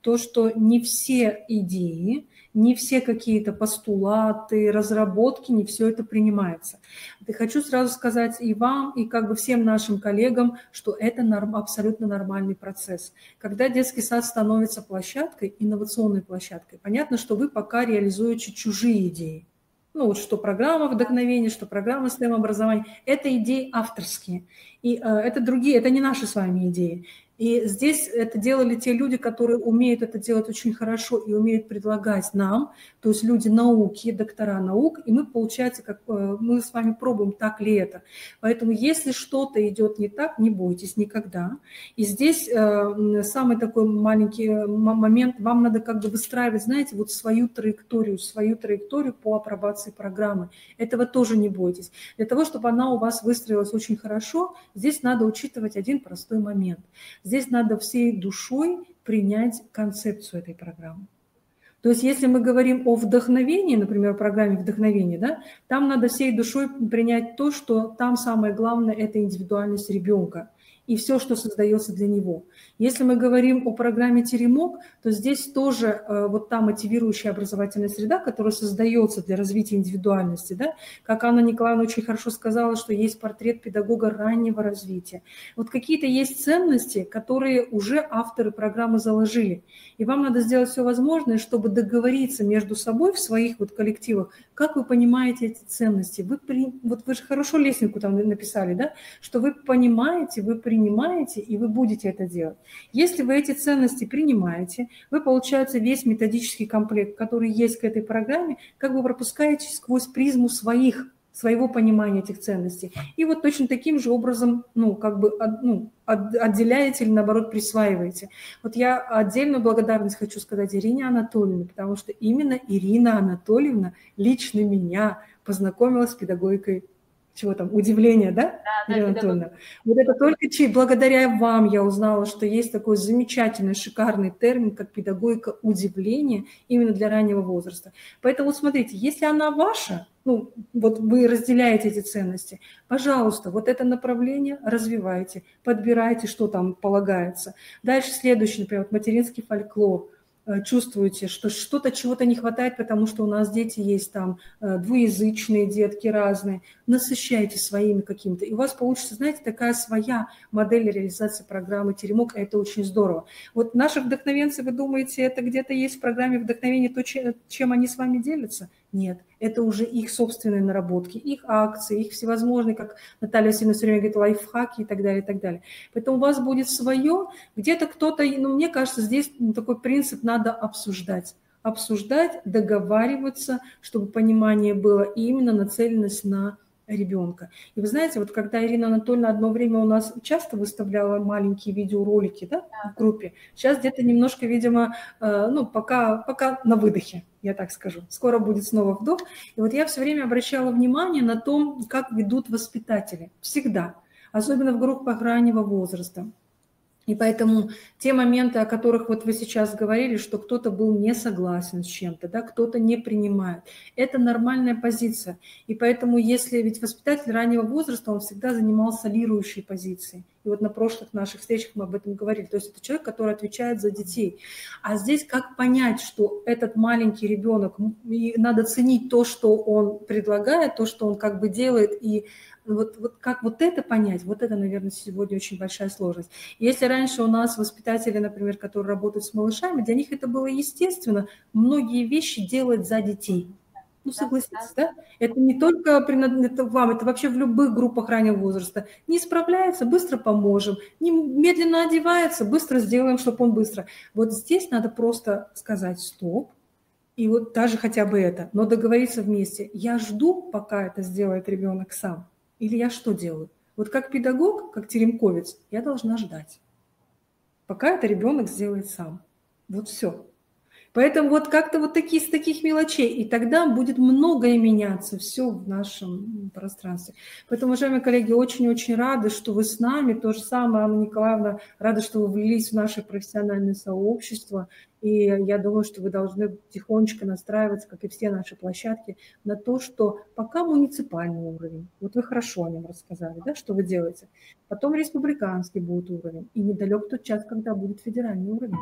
то, что не все идеи, не все какие-то постулаты, разработки, не все это принимается. И хочу сразу сказать и вам, и как бы всем нашим коллегам, что это абсолютно нормальный процесс. Когда детский сад становится площадкой, инновационной площадкой, понятно, что вы пока реализуете чужие идеи. Вот что программа вдохновения, что программа STEM-образования, это идеи авторские. И это другие, это не наши с вами идеи. И здесь это делали те люди, которые умеют это делать очень хорошо и умеют предлагать нам, то есть люди науки, доктора наук, и мы, получается, как мы с вами пробуем, так ли это. Поэтому если что-то идет не так, не бойтесь никогда. И здесь самый такой маленький момент, вам надо как бы выстраивать, знаете, вот свою траекторию по апробации программы. Этого тоже не бойтесь. Для того, чтобы она у вас выстроилась очень хорошо, здесь надо учитывать один простой момент. Здесь надо всей душой принять концепцию этой программы. То есть если мы говорим о вдохновении, например, о программе вдохновения, да, там надо всей душой принять то, что там самое главное – это индивидуальность ребенка и все, что создается для него. Если мы говорим о программе «Теремок», то здесь тоже вот та мотивирующая образовательная среда, которая создается для развития индивидуальности, да, как Анна Николаевна очень хорошо сказала, что есть портрет педагога раннего развития. Вот какие-то есть ценности, которые уже авторы программы заложили. И вам надо сделать все возможное, чтобы договориться между собой в своих вот коллективах, как вы понимаете эти ценности. Вот вы же хорошо лестнику там написали, да, что вы понимаете, вы принимаете, и вы будете это делать. Если вы эти ценности принимаете, вы, получается, весь методический комплект, который есть к этой программе, как бы пропускаете сквозь призму своего понимания этих ценностей. И вот точно таким же образом, отделяете или, наоборот, присваиваете. Вот я отдельную благодарность хочу сказать Ирине Анатольевне, потому что именно Ирина Анатольевна лично меня познакомила с педагогикой. Чего там, удивление, да, Ирина Анатольевна? Вот это только благодаря вам я узнала, что есть такой замечательный, шикарный термин, как педагогика удивления именно для раннего возраста. Поэтому вот смотрите, если она ваша, вот вы разделяете эти ценности, пожалуйста, вот это направление развивайте, подбирайте, что там полагается. Дальше следующий, например, материнский фольклор. Чувствуете, что что-то, чего-то не хватает, потому что у нас дети есть там двуязычные детки разные, насыщайте своими какими-то, и у вас получится, знаете, такая своя модель реализации программы «Теремок», это очень здорово. Вот наши вдохновенцы, вы думаете, это где-то есть в программе вдохновения то, чем они с вами делятся? Нет, это уже их собственные наработки, их акции, их всевозможные, как Наталья Васильевна все время говорит, лайфхаки и так далее, и так далее. Поэтому у вас будет свое, где-то кто-то, мне кажется, здесь такой принцип надо обсуждать, договариваться, чтобы понимание было и именно нацеленность на ребенка. И вы знаете, вот когда Ирина Анатольевна одно время у нас часто выставляла маленькие видеоролики, да, в группе, сейчас где-то немножко, видимо, пока на выдохе, я так скажу. Скоро будет снова вдох. И вот я все время обращала внимание на то, как ведут воспитатели. Всегда. Особенно в группах раннего возраста. И поэтому те моменты, о которых вот вы сейчас говорили, что кто-то был не согласен с чем-то, да, кто-то не принимает, это нормальная позиция. И поэтому, если ведь воспитатель раннего возраста, он всегда занимал солирующие позиции. И вот на прошлых наших встречах мы об этом говорили. То есть это человек, который отвечает за детей. А здесь как понять, что этот маленький ребенок, и надо ценить то, что он предлагает, то, что он как бы делает, и вот как вот это понять, вот это, наверное, сегодня очень большая сложность. Если раньше у нас воспитатели, например, которые работают с малышами, для них это было естественно, многие вещи делать за детей. Ну, согласитесь, да? Это не только это вам, это вообще в любых группах раннего возраста. Не справляется, быстро поможем. Медленно одевается, быстро сделаем, чтобы он быстро. Вот здесь надо просто сказать стоп, и вот даже хотя бы это, но договориться вместе. Я жду, пока это сделает ребенок сам, или я что делаю? Вот как педагог, как теремковец, я должна ждать, пока это ребенок сделает сам. Вот все. Поэтому вот как-то вот с таких мелочей, и тогда будет многое меняться, все в нашем пространстве. Поэтому, уважаемые коллеги, очень-очень рады, что вы с нами. То же самое, Анна Николаевна, рада, что вы влились в наше профессиональное сообщество. И я думаю, что вы должны тихонечко настраиваться, как и все наши площадки, на то, что пока муниципальный уровень, вот вы хорошо о нем рассказали, да, что вы делаете, потом республиканский будет уровень, и недалек тот час, когда будет федеральный уровень.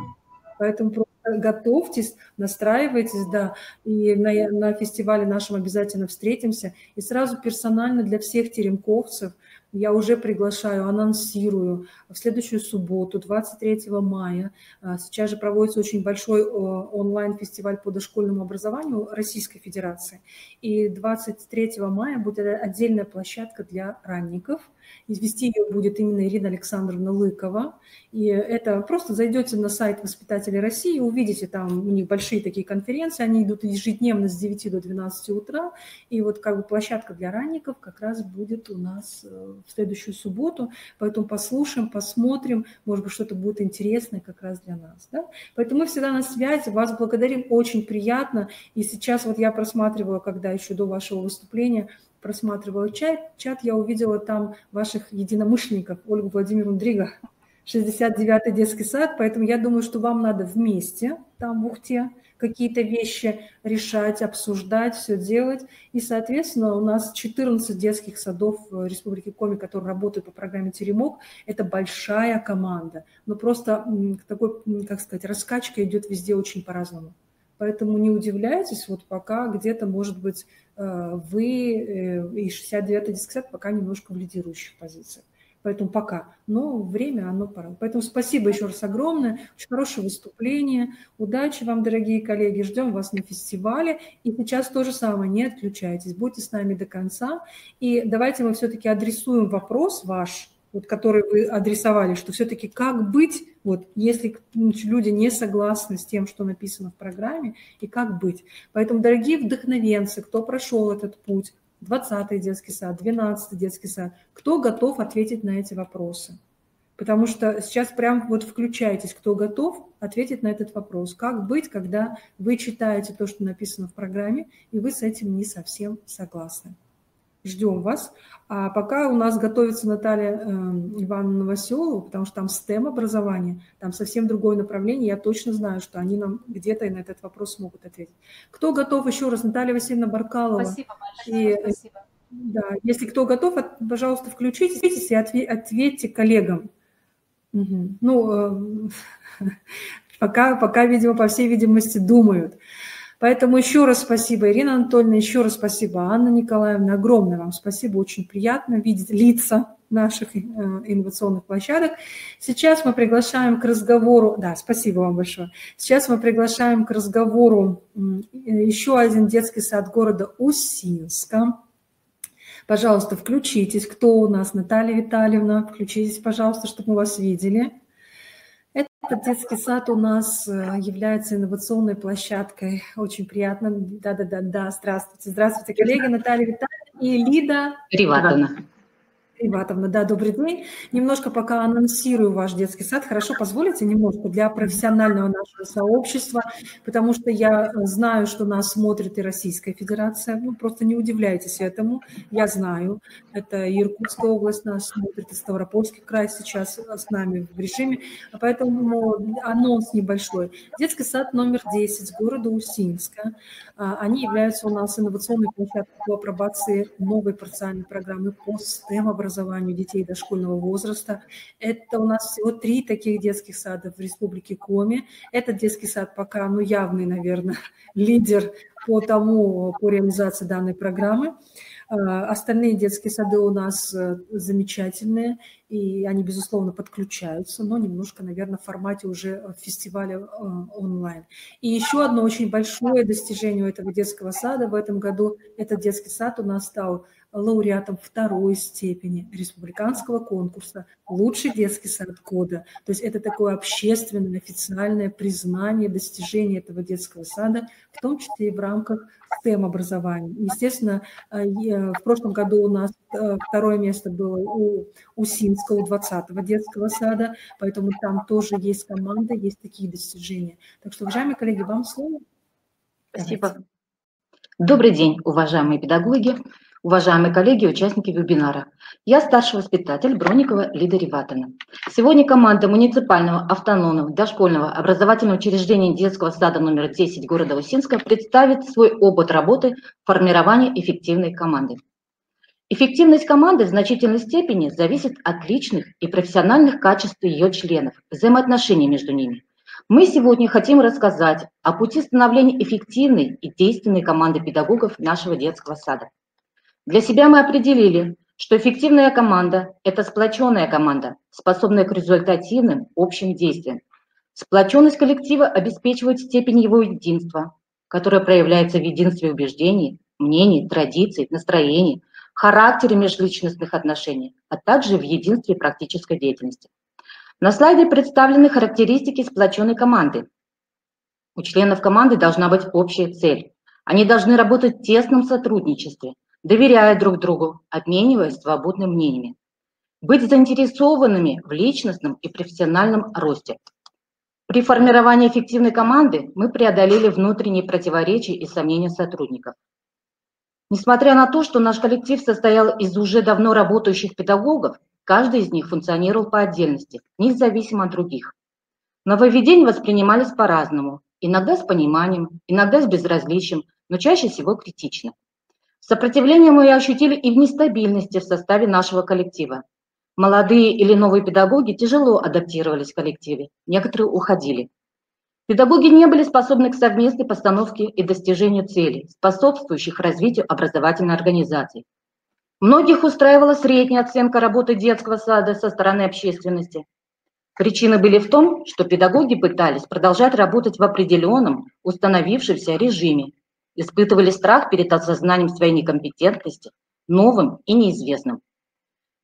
Поэтому просто готовьтесь, настраивайтесь, да, и на фестивале нашем обязательно встретимся. И сразу персонально для всех теремковцев я уже приглашаю, анонсирую в следующую субботу, 23 мая. Сейчас же проводится очень большой онлайн-фестиваль по дошкольному образованию Российской Федерации. И 23 мая будет отдельная площадка для ранников. И вести ее будет именно Ирина Александровна Лыкова. И это просто зайдете на сайт Воспитателей России, увидите там у них большие такие конференции, они идут ежедневно с 9 до 12 утра. И вот как бы площадка для ранников как раз будет у нас в следующую субботу. Поэтому послушаем, посмотрим, может быть, что-то будет интересное как раз для нас. Да? Поэтому мы всегда на связи, вас благодарим, очень приятно. И сейчас вот я просматривала, когда еще до вашего выступления, просматривала чат, я увидела там ваших единомышленников, Ольгу Владимировну Дриго, 69-й детский сад, поэтому я думаю, что вам надо вместе там в Ухте какие-то вещи решать, обсуждать, все делать. И, соответственно, у нас 14 детских садов в Республике Коми, которые работают по программе «Теремок». Это большая команда. Но просто такой, как сказать, раскачка идет везде очень по-разному. Поэтому не удивляйтесь, вот пока где-то, может быть, вы и 69-й детский сад пока немножко в лидирующих позициях. Поэтому пока. Но время, оно пора. Поэтому спасибо еще раз огромное. Очень хорошее выступление. Удачи вам, дорогие коллеги. Ждем вас на фестивале. И сейчас то же самое. Не отключайтесь. Будьте с нами до конца. И давайте мы все-таки адресуем вопрос ваш, вот, который вы адресовали, что все-таки как быть, вот, если люди не согласны с тем, что написано в программе, и как быть. Поэтому, дорогие вдохновенцы, кто прошел этот путь, 20-й детский сад, 12-й детский сад, кто готов ответить на эти вопросы? Потому что сейчас прям вот включайтесь, кто готов ответить на этот вопрос. Как быть, когда вы читаете то, что написано в программе, и вы с этим не совсем согласны? Ждем вас. А пока у нас готовится Наталья Ивановна Новоселова, потому что там STEM образование, там совсем другое направление. Я точно знаю, что они нам где-то и на этот вопрос смогут ответить. Кто готов еще раз? Наталья Васильевна Баркалова. Спасибо большое. Спасибо. Да, если кто готов, пожалуйста, включитесь и ответьте коллегам. Угу. Ну, пока, видимо, по всей видимости, думают. Поэтому еще раз спасибо, Ирина Анатольевна, еще раз спасибо, Анна Николаевна, огромное вам спасибо, очень приятно видеть лица наших инновационных площадок. Сейчас мы приглашаем к разговору, да, спасибо вам большое, сейчас мы приглашаем к разговору еще один детский сад города Усинска. Пожалуйста, включитесь, кто у нас, Наталья Витальевна, включитесь, пожалуйста, чтобы мы вас видели. Этот детский сад у нас является инновационной площадкой. Очень приятно. Да, здравствуйте. Здравствуйте, коллеги Наталья Витальевна и Лида Риватовна. Да, добрый день. Немножко пока анонсирую ваш детский сад. Хорошо, позволите немножко для профессионального нашего сообщества, потому что я знаю, что нас смотрит и Российская Федерация. Ну, просто не удивляйтесь этому. Я знаю. Это и Иркутская область нас смотрит, и Ставропольский край сейчас с нами в режиме. Поэтому анонс небольшой. Детский сад номер 10 города Усинска. Они являются у нас инновационной площадкой по апробации новой парциальной программы по STEM-образованию детей дошкольного возраста. Это у нас всего 3 таких детских сада в Республике Коми. Этот детский сад пока, явный, наверное, лидер по реализации данной программы. Остальные детские сады у нас замечательные, и они, безусловно, подключаются, но немножко, наверное, в формате уже фестиваля онлайн. И еще одно очень большое достижение у этого детского сада в этом году. Этот детский сад у нас стал лауреатом 2-й степени республиканского конкурса «Лучший детский сад года». То есть это такое общественное, официальное признание достижения этого детского сада, в том числе и в рамках STEM-образования. Естественно, в прошлом году у нас 2-е место было у Усинского, у 20-го детского сада, поэтому там тоже есть команда, есть такие достижения. Так что, уважаемые коллеги, вам слово. Спасибо. Добрый день, уважаемые педагоги, уважаемые коллеги, участники вебинара. Я старший воспитатель Бронникова Лида Риватовна. Сегодня команда муниципального автономного дошкольного образовательного учреждения детского сада номер 10 города Усинска представит свой опыт работы в формировании эффективной команды. Эффективность команды в значительной степени зависит от личных и профессиональных качеств ее членов, взаимоотношений между ними. Мы сегодня хотим рассказать о пути становления эффективной и действенной команды педагогов нашего детского сада. Для себя мы определили, что эффективная команда – это сплоченная команда, способная к результативным общим действиям. Сплоченность коллектива обеспечивает степень его единства, которая проявляется в единстве убеждений, мнений, традиций, настроений, характере межличностных отношений, а также в единстве практической деятельности. На слайде представлены характеристики сплоченной команды. У членов команды должна быть общая цель. Они должны работать в тесном сотрудничестве, доверяя друг другу, обмениваясь свободными мнениями. Быть заинтересованными в личностном и профессиональном росте. При формировании эффективной команды мы преодолели внутренние противоречия и сомнения сотрудников. Несмотря на то, что наш коллектив состоял из уже давно работающих педагогов, Каждый из них функционировал по отдельности, независимо от других. Нововведения воспринимались по-разному, иногда с пониманием, иногда с безразличием, но чаще всего критично. Сопротивление мы ощутили и в нестабильности в составе нашего коллектива. Молодые или новые педагоги тяжело адаптировались в коллективе, некоторые уходили. Педагоги не были способны к совместной постановке и достижению целей, способствующих развитию образовательной организации. Многих устраивала средняя оценка работы детского сада со стороны общественности. Причины были в том, что педагоги пытались продолжать работать в определенном, установившемся режиме, испытывали страх перед осознанием своей некомпетентности, новым и неизвестным.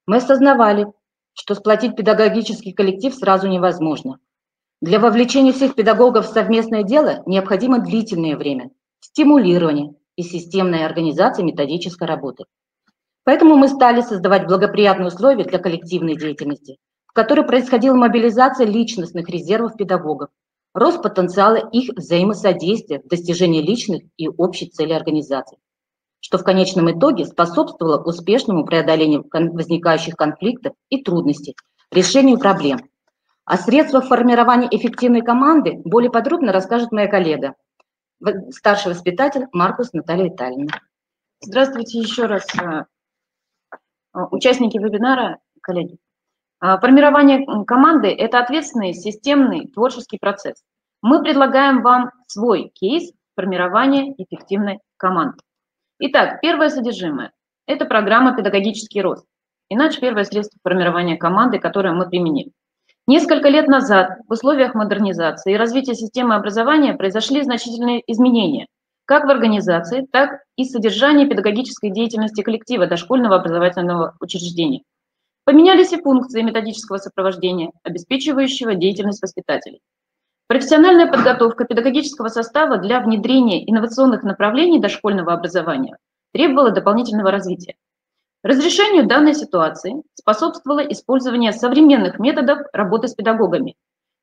Мы осознавали, что сплотить педагогический коллектив сразу невозможно. Для вовлечения всех педагогов в совместное дело необходимо длительное время, стимулирование и системная организация методической работы. Поэтому мы стали создавать благоприятные условия для коллективной деятельности, в которой происходила мобилизация личностных резервов педагогов, рост потенциала их взаимосодействия в достижении личных и общей цели организации, что в конечном итоге способствовало успешному преодолению возникающих конфликтов и трудностей, решению проблем. О средствах формирования эффективной команды более подробно расскажет моя коллега, старший воспитатель Маркус Наталья Витальевна. Здравствуйте еще раз, участники вебинара, коллеги. Формирование команды – это ответственный, системный, творческий процесс. Мы предлагаем вам свой кейс формирования эффективной команды. Итак, первое содержимое – это программа «Педагогический рост». Иначе первое средство формирования команды, которое мы применили. Несколько лет назад в условиях модернизации и развития системы образования произошли значительные изменения как в организации, так и в содержании педагогической деятельности коллектива дошкольного образовательного учреждения. Поменялись и функции методического сопровождения, обеспечивающего деятельность воспитателей. Профессиональная подготовка педагогического состава для внедрения инновационных направлений дошкольного образования требовала дополнительного развития. Разрешению данной ситуации способствовало использование современных методов работы с педагогами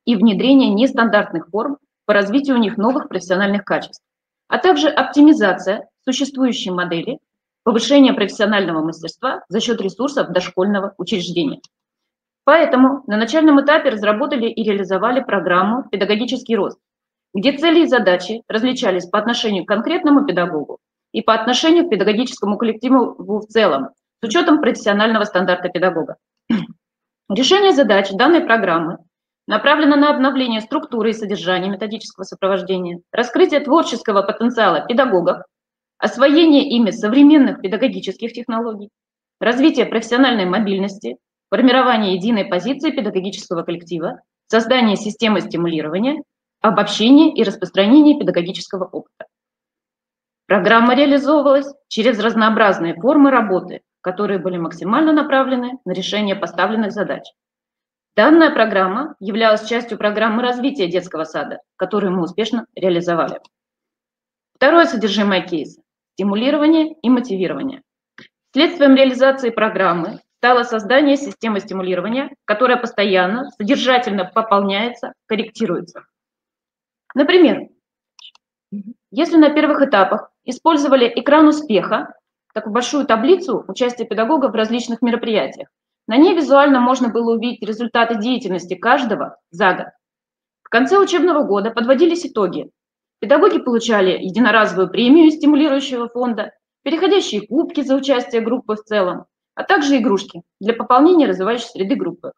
и внедрение нестандартных форм по развитию у них новых профессиональных качеств, а также оптимизация существующей модели, повышение профессионального мастерства за счет ресурсов дошкольного учреждения. Поэтому на начальном этапе разработали и реализовали программу «Педагогический рост», где цели и задачи различались по отношению к конкретному педагогу и по отношению к педагогическому коллективу в целом, с учетом профессионального стандарта педагога. Решение задач данной программы направлено на обновление структуры и содержания методического сопровождения, раскрытие творческого потенциала педагогов, освоение ими современных педагогических технологий, развитие профессиональной мобильности, формирование единой позиции педагогического коллектива, создание системы стимулирования, обобщение и распространение педагогического опыта. Программа реализовывалась через разнообразные формы работы, которые были максимально направлены на решение поставленных задач. Данная программа являлась частью программы развития детского сада, которую мы успешно реализовали. Второе содержимое кейса – стимулирование и мотивирование. Следствием реализации программы стало создание системы стимулирования, которая постоянно, содержательно пополняется, корректируется. Например, если на первых этапах использовали экран успеха, такую большую таблицу участия педагогов в различных мероприятиях, на ней визуально можно было увидеть результаты деятельности каждого за год. В конце учебного года подводились итоги. Педагоги получали единоразовую премию из стимулирующего фонда, переходящие кубки за участие группы в целом, а также игрушки для пополнения развивающей среды группы.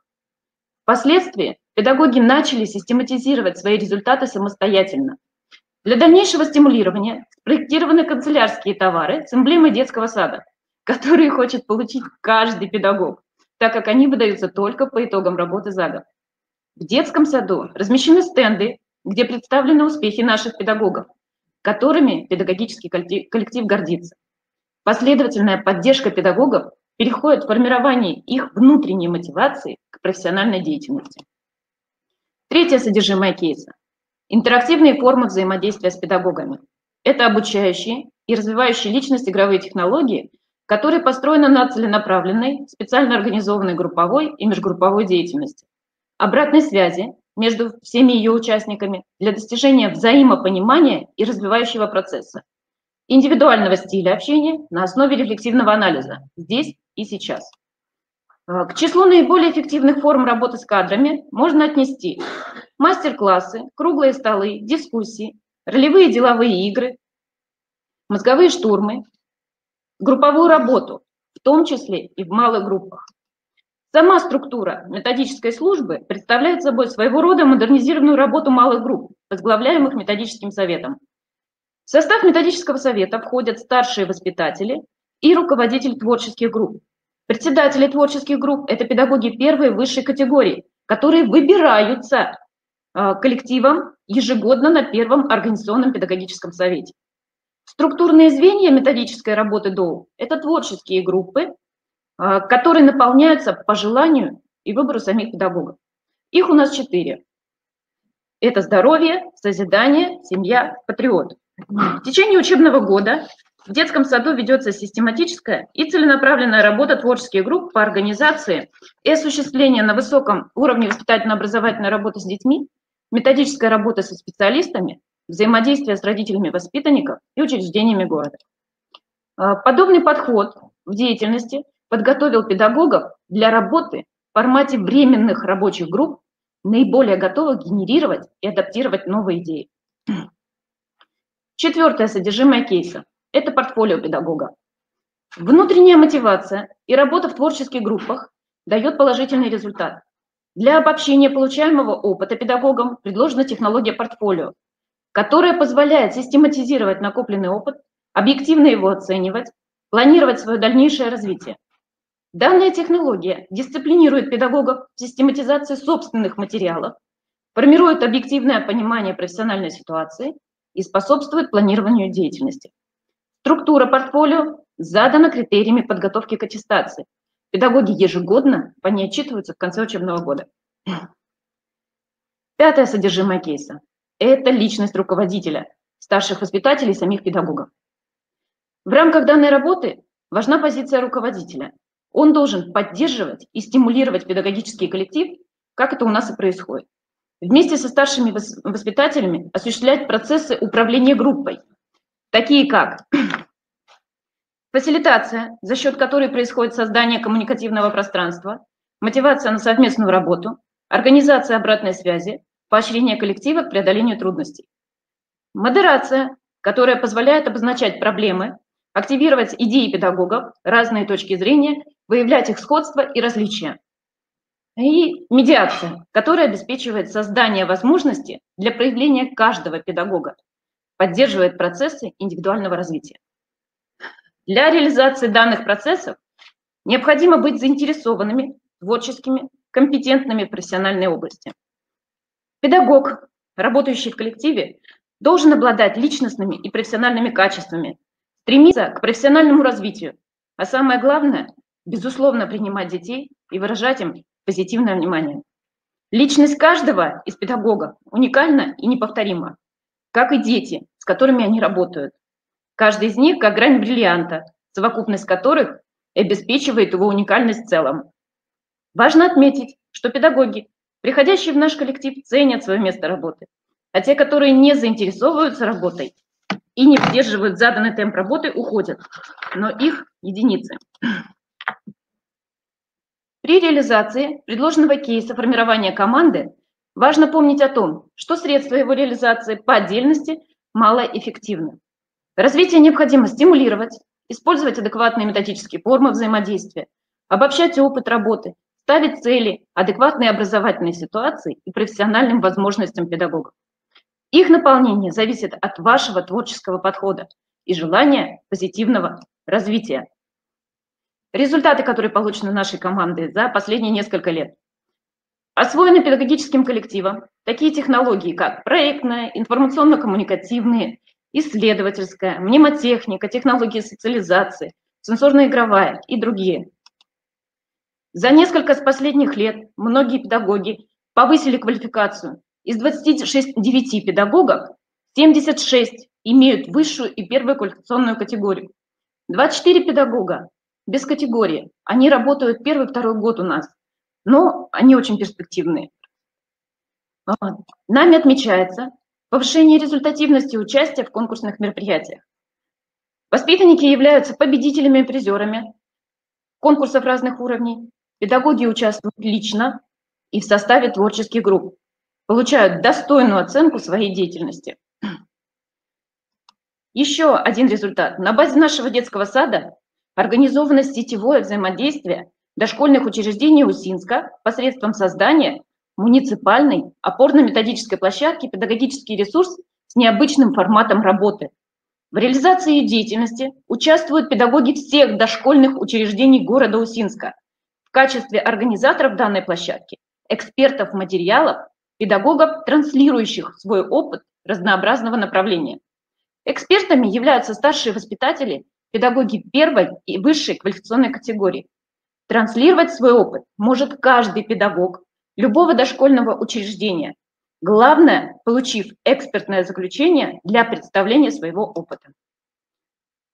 Впоследствии педагоги начали систематизировать свои результаты самостоятельно. Для дальнейшего стимулирования спроектированы канцелярские товары с эмблемой детского сада, которые хочет получить каждый педагог, так как они выдаются только по итогам работы за год. В детском саду размещены стенды, где представлены успехи наших педагогов, которыми педагогический коллектив гордится. Последовательная поддержка педагогов переходит в формирование их внутренней мотивации к профессиональной деятельности. Третье содержимое кейса – интерактивные формы взаимодействия с педагогами. Это обучающие и развивающие личность игровые технологии, которые построены на целенаправленной, специально организованной групповой и межгрупповой деятельности, обратной связи между всеми ее участниками для достижения взаимопонимания и развивающего процесса, индивидуального стиля общения на основе рефлексивного анализа здесь и сейчас. К числу наиболее эффективных форм работы с кадрами можно отнести мастер-классы, круглые столы, дискуссии, ролевые деловые игры, мозговые штурмы, групповую работу, в том числе и в малых группах. Сама структура методической службы представляет собой своего рода модернизированную работу малых групп, возглавляемых методическим советом. В состав методического совета входят старшие воспитатели и руководители творческих групп. Председатели творческих групп – это педагоги первой и высшей категории, которые выбираются коллективом ежегодно на первом организационном педагогическом совете. Структурные звенья методической работы ДОУ – это творческие группы, которые наполняются по желанию и выбору самих педагогов. Их у нас 4. Это здоровье, созидание, семья, патриот. В течение учебного года в детском саду ведется систематическая и целенаправленная работа творческих групп по организации и осуществлению на высоком уровне воспитательно-образовательной работы с детьми, методическая работа со специалистами, взаимодействие с родителями воспитанников и учреждениями города. Подобный подход в деятельности подготовил педагогов для работы в формате временных рабочих групп, наиболее готовых генерировать и адаптировать новые идеи. 4. Содержимое кейса – это портфолио педагога. Внутренняя мотивация и работа в творческих группах дает положительный результат. Для обобщения получаемого опыта педагогам предложена технология портфолио, которая позволяет систематизировать накопленный опыт, объективно его оценивать, планировать свое дальнейшее развитие. Данная технология дисциплинирует педагогов в систематизации собственных материалов, формирует объективное понимание профессиональной ситуации и способствует планированию деятельности. Структура портфолио задана критериями подготовки к аттестации. Педагоги ежегодно по ней отчитываются в конце учебного года. 5. Содержимое кейса – это личность руководителя, старших воспитателей и самих педагогов. В рамках данной работы важна позиция руководителя. Он должен поддерживать и стимулировать педагогический коллектив, как это у нас и происходит. Вместе со старшими воспитателями осуществлять процессы управления группой, такие как фасилитация, за счет которой происходит создание коммуникативного пространства, мотивация на совместную работу, организация обратной связи, поощрение коллектива к преодолению трудностей. Модерация, которая позволяет обозначать проблемы, активировать идеи педагогов, разные точки зрения, выявлять их сходства и различия. И медиация, которая обеспечивает создание возможности для проявления каждого педагога, поддерживает процессы индивидуального развития. Для реализации данных процессов необходимо быть заинтересованными, творческими, компетентными в профессиональной области. Педагог, работающий в коллективе, должен обладать личностными и профессиональными качествами, стремиться к профессиональному развитию, а самое главное – безусловно принимать детей и выражать им позитивное внимание. Личность каждого из педагогов уникальна и неповторима, как и дети, с которыми они работают. Каждый из них как грань бриллианта, совокупность которых обеспечивает его уникальность в целом. Важно отметить, что педагоги, приходящие в наш коллектив, ценят свое место работы, а те, которые не заинтересовываются работой и не поддерживают заданный темп работы, уходят, но их единицы. При реализации предложенного кейса формирования команды важно помнить о том, что средства его реализации по отдельности малоэффективны. Развитие необходимо стимулировать, использовать адекватные методические формы взаимодействия, обобщать опыт работы, ставить цели, адекватные образовательные ситуации и профессиональным возможностям педагогов. Их наполнение зависит от вашего творческого подхода и желания позитивного развития. Результаты, которые получены нашей командой за последние несколько лет. Освоены педагогическим коллективом такие технологии, как проектная, информационно-коммуникативные, исследовательская, мнемотехника, технологии социализации, сенсорно-игровая и другие. За несколько с последних лет многие педагоги повысили квалификацию. Из 29 педагогов 76 имеют высшую и первую квалификационную категорию. 24 педагога без категории. Они работают первый-второй год у нас, но они очень перспективные. Нами отмечается повышение результативности участия в конкурсных мероприятиях. Воспитанники являются победителями и призерами конкурсов разных уровней. Педагоги участвуют лично и в составе творческих групп, получают достойную оценку своей деятельности. Еще один результат. На базе нашего детского сада организовано сетевое взаимодействие дошкольных учреждений Усинска посредством создания муниципальной опорно-методической площадки «Педагогический ресурс» с необычным форматом работы. В реализации ее деятельности участвуют педагоги всех дошкольных учреждений города Усинска в качестве организаторов данной площадки, экспертов материалов, педагогов, транслирующих свой опыт разнообразного направления. Экспертами являются старшие воспитатели, педагоги первой и высшей квалификационной категории. Транслировать свой опыт может каждый педагог любого дошкольного учреждения. Главное, получив экспертное заключение для представления своего опыта.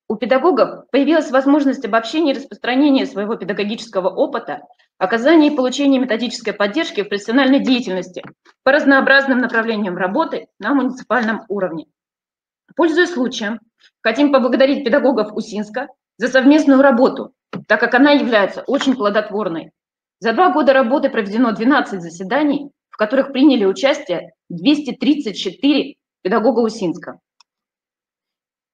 У педагогов появилась возможность обобщения и распространения своего педагогического опыта, оказания и получения методической поддержки в профессиональной деятельности по разнообразным направлениям работы на муниципальном уровне. Пользуясь случаем, хотим поблагодарить педагогов Усинска за совместную работу, так как она является очень плодотворной. За 2 года работы проведено 12 заседаний, в которых приняли участие 234 педагога Усинска.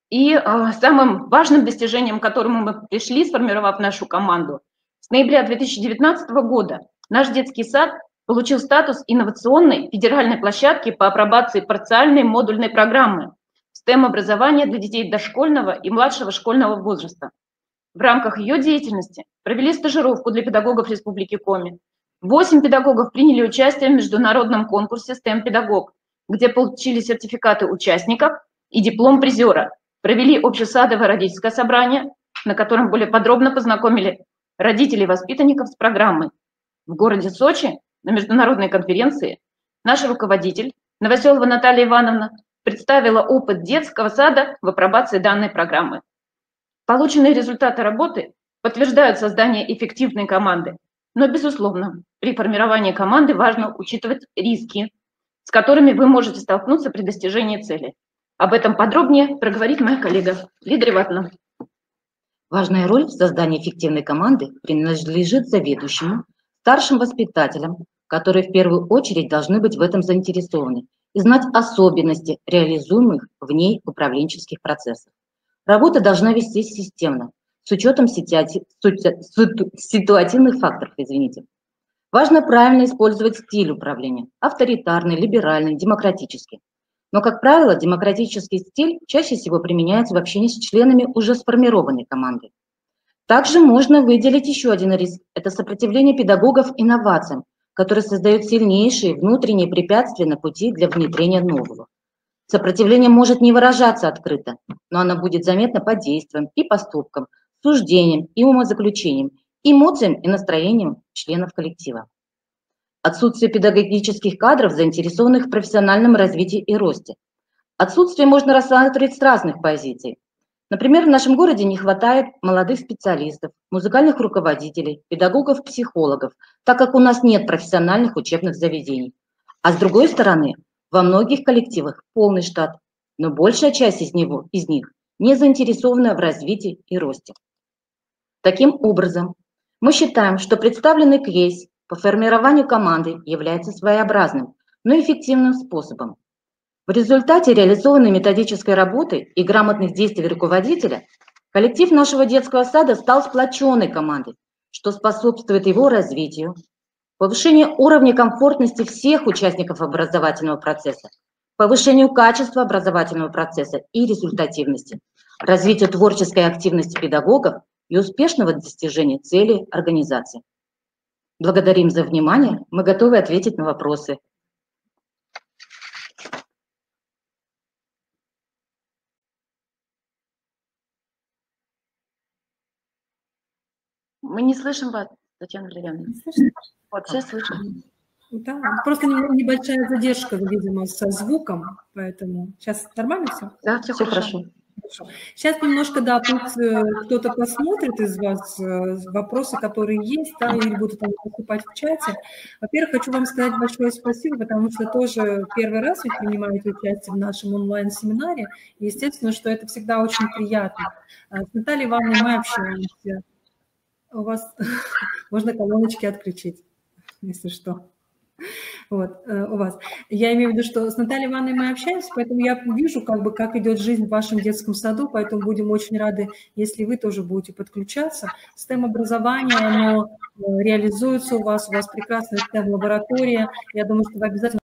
И самым важным достижением, к которому мы пришли, сформировав нашу команду, с ноября 2019 года наш детский сад получил статус инновационной федеральной площадки по апробации парциальной модульной программы STEM-образования для детей дошкольного и младшего школьного возраста. В рамках ее деятельности провели стажировку для педагогов Республики Коми. 8 педагогов приняли участие в международном конкурсе STEM-педагог, где получили сертификаты участников и диплом призера. Провели общесадовое родительское собрание, на котором более подробно познакомили родителей и воспитанников с программой. В городе Сочи на международной конференции наш руководитель Новоселова Наталья Ивановна представила опыт детского сада в апробации данной программы. Полученные результаты работы подтверждают создание эффективной команды, но, безусловно, при формировании команды важно учитывать риски, с которыми вы можете столкнуться при достижении цели. Об этом подробнее проговорит моя коллега Лида Реватовна. Важная роль в создании эффективной команды принадлежит заведующему, старшим воспитателям, которые в первую очередь должны быть в этом заинтересованы и знать особенности реализуемых в ней управленческих процессов. Работа должна вестись системно, с учетом ситуативных факторов. Важно правильно использовать стиль управления – авторитарный, либеральный, демократический. Но, как правило, демократический стиль чаще всего применяется в общении с членами уже сформированной команды. Также можно выделить еще один риск – это сопротивление педагогов инновациям, которые создают сильнейшие внутренние препятствия на пути для внедрения нового. Сопротивление может не выражаться открыто, но оно будет заметно по действиям и поступкам, суждениям и умозаключениям, эмоциям и настроениям членов коллектива. Отсутствие педагогических кадров, заинтересованных в профессиональном развитии и росте. Отсутствие можно рассматривать с разных позиций. Например, в нашем городе не хватает молодых специалистов, музыкальных руководителей, педагогов-психологов, так как у нас нет профессиональных учебных заведений. А с другой стороны, во многих коллективах полный штат, но большая часть из них не заинтересована в развитии и росте. Таким образом, мы считаем, что представленный кейс по формированию команды является своеобразным, но эффективным способом. В результате реализованной методической работы и грамотных действий руководителя коллектив нашего детского сада стал сплоченной командой, что способствует его развитию, повышению уровня комфортности всех участников образовательного процесса, повышению качества образовательного процесса и результативности, развитию творческой активности педагогов и успешного достижения целей организации. Благодарим за внимание. Мы готовы ответить на вопросы. Мы не слышим вас, Татьяна Валерьяновна. Вот, сейчас слышим. Да, просто небольшая задержка, видимо, со звуком, поэтому сейчас нормально все? Да, все хорошо. Сейчас немножко, да, тут кто-то посмотрит из вас вопросы, которые есть, да, или будут они поступать в чате. Во-первых, хочу вам сказать большое спасибо, потому что тоже первый раз вы принимаете участие в нашем онлайн-семинаре, и естественно, что это всегда очень приятно. С Натальей Ивановной мы общаемся. у вас можно колоночки отключить, если что. Вот, у вас. Я имею в виду, что с Натальей Ивановной мы общаемся, поэтому я вижу, как идет жизнь в вашем детском саду, поэтому будем очень рады, если вы тоже будете подключаться. STEM-образование, оно реализуется у вас прекрасная STEM-лаборатория. Я думаю, что вы обязательно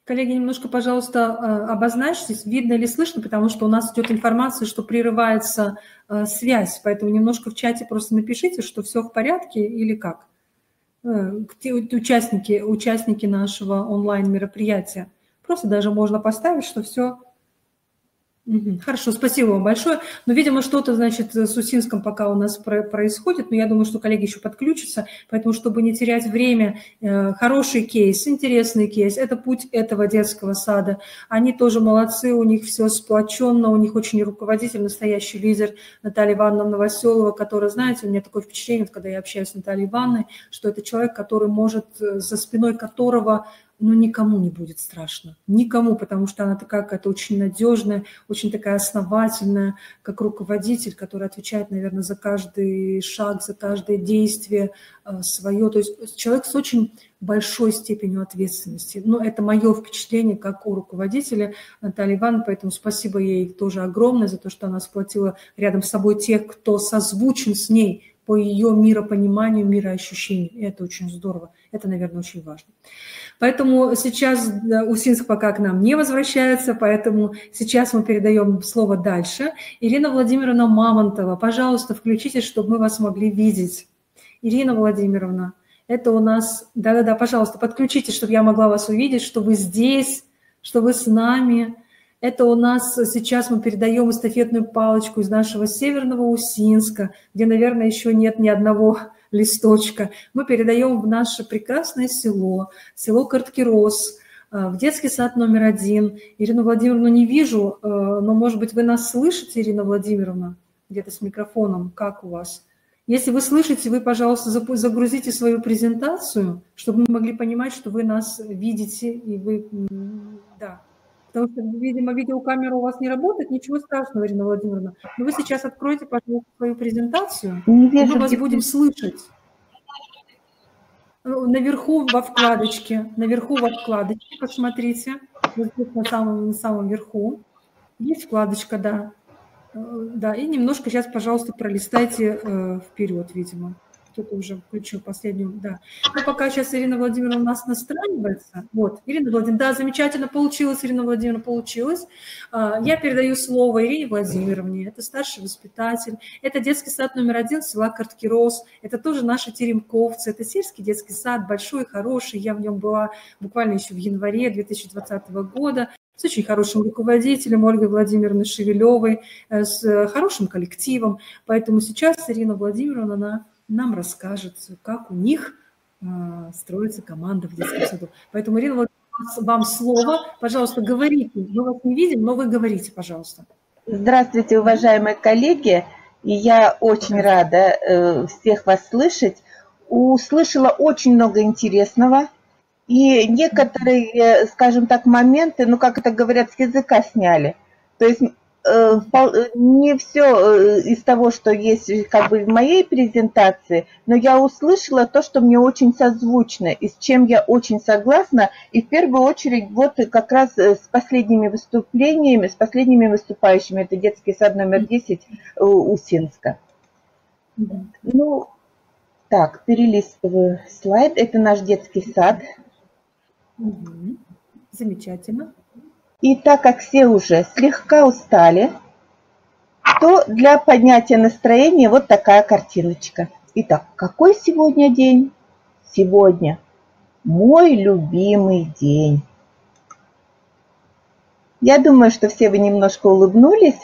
Коллеги, немножко, пожалуйста, обозначьтесь, видно или слышно, потому что у нас идет информация, что прерывается связь, поэтому немножко в чате просто напишите, что все в порядке или как. Участники нашего онлайн-мероприятия. Просто даже можно поставить, что все... Хорошо, спасибо вам большое. Но, видимо, что-то, значит, с Усинском пока у нас происходит, но я думаю, что коллеги еще подключатся, поэтому, чтобы не терять время, хороший кейс, интересный кейс, это путь этого детского сада. Они тоже молодцы, у них все сплоченно, у них очень руководитель, настоящий лидер Наталья Ивановна Новоселова, которая, знаете, у меня такое впечатление, когда я общаюсь с Натальей Ивановной, что это человек, который может, за спиной которого... но никому не будет страшно. Никому, потому что она такая какая-то очень надежная, очень такая основательная, как руководитель, который отвечает, наверное, за каждый шаг, за каждое действие свое. То есть человек с очень большой степенью ответственности. Но это мое впечатление как у руководителя Натальи Ивановны, поэтому спасибо ей тоже огромное за то, что она сплотила рядом с собой тех, кто созвучен с ней по ее миропониманию, мироощущению. И это очень здорово. Это, наверное, очень важно. Поэтому сейчас Усинск пока к нам не возвращается, поэтому сейчас мы передаем слово дальше. Ирина Владимировна Мамонтова, пожалуйста, включитесь, чтобы мы вас могли видеть. Ирина Владимировна, это у нас... Да-да-да, пожалуйста, подключитесь, чтобы я могла вас увидеть, что вы здесь, что вы с нами. Это у нас сейчас мы передаем эстафетную палочку из нашего северного Усинска, где, наверное, еще нет ни одного листочка. Мы передаем в наше прекрасное село Карткирос, в детский сад номер 1. Ирину Владимировну не вижу, но, может быть, вы нас слышите, Ирина Владимировна, где-то с микрофоном, как у вас? Если вы слышите, вы, пожалуйста, загрузите свою презентацию, чтобы мы могли понимать, что вы нас видите, и вы... Да. Потому что, видимо, видеокамера у вас не работает, ничего страшного, Ирина Владимировна. Но вы сейчас откройте, пожалуйста, свою презентацию, и мы вас будем слышать. Наверху во вкладочке, посмотрите, вот здесь на самом верху есть вкладочка, да. Да, и немножко сейчас, пожалуйста, пролистайте вперед, видимо. Кто-то уже включил последнюю, да. Но пока сейчас Ирина Владимировна у нас настраивается. Вот, Ирина Владимировна, да, замечательно получилось, Ирина Владимировна, получилось. Я передаю слово Ирине Владимировне, это старший воспитатель, это детский сад номер 1 села Карткирос, это тоже наши теремковцы, это сельский детский сад, большой, хороший, я в нем была буквально еще в январе 2020 года, с очень хорошим руководителем Ольгой Владимировной Шевелевой, с хорошим коллективом, поэтому сейчас Ирина Владимировна, она нам расскажет, как у них строится команда в детском саду. Поэтому, Ирина Владимировна, вам слово. Пожалуйста, говорите. Мы вас не видим, но вы говорите, пожалуйста. Здравствуйте, уважаемые коллеги. И я очень рада всех вас слышать. Услышала очень много интересного. И некоторые, скажем так, моменты, ну, как это говорят, с языка сняли. То есть не все из того, что есть как бы в моей презентации, но я услышала то, что мне очень созвучно, и с чем я очень согласна, и в первую очередь вот как раз с последними выступлениями, с последними выступающими, это детский сад номер 10 Усинска. Ну, так, перелистываю слайд, это наш детский сад. Замечательно. И так как все уже слегка устали, то для поднятия настроения вот такая картиночка. Итак, какой сегодня день? Сегодня мой любимый день. Я думаю, что все вы немножко улыбнулись.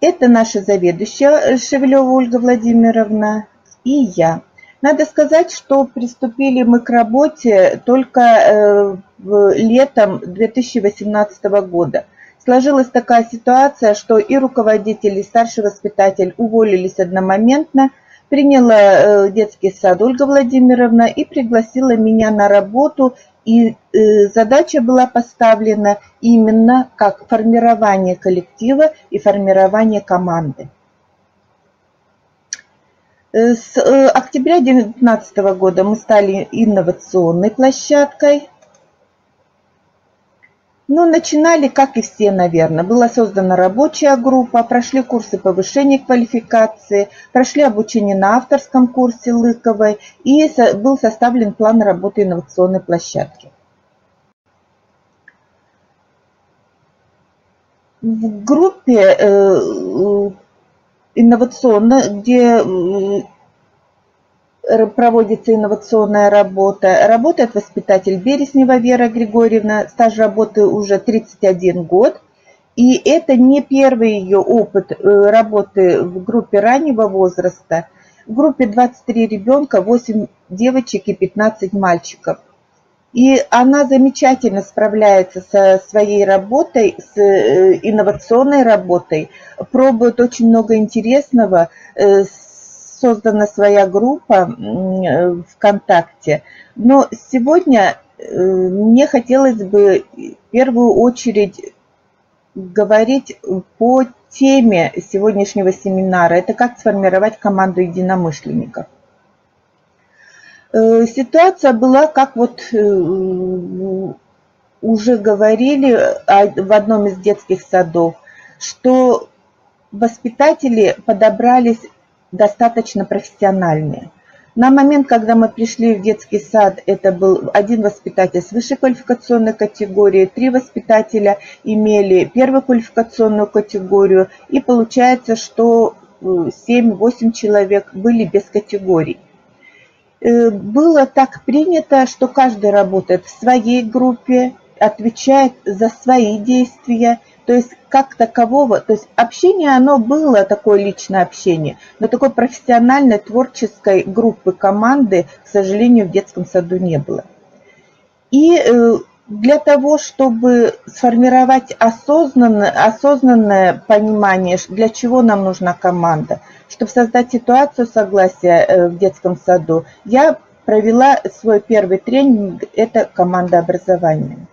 Это наша заведующая Шевелева Ольга Владимировна и я. Надо сказать, что приступили мы к работе только летом 2018 года. Сложилась такая ситуация, что и руководитель, и старший воспитатель уволились одномоментно. Приняла детский сад Ольга Владимировна и пригласила меня на работу. И задача была поставлена именно как формирование коллектива и формирование команды. С октября 2019 года мы стали инновационной площадкой. Ну, начинали, как и все, наверное. Была создана рабочая группа, прошли курсы повышения квалификации, прошли обучение на авторском курсе Лыковой и был составлен план работы инновационной площадки. В группе инновационно, где проводится инновационная работа, работает воспитатель Береснева Вера Григорьевна, стаж работы уже 31 год. И это не первый ее опыт работы в группе раннего возраста. В группе 23 ребенка, 8 девочек и 15 мальчиков. И она замечательно справляется со своей работой, с инновационной работой, пробует очень много интересного. Создана своя группа ВКонтакте. Но сегодня мне хотелось бы в первую очередь говорить по теме сегодняшнего семинара. Это как сформировать команду единомышленников. Ситуация была, как вот уже говорили в одном из детских садов, что воспитатели подобрались достаточно профессиональные. На момент, когда мы пришли в детский сад, это был один воспитатель с высшей квалификационной категорией, 3 воспитателя имели первую квалификационную категорию, и получается, что 7-8 человек были без категорий. Было так принято, что каждый работает в своей группе, отвечает за свои действия, то есть как такового, то есть общение, оно было такое личное общение, но такой профессиональной творческой группы, команды, к сожалению, в детском саду не было. И для того, чтобы сформировать осознанное понимание, для чего нам нужна команда, чтобы создать ситуацию согласия в детском саду, я провела свой первый тренинг, это командообразование.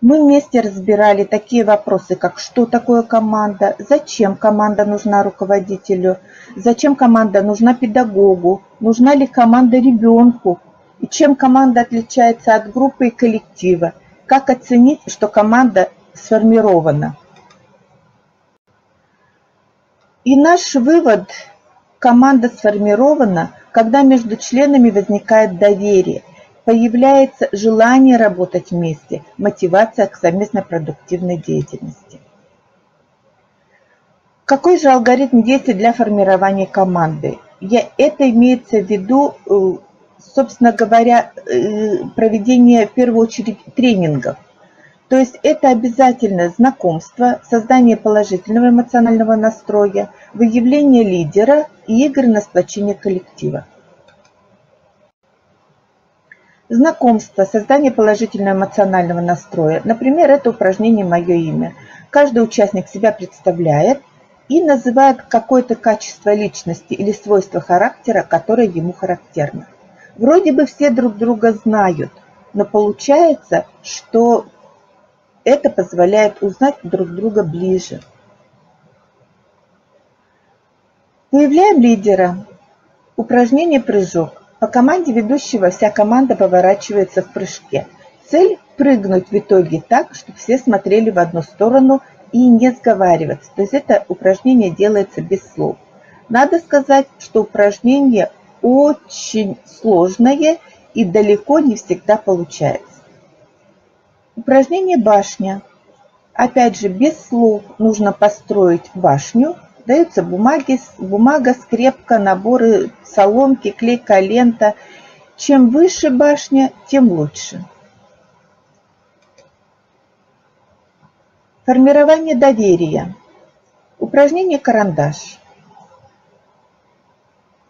Мы вместе разбирали такие вопросы, как что такое команда, зачем команда нужна руководителю, зачем команда нужна педагогу, нужна ли команда ребенку, и чем команда отличается от группы и коллектива, как оценить, что команда сформирована. И наш вывод: команда сформирована, когда между членами возникает доверие, появляется желание работать вместе, мотивация к совместной продуктивной деятельности. Какой же алгоритм действий для формирования команды? Это имеется в виду, собственно говоря, проведение в первую очередь тренингов. То есть это обязательно знакомство, создание положительного эмоционального настроя, выявление лидера и игры на сплочение коллектива. Знакомство, создание положительного эмоционального настроя. Например, это упражнение «Мое имя». Каждый участник себя представляет и называет какое-то качество личности или свойство характера, которое ему характерно. Вроде бы все друг друга знают, но получается, что Это позволяет узнать друг друга ближе. Выявляем лидера. Упражнение «Прыжок». По команде ведущего вся команда поворачивается в прыжке. Цель – прыгнуть в итоге так, чтобы все смотрели в одну сторону и не сговариваться. То есть это упражнение делается без слов. Надо сказать, что упражнение очень сложное и далеко не всегда получается. Упражнение «Башня». Опять же, без слов нужно построить башню. Даются бумага, скрепка, наборы, соломки, клейкая лента. Чем выше башня, тем лучше. Формирование доверия. Упражнение «Карандаш».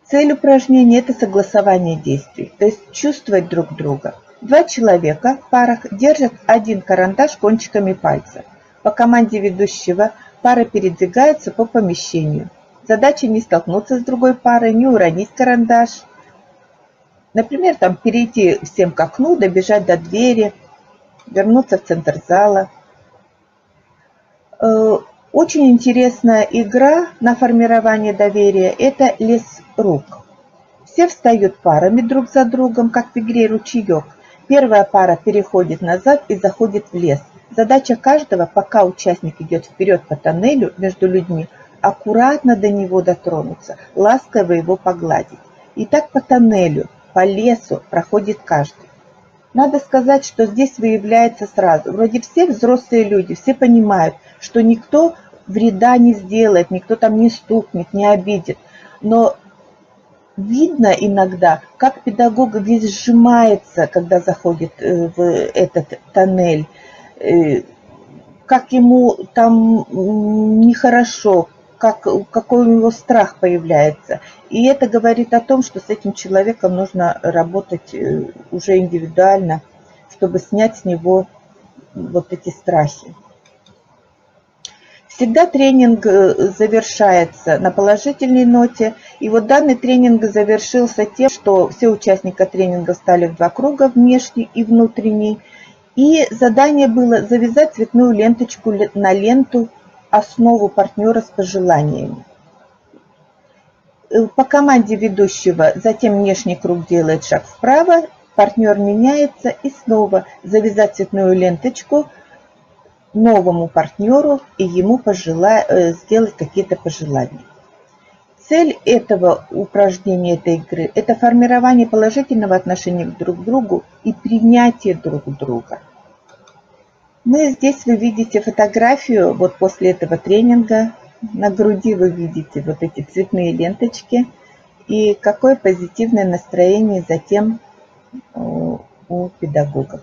Цель упражнения – это согласование действий, то есть чувствовать друг друга. Два человека в парах держат один карандаш кончиками пальцев. По команде ведущего пара передвигается по помещению. Задача не столкнуться с другой парой, не уронить карандаш. Например, там перейти всем к окну, добежать до двери, вернуться в центр зала. Очень интересная игра на формирование доверия – это лес рук. Все встают парами друг за другом, как в игре «Ручеек». Первая пара переходит назад и заходит в лес. Задача каждого, пока участник идет вперед по тоннелю между людьми, аккуратно до него дотронуться, ласково его погладить. И так по тоннелю, по лесу проходит каждый. Надо сказать, что здесь выявляется сразу. Вроде все взрослые люди, все понимают, что никто вреда не сделает, никто там не стукнет, не обидит. Но видно иногда, как педагог весь сжимается, когда заходит в этот тоннель, как ему там нехорошо, какой у него страх появляется. И это говорит о том, что с этим человеком нужно работать уже индивидуально, чтобы снять с него вот эти страхи. Всегда тренинг завершается на положительной ноте. И вот данный тренинг завершился тем, что все участники тренинга встали в два круга, внешний и внутренний. И задание было завязать цветную ленточку на ленту основу партнера с пожеланиями. По команде ведущего затем внешний круг делает шаг вправо, партнер меняется и снова завязать цветную ленточку новому партнеру и ему сделать какие-то пожелания. Цель этого упражнения, этой игры – это формирование положительного отношения друг к другу и принятие друг друга. Здесь вы видите фотографию вот после этого тренинга. На груди вы видите вот эти цветные ленточки. И какое позитивное настроение затем у педагогов.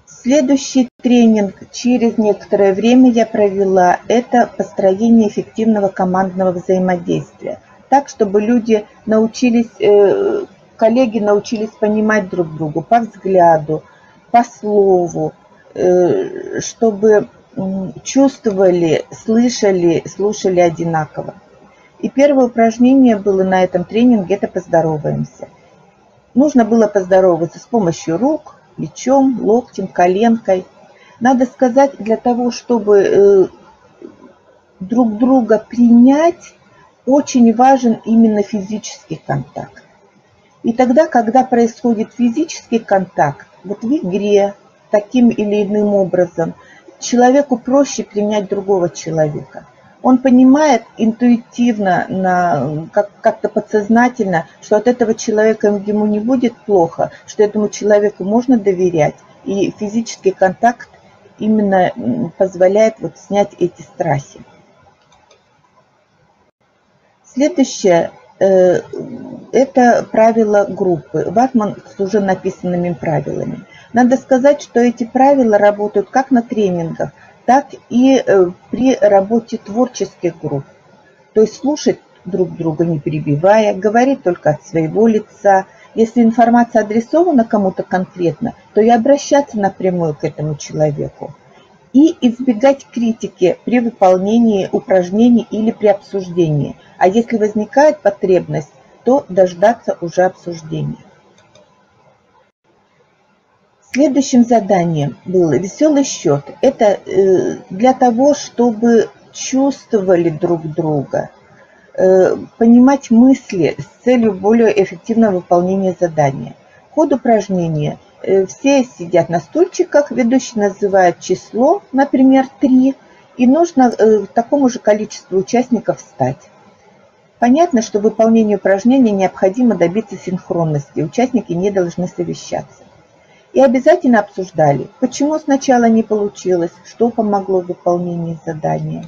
Следующий тренинг через некоторое время я провела – это построение эффективного командного взаимодействия. Так, чтобы люди научились, коллеги научились понимать друг друга по взгляду, по слову, чтобы чувствовали, слышали, слушали одинаково. И первое упражнение было на этом тренинге – это «Поздороваемся». Нужно было поздороваться с помощью рук, плечом, локтем, коленкой. Надо сказать, для того, чтобы друг друга принять, очень важен именно физический контакт. И тогда, когда происходит физический контакт, вот в игре, таким или иным образом, человеку проще принять другого человека. Он понимает интуитивно, как-то подсознательно, что от этого человека ему не будет плохо, что этому человеку можно доверять. И физический контакт именно позволяет снять эти страхи. Следующее – это правила группы. Ватман с уже написанными правилами. Надо сказать, что эти правила работают как на тренингах, так и при работе творческих групп. То есть слушать друг друга, не перебивая, говорить только от своего лица. Если информация адресована кому-то конкретно, то и обращаться напрямую к этому человеку. И избегать критики при выполнении упражнений или при обсуждении. А если возникает потребность, то дождаться уже обсуждения. Следующим заданием было веселый счет. Это для того, чтобы чувствовали друг друга, понимать мысли с целью более эффективного выполнения задания. Ход упражнения. Все сидят на стульчиках, ведущий называет число, например, 3, и нужно такому же количеству участников встать. Понятно, что в выполнении упражнения необходимо добиться синхронности, участники не должны совещаться. И обязательно обсуждали, почему сначала не получилось, что помогло в выполнении задания.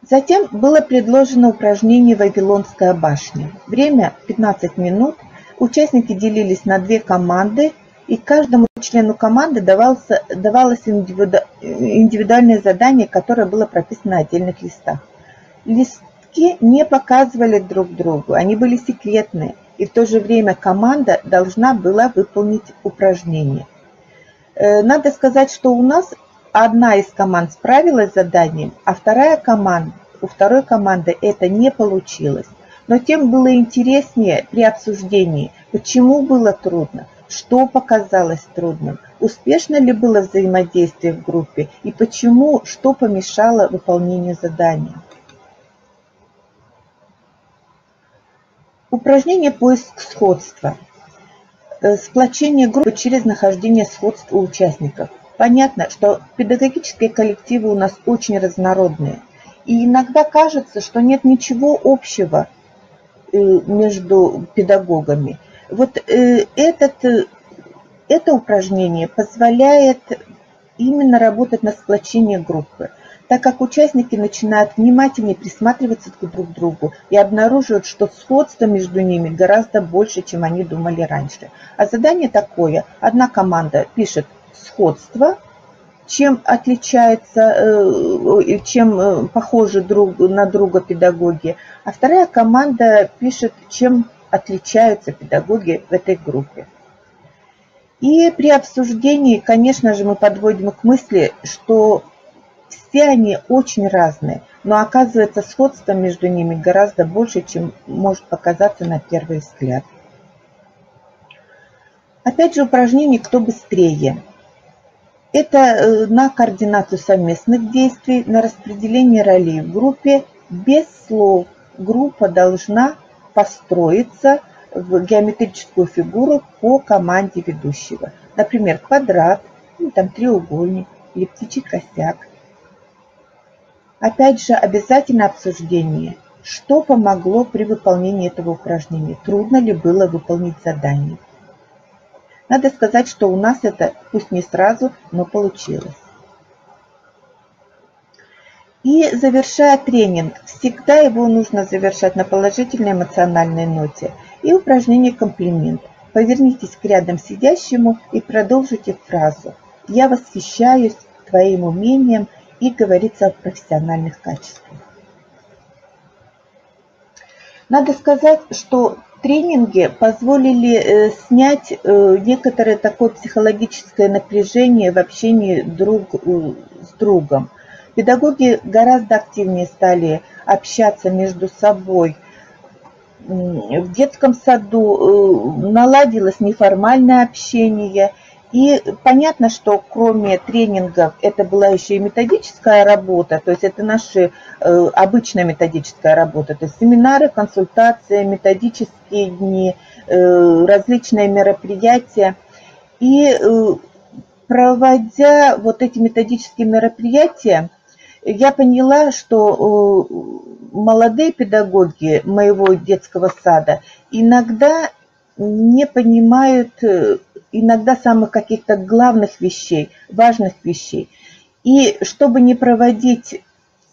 Затем было предложено упражнение «Вавилонская башня». Время 15 минут. Участники делились на 2 команды, и каждому члену команды давалось индивидуальное задание, которое было прописано на отдельных листах. Листки не показывали друг другу, они были секретные, и в то же время команда должна была выполнить упражнение. Надо сказать, что у нас одна из команд справилась с заданием, а у второй команды это не получилось. Но тем было интереснее при обсуждении, почему было трудно, что показалось трудным, успешно ли было взаимодействие в группе и почему, что помешало выполнению задания. Упражнение «Поиск сходства». Сплочение группы через нахождение сходств у участников. Понятно, что педагогические коллективы у нас очень разнородные. И иногда кажется, что нет ничего общего между педагогами. Вот это упражнение позволяет именно работать на сплочение группы, так как участники начинают внимательнее присматриваться друг к другу и обнаруживают, что сходство между ними гораздо больше, чем они думали раньше. А задание такое. Одна команда пишет сходство, чем отличаются, чем похожи друг на друга педагоги, а вторая команда пишет, чем отличаются педагоги в этой группе. И при обсуждении, конечно же, мы подводим к мысли, что все они очень разные, но оказывается сходство между ними гораздо больше, чем может показаться на первый взгляд. Опять же упражнение «Кто быстрее?». Это на координацию совместных действий, на распределение ролей в группе. Без слов группа должна построиться в геометрическую фигуру по команде ведущего. Например, квадрат, треугольник или птичий косяк. Опять же, обязательно обсуждение, что помогло при выполнении этого упражнения, трудно ли было выполнить задание. Надо сказать, что у нас это, пусть не сразу, но получилось. И завершая тренинг, всегда его нужно завершать на положительной эмоциональной ноте. И упражнение «Комплимент». Повернитесь к рядом сидящему и продолжите фразу «Я восхищаюсь твоим умением» и говорится о профессиональных качествах. Надо сказать, что тренинги позволили снять некоторое такое психологическое напряжение в общении друг с другом. Педагоги гораздо активнее стали общаться между собой. В детском саду наладилось неформальное общение. И понятно, что кроме тренингов это была еще и методическая работа, то есть это наша обычная методическая работа, то есть семинары, консультации, методические дни, различные мероприятия. И проводя вот эти методические мероприятия, я поняла, что молодые педагоги моего детского сада иногда не понимают иногда самых каких-то главных вещей, важных вещей. И чтобы не проводить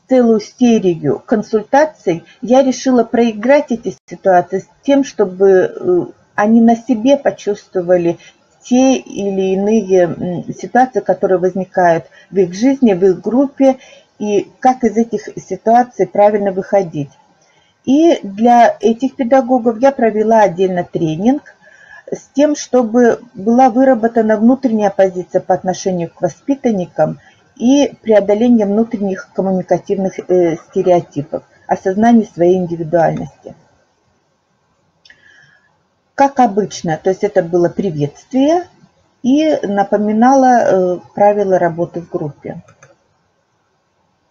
целую серию консультаций, я решила проиграть эти ситуации с тем, чтобы они на себе почувствовали те или иные ситуации, которые возникают в их жизни, в их группе, и как из этих ситуаций правильно выходить. И для этих педагогов я провела отдельно тренинг с тем, чтобы была выработана внутренняя позиция по отношению к воспитанникам и преодоление внутренних коммуникативных стереотипов, осознание своей индивидуальности. как обычно, то есть это было приветствие и напоминало правила работы в группе.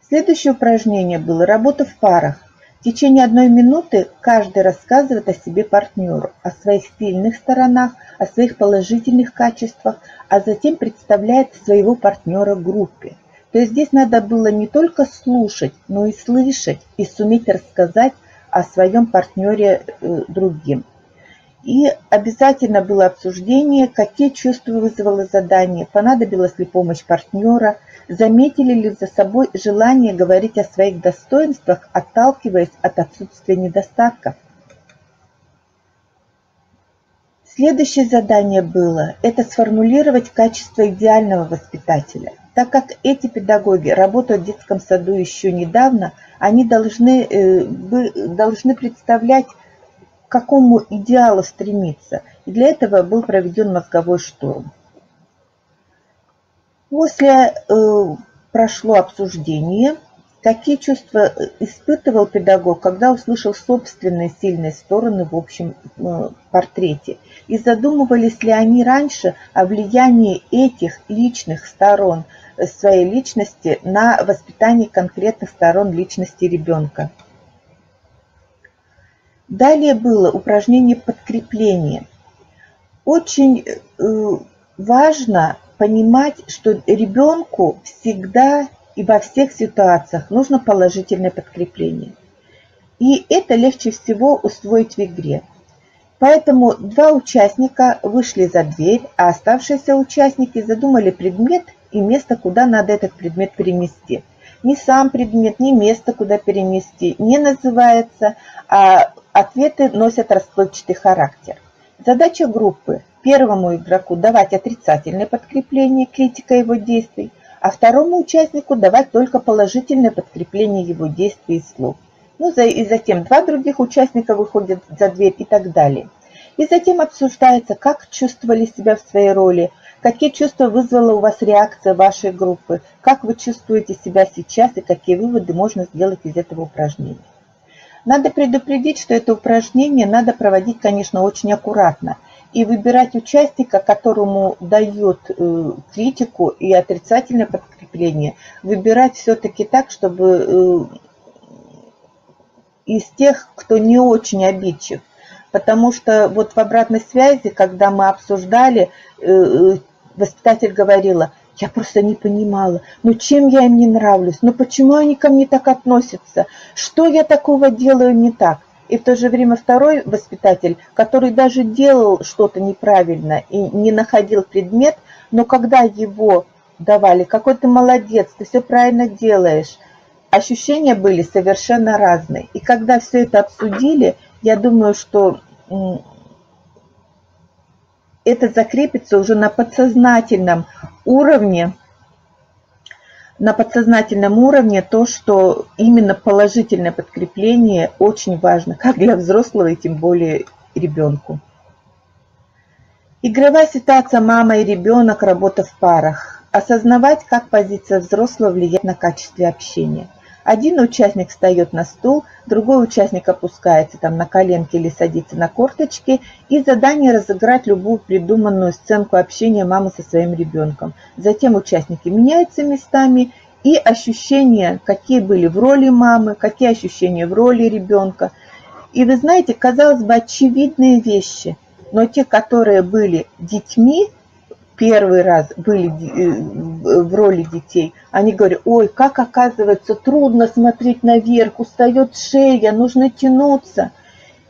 Следующее упражнение было работа в парах. В течение 1 минуты каждый рассказывает о себе партнеру, о своих сильных сторонах, о своих положительных качествах, а затем представляет своего партнера группе. То есть здесь надо было не только слушать, но и слышать, и суметь рассказать о своем партнере другим. И обязательно было обсуждение, какие чувства вызвало задание, понадобилась ли помощь партнера, заметили ли за собой желание говорить о своих достоинствах, отталкиваясь от отсутствия недостатков. Следующее задание было – это сформулировать качество идеального воспитателя. Так как эти педагоги работают в детском саду еще недавно, они должны представлять, к какому идеалу стремиться. И для этого был проведен мозговой штурм. После прошло обсуждение, какие чувства испытывал педагог, когда услышал собственные сильные стороны в общем портрете. И задумывались ли они раньше о влиянии этих личных сторон своей личности на воспитание конкретных сторон личности ребенка. Далее было упражнение подкрепления. Очень важно понимать, что ребенку всегда и во всех ситуациях нужно положительное подкрепление. И это легче всего усвоить в игре. Поэтому 2 участника вышли за дверь, а оставшиеся участники задумали предмет и место, куда надо этот предмет перенести. Ни сам предмет, ни место, куда перенести не называется, а ответы носят расплывчатый характер. Задача группы – первому игроку давать отрицательное подкрепление, критика его действий, а второму участнику давать только положительное подкрепление его действий и слов. И затем 2 других участника выходят за дверь и так далее. И затем обсуждается, как чувствовали себя в своей роли, какие чувства вызвала у вас реакция вашей группы, как вы чувствуете себя сейчас и какие выводы можно сделать из этого упражнения. Надо предупредить, что это упражнение надо проводить, конечно, очень аккуратно. И выбирать участника, которому дают критику и отрицательное подкрепление, выбирать все-таки так, чтобы из тех, кто не очень обидчив. Потому что вот в обратной связи, когда мы обсуждали, воспитатель говорила: я просто не понимала, чем я им не нравлюсь, почему они ко мне так относятся, что я такого делаю не так. И в то же время второй воспитатель, который даже делал что-то неправильно и не находил предмет, но когда его давали: какой ты молодец, ты все правильно делаешь, ощущения были совершенно разные. И когда все это обсудили, я думаю, что это закрепится уже на подсознательном уровне, то, что именно положительное подкрепление очень важно, как для взрослого и тем более ребенку. Игровая ситуация мама и ребенок, работа в парах. Осознавать, как позиция взрослого влияет на качество общения. Один участник встает на стул, другой участник опускается на коленки или садится на корточки, и задание разыграть любую придуманную сценку общения мамы со своим ребенком. Затем участники меняются местами, и ощущения, какие были в роли мамы, какие ощущения в роли ребенка. И вы знаете, казалось бы, очевидные вещи, но те, которые были детьми, первый раз были в роли детей, они говорят: ой, как оказывается трудно смотреть наверх, устает шея, нужно тянуться.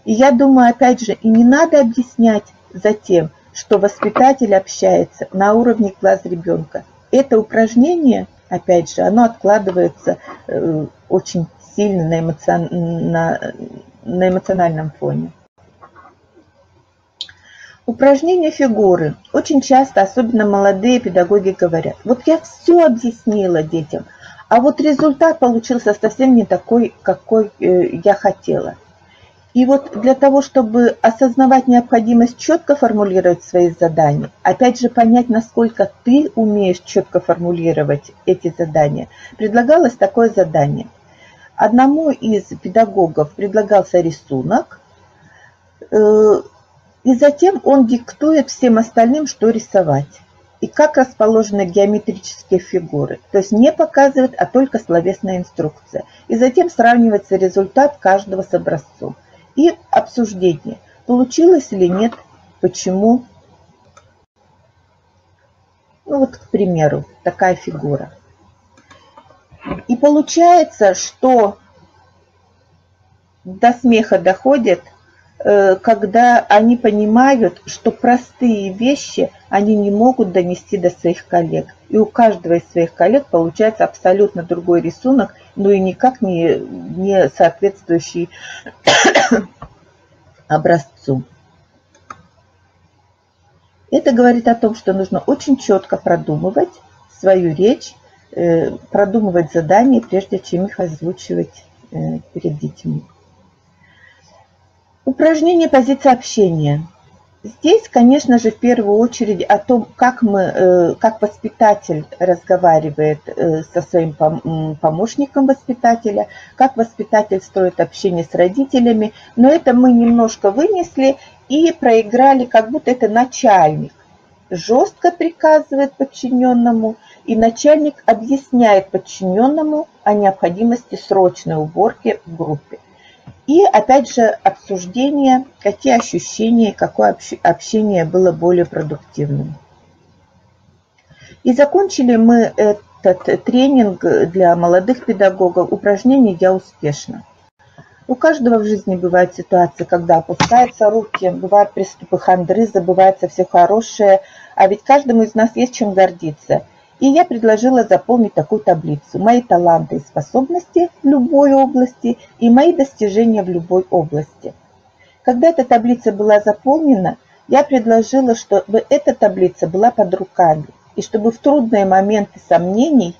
И я думаю, опять же, и не надо объяснять затем, что воспитатель общается на уровне глаз ребенка. Это упражнение, опять же, оно откладывается очень сильно на эмоциональном фоне. Упражнение фигуры. Очень часто, особенно молодые педагоги говорят: вот я все объяснила детям, а вот результат получился совсем не такой, какой я хотела. И вот для того, чтобы осознавать необходимость четко формулировать свои задания, опять же понять, насколько ты умеешь четко формулировать эти задания, предлагалось такое задание. Одному из педагогов предлагался рисунок, И затем он диктует всем остальным, что рисовать и как расположены геометрические фигуры. То есть не показывает, а только словесная инструкция. И затем сравнивается результат каждого с образцом. И обсуждение, получилось или нет, почему. Ну вот, к примеру, такая фигура. И получается, что до смеха доходит, когда они понимают, что простые вещи они не могут донести до своих коллег. И у каждого из своих коллег получается абсолютно другой рисунок, но и никак не соответствующий образцу. Это говорит о том, что нужно очень четко продумывать свою речь, продумывать задания, прежде чем их озвучивать перед детьми. Упражнение позиции общения. Здесь, конечно же, в первую очередь о том, как воспитатель разговаривает со своим помощником воспитателя, как воспитатель строит общение с родителями. Но это мы немножко вынесли и проиграли, как будто это начальник жестко приказывает подчиненному, и начальник объясняет подчиненному о необходимости срочной уборки в группе. И опять же обсуждение, какие ощущения, какое общение было более продуктивным. И закончили мы этот тренинг для молодых педагогов «Упражнение «Я успешна». У каждого в жизни бывают ситуации, когда опускаются руки, бывают приступы хандры, забывается все хорошее, а ведь каждому из нас есть чем гордиться. И я предложила заполнить такую таблицу: мои таланты и способности в любой области и мои достижения в любой области. Когда эта таблица была заполнена, я предложила, чтобы эта таблица была под руками, и чтобы в трудные моменты сомнений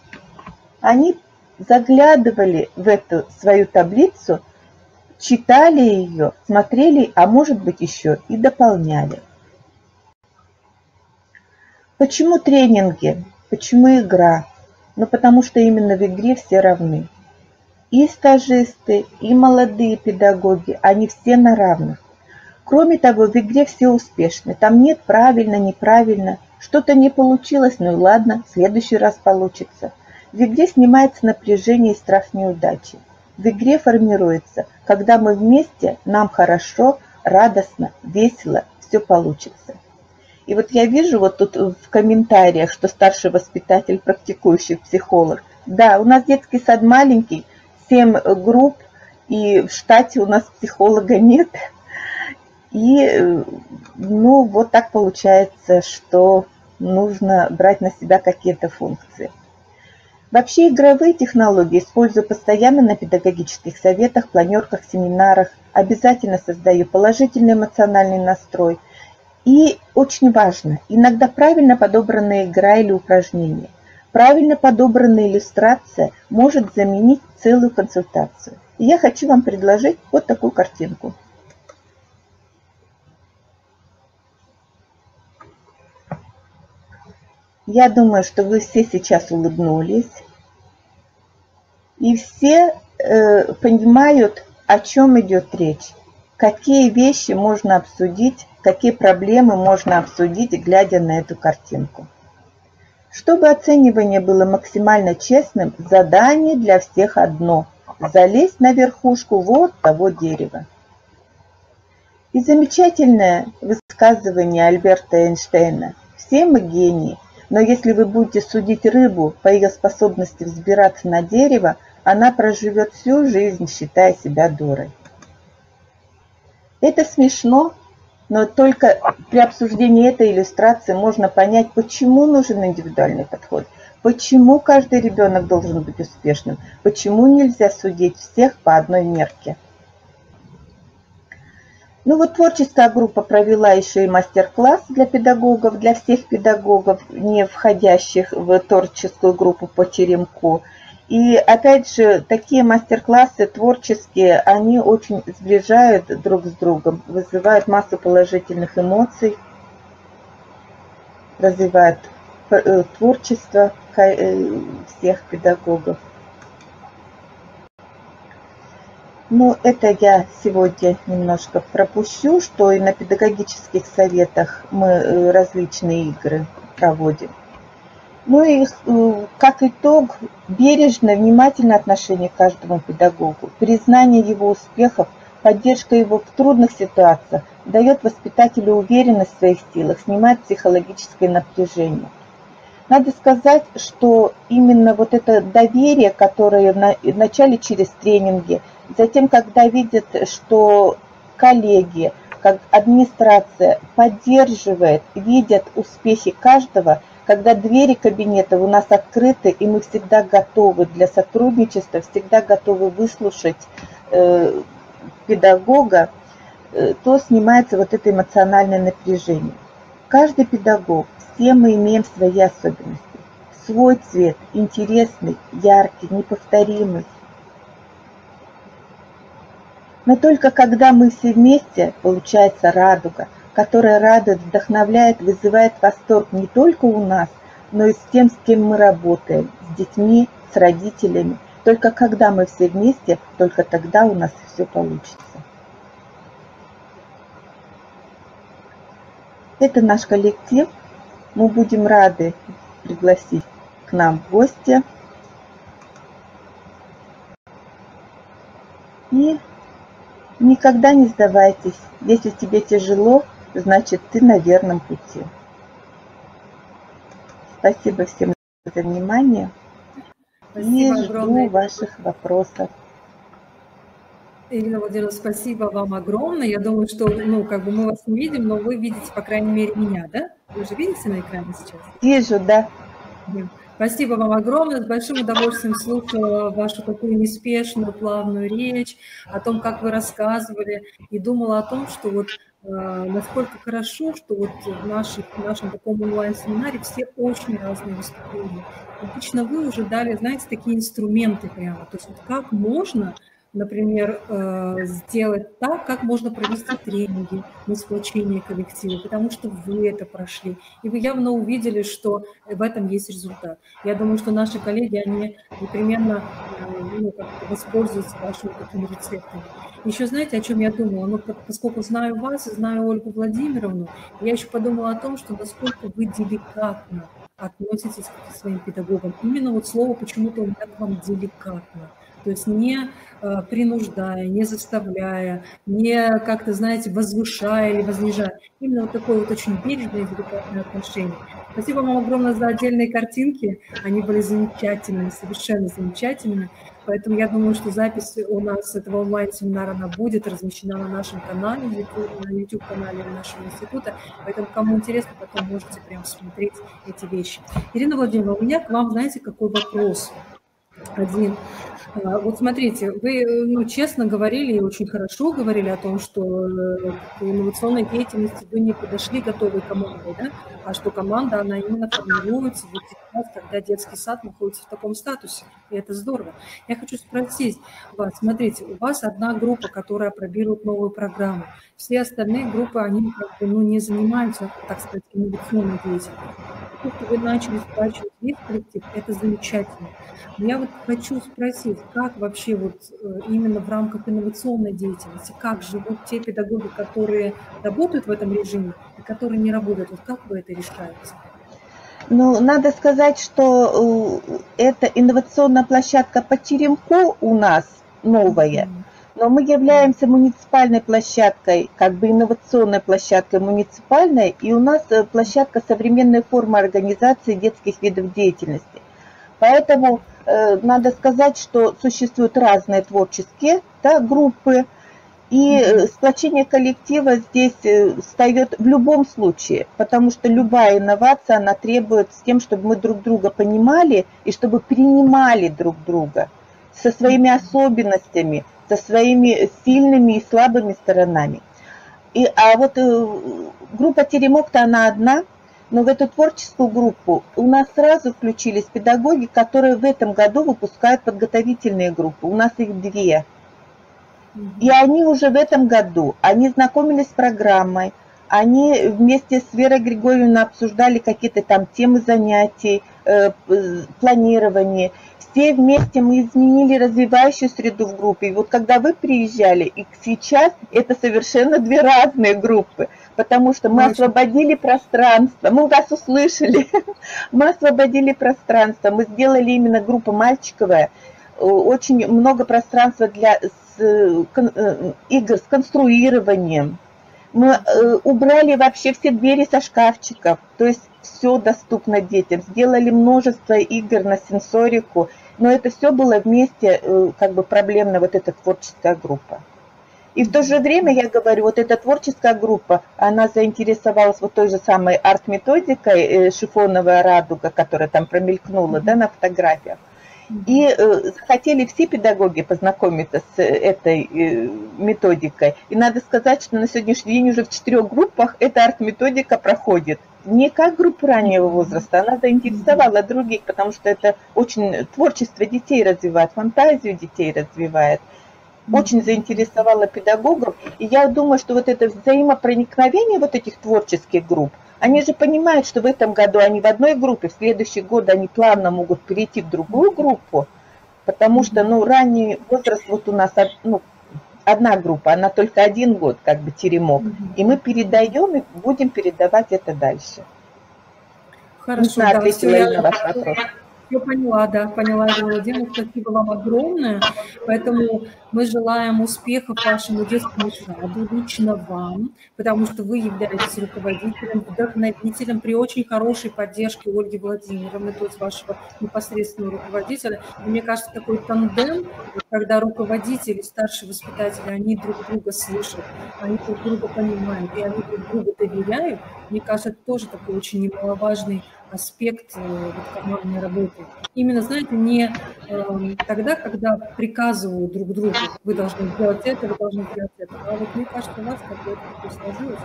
они заглядывали в эту свою таблицу, читали ее, смотрели, а может быть еще и дополняли. Почему тренинги? Почему игра? Ну, потому что именно в игре все равны. И стажисты, и молодые педагоги, они все на равных. Кроме того, в игре все успешны. Там нет правильно, неправильно. Что-то не получилось, ну и ладно, в следующий раз получится. В игре снимается напряжение и страх неудачи. В игре формируется, когда мы вместе, нам хорошо, радостно, весело, все получится. И вот я вижу вот тут в комментариях, что старший воспитатель, практикующий психолог. Да, у нас детский сад маленький, 7 групп, и в штате у нас психолога нет. И ну вот так получается, что нужно брать на себя какие-то функции. Вообще игровые технологии использую постоянно на педагогических советах, планерках, семинарах. Обязательно создаю положительный эмоциональный настрой. И очень важно, иногда правильно подобранная игра или упражнение, правильно подобранная иллюстрация может заменить целую консультацию. И я хочу вам предложить вот такую картинку. Я думаю, что вы все сейчас улыбнулись, и все понимают, о чем идет речь, какие вещи можно обсудить, какие проблемы можно обсудить, глядя на эту картинку. Чтобы оценивание было максимально честным, задание для всех одно – залезть на верхушку вот того дерева. И замечательное высказывание Альберта Эйнштейна: «Все мы гении, но если вы будете судить рыбу по ее способности взбираться на дерево, она проживет всю жизнь, считая себя дурой». Это смешно, но только при обсуждении этой иллюстрации можно понять, почему нужен индивидуальный подход, почему каждый ребенок должен быть успешным, почему нельзя судить всех по одной мерке. Ну вот творческая группа провела еще и мастер-класс для педагогов, для всех педагогов, не входящих в творческую группу по черемку. И опять же, такие мастер-классы творческие, они очень сближают друг с другом, вызывают массу положительных эмоций, развивают творчество всех педагогов. Ну, это я сегодня немножко пропущу, что и на педагогических советах мы различные игры проводим. Ну и как итог, бережное, внимательное отношение к каждому педагогу, признание его успехов, поддержка его в трудных ситуациях дает воспитателю уверенность в своих силах, снимает психологическое напряжение. Надо сказать, что именно вот это доверие, которое вначале через тренинги, затем, когда видят, что коллеги, как администрация поддерживает, видят успехи каждого, когда двери кабинета у нас открыты, и мы всегда готовы для сотрудничества, всегда готовы выслушать педагога, то снимается вот это эмоциональное напряжение. Каждый педагог, все мы имеем свои особенности, свой цвет, интересный, яркий, неповторимый. Но только когда мы все вместе, получается радуга, которая радует, вдохновляет, вызывает восторг не только у нас, но и с тем, с кем мы работаем, с детьми, с родителями. Только когда мы все вместе, только тогда у нас все получится. Это наш коллектив. Мы будем рады пригласить к нам в гости. И никогда не сдавайтесь. Если тебе тяжело, значит, ты на верном пути. Спасибо всем за внимание. Спасибо и огромное. жду ваших вопросов. Ирина Владимировна, спасибо вам огромное. Я думаю, что мы вас не видим, но вы видите, по крайней мере, меня, да? Вы же видите на экране сейчас? Вижу, да. Спасибо вам огромное. С большим удовольствием слушала вашу такую неспешную, плавную речь, о том, как вы рассказывали, и думала о том, что вот насколько хорошо, что вот в нашем таком онлайн-семинаре все очень разные выступления. Лично вы уже дали, знаете, такие инструменты прямо. То есть вот как можно, например, сделать так, как можно провести тренинги на сплочение коллектива, потому что вы это прошли, и вы явно увидели, что в этом есть результат. Я думаю, что наши коллеги, они непременно воспользуются вашими такими рецептами. Еще знаете, о чем я думала? Поскольку знаю вас, знаю Ольгу Владимировну, я еще подумала о том, что насколько вы деликатно относитесь к своим педагогам. Именно вот слово почему-то у меня к вам деликатно. То есть не принуждая, не заставляя, не как-то, знаете, возвышая или вознижая. Именно вот такое вот очень бережное и деликатное отношение. Спасибо вам огромное за отдельные картинки. Они были замечательными, совершенно замечательными. Поэтому я думаю, что запись у нас этого онлайн-семинара, она будет размещена на нашем канале, на YouTube-канале нашего института. Поэтому, кому интересно, потом можете прям смотреть эти вещи. Ирина Владимировна, у меня к вам, знаете, какой вопрос? Один. Вот смотрите, вы честно говорили и очень хорошо говорили о том, что к инновационной деятельности вы не подошли готовой командой, да? А что команда, она именно формируется вот сейчас, когда детский сад находится в таком статусе, и это здорово. Я хочу спросить вас, смотрите, у вас одна группа, которая апробирует новую программу, все остальные группы, они не занимаются, так сказать, инновационной деятельностью. То, что вы начали сплачивать весь коллектив, это замечательно. Но я вот хочу спросить, как вообще вот именно в рамках инновационной деятельности, как живут те педагоги, которые работают в этом режиме и которые не работают? Вот как вы это решаете? Ну, надо сказать, что эта инновационная площадка по Теремку у нас новая, но мы являемся муниципальной площадкой, как бы инновационной площадкой муниципальной, и у нас площадка современной формы организации детских видов деятельности. Поэтому надо сказать, что существуют разные творческие группы, и сплочение коллектива здесь встает в любом случае, потому что любая инновация, она требует с тем, чтобы мы друг друга понимали и чтобы принимали друг друга со своими особенностями, со своими сильными и слабыми сторонами. А вот группа Теремок-то она одна, но в эту творческую группу у нас сразу включились педагоги, которые в этом году выпускают подготовительные группы. У нас их 2. И они уже в этом году, они знакомились с программой, Они вместе с Верой Григорьевной обсуждали какие-то там темы занятий, планирование. Все вместе мы изменили развивающую среду в группе. И вот когда вы приезжали, и сейчас это совершенно две разные группы, потому что мы освободили пространство, мы вас услышали, мы освободили пространство, мы сделали именно группу мальчиковая, очень много пространства для игр с конструированием. Мы убрали вообще все двери со шкафчиков, то есть все доступно детям. Сделали множество игр на сенсорику, но это все было вместе, как бы проблемно, вот эта творческая группа. И в то же время, я говорю, вот эта творческая группа, она заинтересовалась вот той же самой арт-методикой «Шифоновая радуга», которая там промелькнула, да, на фотографиях. И захотели все педагоги познакомиться с этой методикой. И надо сказать, что на сегодняшний день уже в 4 группах эта арт-методика проходит. Не как группа раннего возраста, она заинтересовала других, потому что это очень творчество детей развивает, фантазию детей развивает. Очень заинтересовала педагогов. И я думаю, что вот это взаимопроникновение вот этих творческих групп, они же понимают, что в этом году они в одной группе, в следующий год они плавно могут перейти в другую группу, потому что, ну, ранний возраст, вот у нас, ну, одна группа, она только 1 год, как бы, теремок, и мы передаем и будем передавать это дальше. Хорошо, не знаю, да, ответила я на ваш вопрос. Я поняла, да, поняла, Владимир, спасибо вам огромное. Поэтому мы желаем успехов вашему детскому саду, лично вам, потому что вы являетесь руководителем, вдохновителем при очень хорошей поддержке Ольги Владимировны, то есть вашего непосредственного руководителя. И мне кажется, такой тандем, когда руководители, старшие воспитатели, они друг друга слышат, они друг друга понимают, и они друг другу доверяют, мне кажется, это тоже такой очень немаловажный аспект командной работы. Именно, знаете, не тогда, когда приказывают друг другу, вы должны сделать это, вы должны сделать это. А вот мне кажется, у вас как-то сложилось.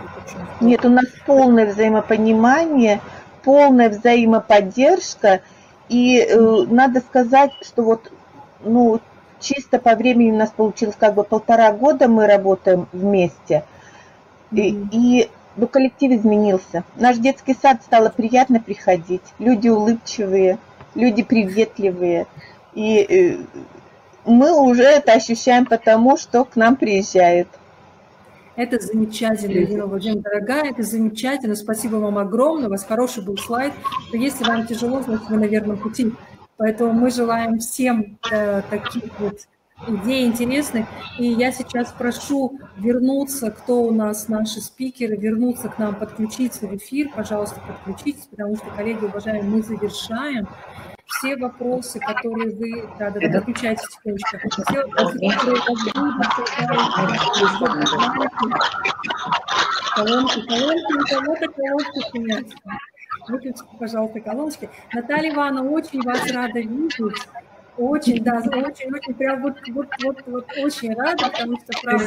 Нет, у нас полное взаимопонимание, полная взаимоподдержка. И надо сказать, что вот, ну, чисто по времени у нас получилось как бы 1,5 года мы работаем вместе. И но коллектив изменился. Наш детский сад стало приятно приходить. Люди улыбчивые, люди приветливые. И мы уже это ощущаем потому, что к нам приезжают. Это замечательно, Ирина Владимировна, дорогая, это замечательно. Спасибо вам огромное. У вас хороший был слайд. Но если вам тяжело, значит, вы на верном пути. Поэтому мы желаем всем таких вот идеи интересных. И я сейчас прошу вернуться, кто у нас наши спикеры, вернуться к нам, подключиться в эфир. Пожалуйста, подключитесь, потому что, коллеги, уважаемые, мы завершаем. Все вопросы, которые вы... Да, подключайтесь тихонечко. Все вопросы, которые у вас будут, колонки, шумят. Выключите, пожалуйста, колоночки. Наталья Ивановна, очень вас рада видеть. Очень, да, очень, прям вот очень рада, потому что, правда,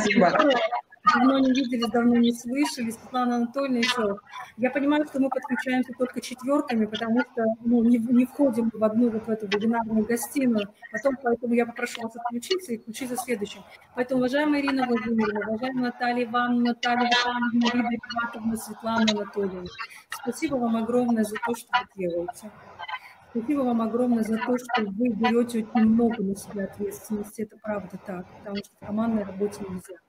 давно не виделись, давно не слышали. Светлана Анатольевна еще. Я понимаю, что мы подключаемся только 4, потому что не входим в одну вот в эту вебинарную гостиную. Поэтому я попрошу вас отключиться и включиться следующим. Поэтому, уважаемая Ирина Владимировна, уважаемая Наталья Ивановна, Наталья Витальевна, Лидия Ивановна, Светлана Анатольевна, спасибо вам огромное за то, что вы делаете. Спасибо вам огромное за то, что вы берете очень много на себя ответственности. Это правда так, потому что в командной работе нельзя.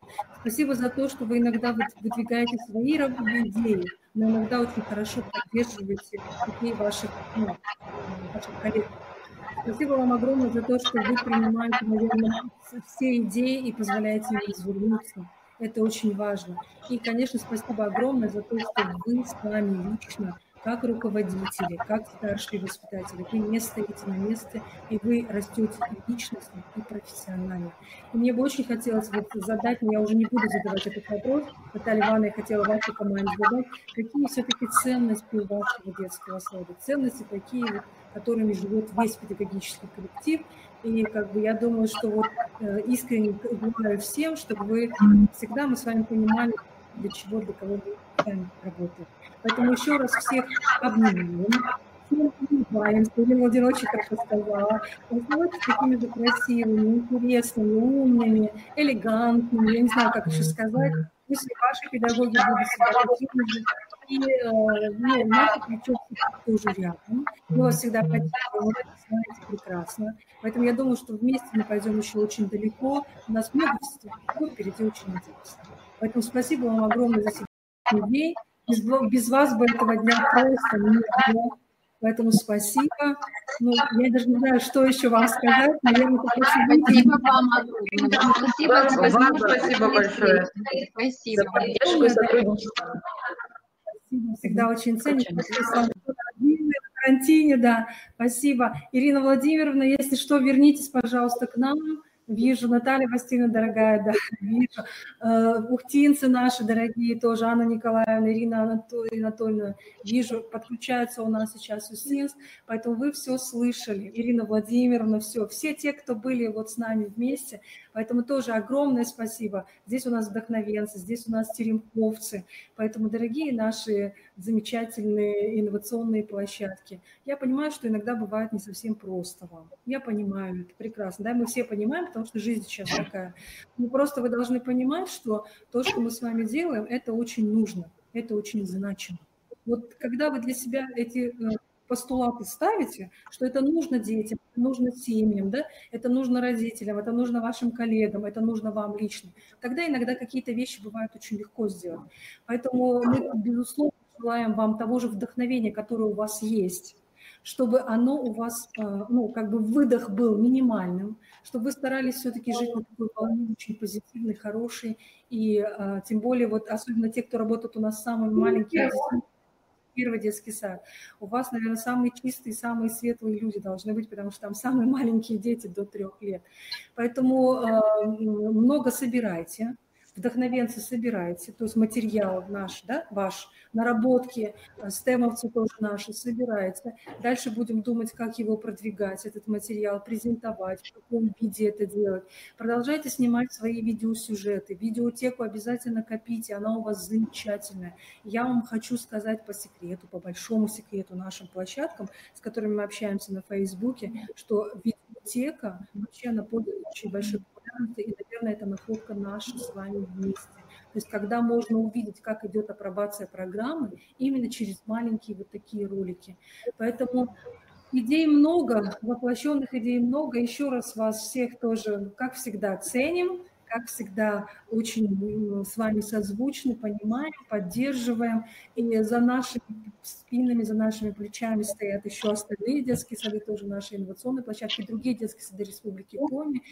Спасибо за то, что вы иногда выдвигаете свои идеи, но иногда очень хорошо поддерживаете идеи ваших коллег. Спасибо вам огромное за то, что вы принимаете, наверное, все идеи и позволяете им развернуться. Это очень важно. И, конечно, спасибо огромное за то, что вы с нами лично, как руководители, как старшие воспитатели, вы не стоите на месте, и вы растете и личностно, и профессионально. И мне бы очень хотелось задать, но я уже не буду задавать этот вопрос, Наталья Ивановна, я хотела вашей команде задать, какие все-таки ценности у вашего детского сада, ценности такие, которыми живет весь педагогический коллектив. И я думаю, что искренне желаю всем, чтобы вы всегда мы с вами понимали, для чего, для кого мы сами работаем. Поэтому еще раз всех обнимаем, всем улыбаемся. Ирина Владимировна очень хорошо сказала. Оставайтесь такими же красивыми, интересными, умными, элегантными, я не знаю, как еще сказать. Пусть и ваши педагоги будут себя такими же. И наше плечо тоже рядом. Мы вас всегда поддерживаем, это знаете прекрасно. Поэтому я думаю, что вместе мы пойдем еще очень далеко. У нас много впереди очень интересно. Поэтому спасибо вам огромное за сегодняшний день. Без вас бы этого дня просто не было. Поэтому спасибо. Я даже не знаю, что еще вам сказать. Наверное, спасибо вам огромное. Спасибо большое. Спасибо. За поддержку и сотрудничество. Спасибо, всегда очень ценим. В карантине, да, спасибо. Ирина Владимировна, если что, вернитесь, пожалуйста, к нам. Вижу, Наталья Васильевна, дорогая, да, вижу. Ухтинцы наши дорогие тоже, Анна Николаевна, Ирина Анатольевна, вижу, подключаются у нас сейчас УСИНС, поэтому вы все слышали. Ирина Владимировна, все те, кто были вот с нами вместе, поэтому тоже огромное спасибо. Здесь у нас вдохновенцы, здесь у нас теремковцы, поэтому, дорогие наши замечательные инновационные площадки, я понимаю, что иногда бывает не совсем просто вам. Я понимаю, это прекрасно, да, мы все понимаем, потому что жизнь сейчас такая. Но просто вы должны понимать, что то, что мы с вами делаем, это очень нужно, это очень значимо. Вот когда вы для себя эти постулаты ставите, что это нужно детям, это нужно семьям, да, это нужно родителям, это нужно вашим коллегам, это нужно вам лично, тогда иногда какие-то вещи бывают очень легко сделать. Поэтому мы, безусловно, желаем вам того же вдохновения, которое у вас есть, чтобы оно у вас, выдох был минимальным, чтобы вы старались все-таки жить на такой волне очень позитивной, хорошей, и тем более, вот особенно те, кто работает у нас самыми маленькими, первый детский сад, у вас, наверное, самые чистые, самые светлые люди должны быть, потому что там самые маленькие дети до 3 лет. Поэтому много собирайте, вдохновенцы собирайте, то есть материал наш, да, ваш, наработки, стемовцы тоже наши собирайте. Дальше будем думать, как его продвигать, этот материал, презентовать, в каком виде это делать. Продолжайте снимать свои видеосюжеты. Видеотеку обязательно копите, она у вас замечательная. Я вам хочу сказать по секрету, по большому секрету нашим площадкам, с которыми мы общаемся на Фейсбуке, что видеотека вообще она пользуется очень большой популярностью, и, наверное, это находка наша с вами вместе. То есть когда можно увидеть, как идет апробация программы, именно через маленькие вот такие ролики. Поэтому идей много, воплощенных идей много. Еще раз вас всех тоже, как всегда, ценим, как всегда, очень с вами созвучны, понимаем, поддерживаем. И за нашими спинами, за нашими плечами стоят еще остальные детские сады, тоже наши инновационные площадки, другие детские сады Республики Коми.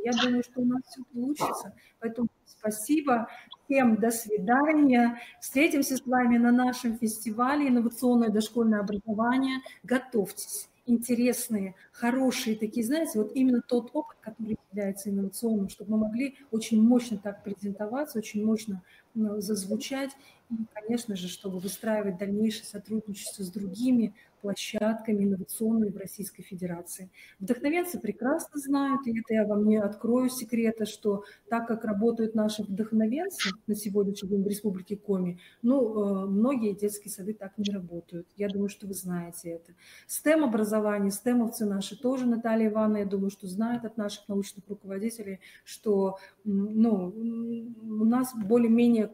Я думаю, что у нас все получится. Поэтому спасибо всем, до свидания. Встретимся с вами на нашем фестивале «Инновационное дошкольное образование». Готовьтесь. Интересные, хорошие такие, знаете, вот именно тот опыт, который является инновационным, чтобы мы могли очень мощно так презентоваться, очень мощно зазвучать и, конечно же, чтобы выстраивать дальнейшее сотрудничество с другими площадками инновационными в Российской Федерации. Вдохновенцы прекрасно знают, и это я вам не открою секрета, что так как работают наши вдохновенцы на сегодняшний день в Республике Коми, многие детские сады так не работают. Я думаю, что вы знаете это. STEM-образование, STEM-овцы наши тоже, Наталья Ивановна, я думаю, что знает от наших научных руководителей, что у нас более-менее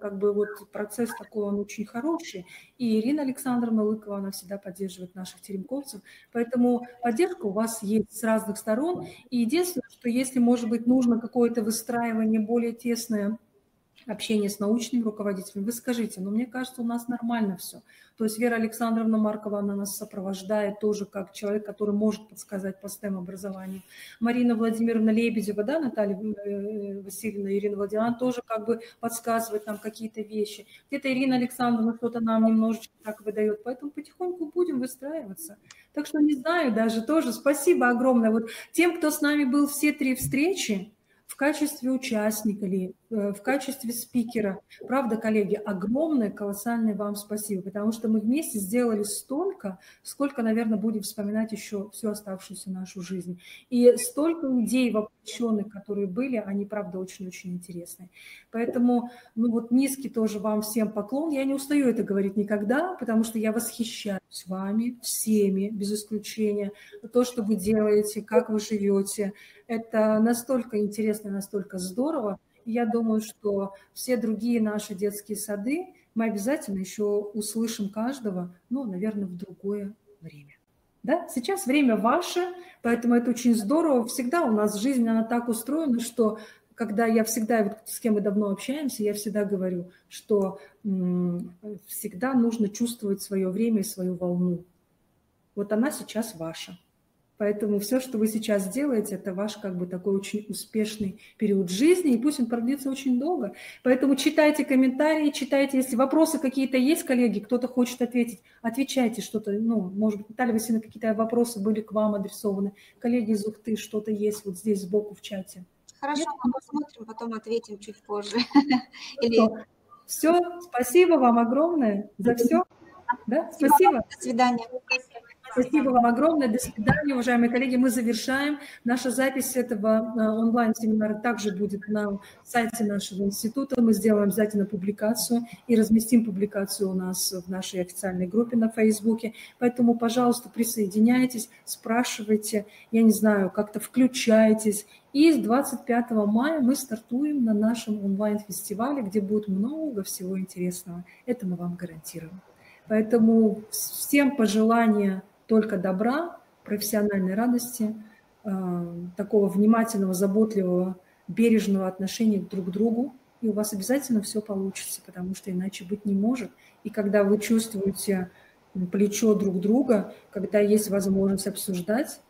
процесс такой, он очень хороший. И Ирина Александровна Лыкова, она всегда поддерживает наших теремковцев. Поэтому поддержка у вас есть с разных сторон. И единственное, что если, может быть, нужно какое-то выстраивание более тесное, общение с научным руководителем, вы скажите, но мне кажется, у нас нормально все. То есть Вера Александровна Маркова, она нас сопровождает тоже как человек, который может подсказать по STEM-образованию. Марина Владимировна Лебедева, да, Наталья Васильевна, Ирина Владимировна, тоже подсказывает нам какие-то вещи. Где-то Ирина Александровна что-то нам немножечко так выдает, поэтому потихоньку будем выстраиваться. Так что не знаю даже тоже, спасибо огромное. Вот тем, кто с нами был все 3 встречи, в качестве участника или в качестве спикера. Правда, коллеги, огромное, колоссальное вам спасибо, потому что мы вместе сделали столько, сколько, наверное, будем вспоминать еще всю оставшуюся нашу жизнь. И столько идей воплощенных, которые были, они, правда, очень-очень интересные. Поэтому, низкий тоже вам всем поклон. Я не устаю это говорить никогда, потому что я восхищаюсь вами, всеми, без исключения. То, что вы делаете, как вы живете, это настолько интересно, настолько здорово. И я думаю, что все другие наши детские сады мы обязательно еще услышим каждого, ну, наверное, в другое время. Да? Сейчас время ваше, поэтому это очень здорово. Всегда у нас жизнь, она так устроена, что когда я всегда, вот с кем мы давно общаемся, я всегда говорю, что всегда нужно чувствовать свое время и свою волну. Вот она сейчас ваша. Поэтому все, что вы сейчас делаете, это ваш как бы такой очень успешный период жизни, и пусть он продлится очень долго. Поэтому читайте комментарии, читайте, если вопросы какие-то есть, коллеги, кто-то хочет ответить, отвечайте что-то. Ну, может быть, Наталья Васильевна, какие-то вопросы были к вам адресованы. Коллеги из Ухты, что-то есть вот здесь сбоку в чате. Хорошо, мы посмотрим, потом ответим чуть позже. Все, спасибо вам огромное за все. Да? Спасибо. До свидания. Спасибо вам огромное. До свидания, уважаемые коллеги. Мы завершаем. Наша запись этого онлайн-семинара также будет на сайте нашего института. Мы сделаем обязательно публикацию и разместим публикацию у нас в нашей официальной группе на Фейсбуке. Поэтому, пожалуйста, присоединяйтесь, спрашивайте, я не знаю, как-то включайтесь. И с 25 мая мы стартуем на нашем онлайн-фестивале, где будет много всего интересного. Это мы вам гарантируем. Поэтому всем пожелания только добра, профессиональной радости, такого внимательного, заботливого, бережного отношения друг к другу, и у вас обязательно все получится, потому что иначе быть не может. И когда вы чувствуете плечо друг друга, когда есть возможность обсуждать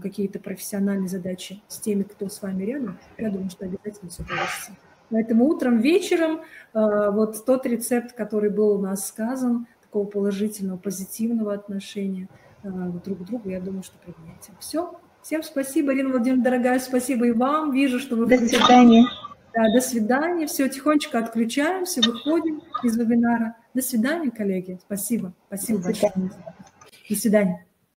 какие-то профессиональные задачи с теми, кто с вами рядом, я думаю, что обязательно все получится. Поэтому утром, вечером вот тот рецепт, который был у нас сказан, такого положительного, позитивного отношения друг к другу, я думаю, что применяйте. Все. Всем спасибо, Ирина Владимировна, дорогая, спасибо и вам. Вижу, что вы... До свидания. Да, до свидания. Все, тихонечко отключаемся, выходим из вебинара. До свидания, коллеги. Спасибо. Спасибо большое. До свидания.